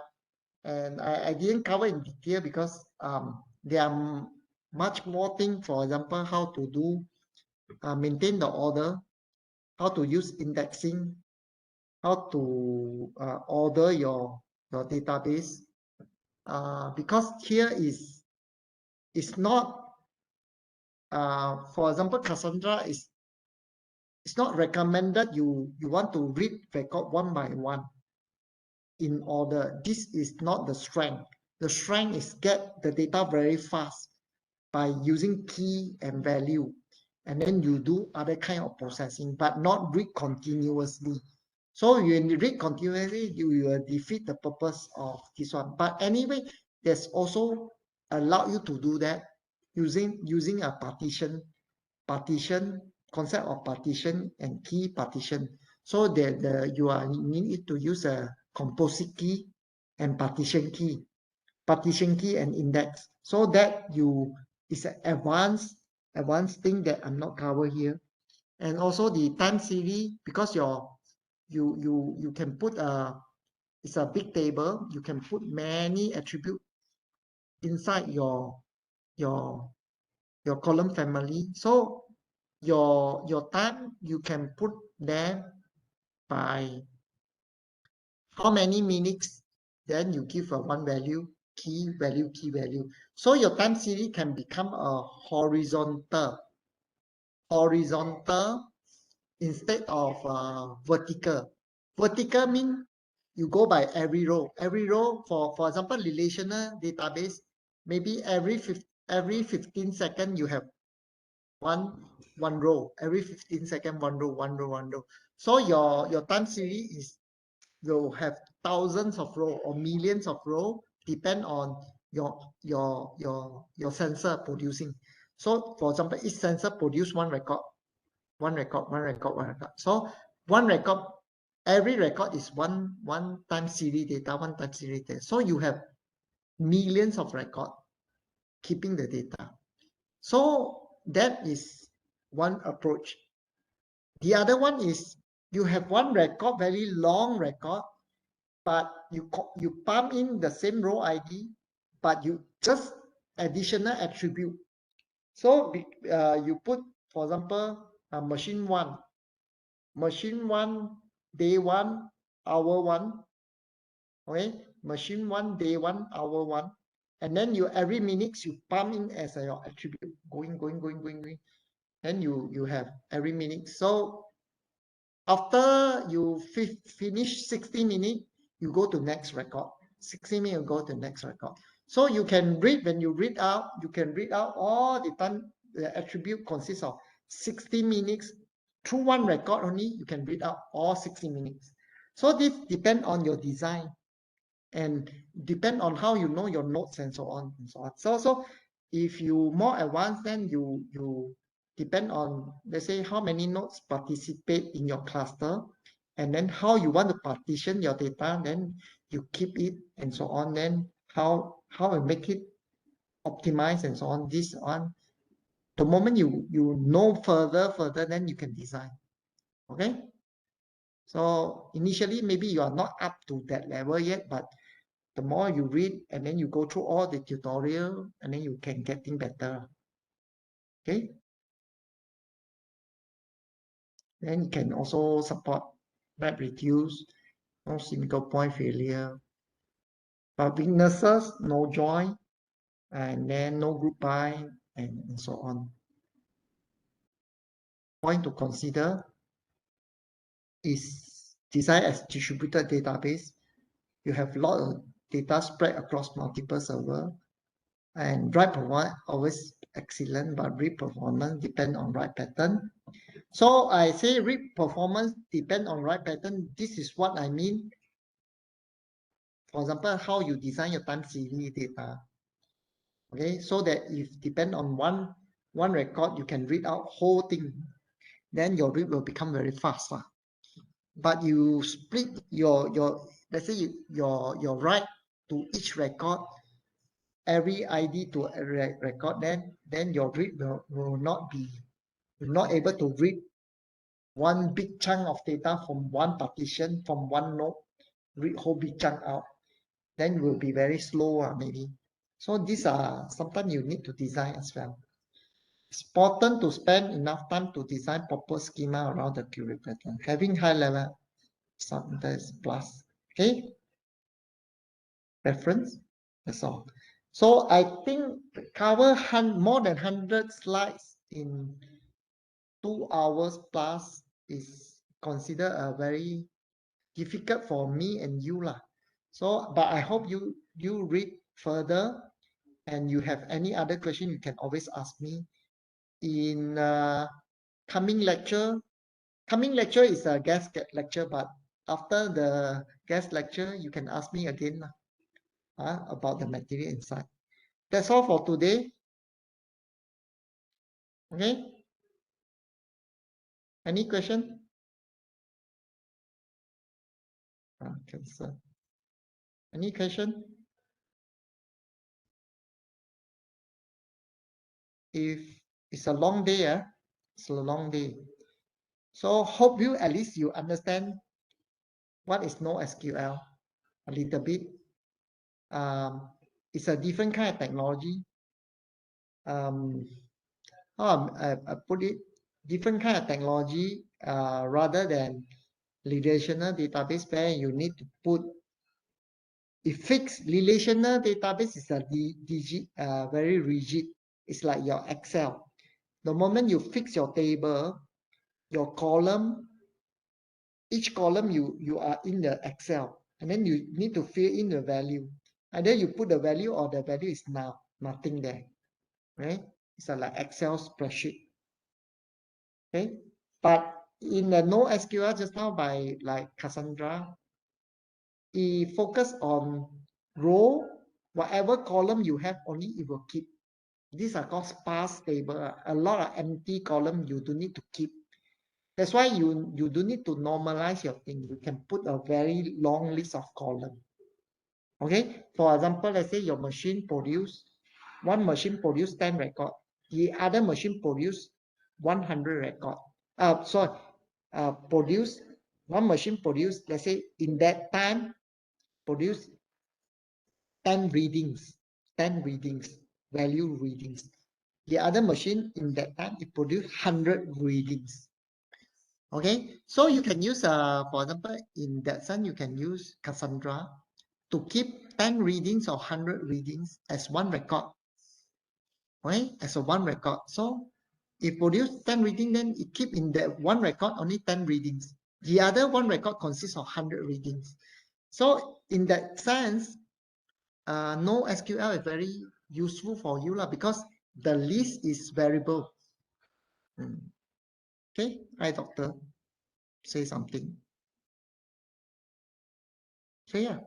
And I didn't cover in detail because there are much more things. For example, how to do maintain the order, how to use indexing, how to order your database. Because here is not for example, Cassandra is not recommended you want to read record one by one in order. This is not the strength. The strength is get the data very fast by using key and value, and then you do other kind of processing, but not read continuously. So when you read continuously, you will defeat the purpose of this one. But anyway, there's also allow you to do that using a partition concept of partition and key partition. So that you need to use a composite key and partition key and index. So that it's an advanced thing that I'm not cover here. And also the time series, because you can put it's a big table, you can put many attributes inside your your column family. So your time you can put there by how many minutes, then you give a one value, key value, key value. So your time series can become a horizontal instead of vertical. Vertical means you go by every row. Every row, for example, relational database, maybe every 15 seconds you have one row. Every 15 seconds, one row, one row, one row. So your time series is will have thousands of row or millions of row, depend on your sensor producing. So for example, each sensor produce one record, one record, one record, one record. So one record, every record is one time series data, one time series data. So you have millions of record keeping the data. So that is one approach. The other one is you have one record, very long record, but you pump in the same row ID, but you just additional attribute. So you put, for example, machine one, day one, hour one, okay? Machine one, day one, hour one. And then you every minute you pump in as your attribute, going. Then you have every minute. So after you finish 60 minutes, you go to next record. 60 minutes, you go to next record. So you can read, when you read out, you can read out all the time. The attribute consists of 60 minutes. Through one record only, you can read out all 60 minutes. So this depends on your design and depend on how you know your nodes and so on and so on. So if you more advanced, then you depend on, let's say, how many nodes participate in your cluster, and then how you want to partition your data, then you keep it and so on, then how you make it optimized and so on. This on the moment you know further, then you can design. Okay. So initially, maybe you are not up to that level yet, but the more you read and then you go through all the tutorial, and then you can getting better. Okay. Then you can also support map reduce, no single point failure, but weaknesses, no join, and then no group by, and so on. Point to consider is design as distributed database. You have a lot of data spread across multiple servers, and write performance always excellent, but read performance depend on write pattern. So I say read performance depend on write pattern. This is what I mean. For example, how you design your time series data. Okay, so that if depend on one record, you can read out whole thing. Then your read will become very fast. But you split your let's say your write to each record, every ID to a record, then your read will not be, you're not able to read one big chunk of data from one partition, from one node, read whole big chunk out, then will be very slow maybe. So these are sometimes you need to design as well. It's important to spend enough time to design proper schema around the query pattern. Having high level sometimes plus. Okay, reference. That's all. So I think cover more than 100 slides in 2 hours plus is considered a very difficult for me and you lah. So, but I hope you read further, and you have any other question, you can always ask me. In coming lecture is a guest lecture, but after the guest lecture, you can ask me again about the material inside. That's all for today. Okay. Any question? Cancel. Any question? If it's a long day, it's a long day. So hope you at least you understand what is NoSQL a little bit. It's a different kind of technology. I put it different kind of technology rather than relational database where you need to put a fixed relational database is a very rigid. It's like your Excel. The moment you fix your table, your column, each column you are in the Excel, and then you need to fill in the value. Either you put the value or the value is now nothing there, right? It's a like Excel spreadsheet. Okay, but in the NoSQL just now by like Cassandra, it focus on row, whatever column you have, only it will keep. These are called sparse table. A lot of empty column you do need to keep. That's why you do need to normalize your thing. You can put a very long list of column. Okay, for example, let's say your machine one machine produce 10 record, the other machine produce 100 record. Sorry, produce one machine produce, let's say in that time produce 10 readings, 10 readings, value readings. The other machine in that time it produce 100 readings. Okay, so you can use for example, in that sense you can use Cassandra to keep 10 readings or 100 readings as one record. Right, as a one record. So if produce 10 readings, then it keep in that one record only 10 readings. The other one record consists of 100 readings. So in that sense, NoSQL is very useful for you because the list is variable. Okay, hi doctor, say something. So yeah,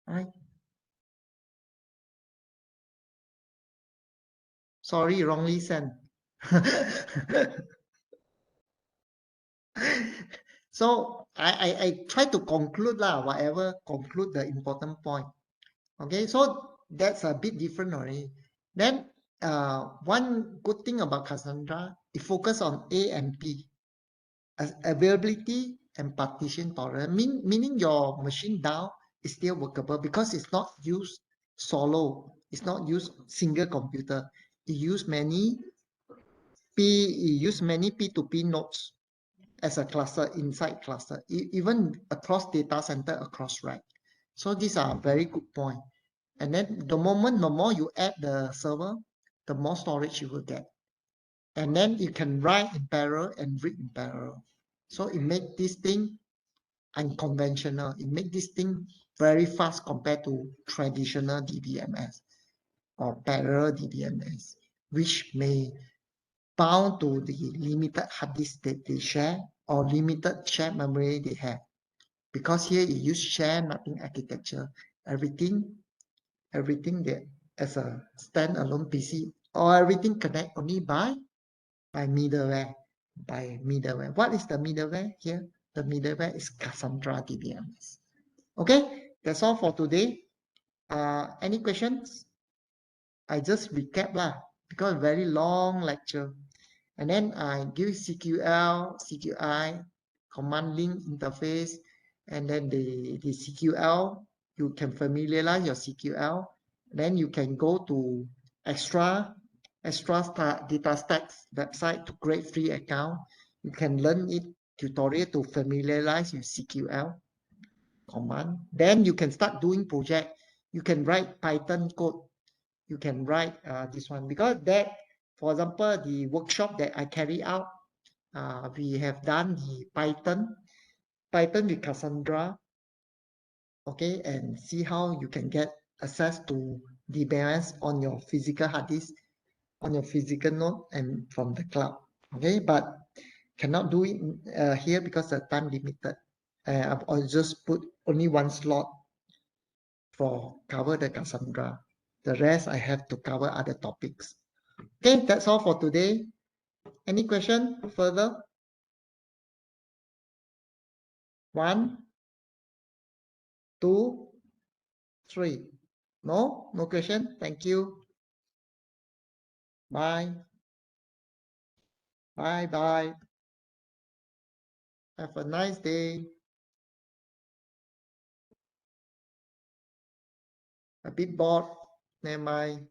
all right. Sorry, wrongly sent. So I try to conclude conclude the important point. Okay, so that's a bit different already. Then one good thing about Cassandra, it focus on A and P, as availability and partition tolerance, meaning your machine down is still workable because it's not used solo, it's not used single computer. It use many P2P nodes as a cluster inside cluster, even across data center, across rack. So these are very good point. And then the more you add the server, the more storage you will get. And then you can write in parallel and read in parallel. So it makes this thing unconventional. It makes this thing very fast compared to traditional DBMS or parallel DBMS, which may bound to the limited hard disk that they share or limited shared memory they have. Because here you use share mapping architecture, everything that as a standalone PC or everything connect only by middleware. What is the middleware here? The middleware is Cassandra DBMS. Okay, that's all for today. Any questions? I just recap lah because very long lecture. And then I give CQL, CQI, command link interface, and then the CQL, you can familiarize your CQL. Then you can go to extra data stacks website to create free account. You can learn it tutorial to familiarize with CQL command. Then you can start doing project. You can write Python code. You can write this one because that, for example, the workshop that I carry out, we have done the Python with Cassandra, okay, and see how you can get access to the DBMS on your physical hard disk, on your physical node, and from the cloud, okay, but cannot do it here because the time limited. I'll just put only one slot for cover the Cassandra. The rest I have to cover other topics. Okay, that's all for today. Any question further? 1, 2, 3. No? No question? Thank you. Bye. Bye. Bye. Have a nice day. A bit bored. Never mind.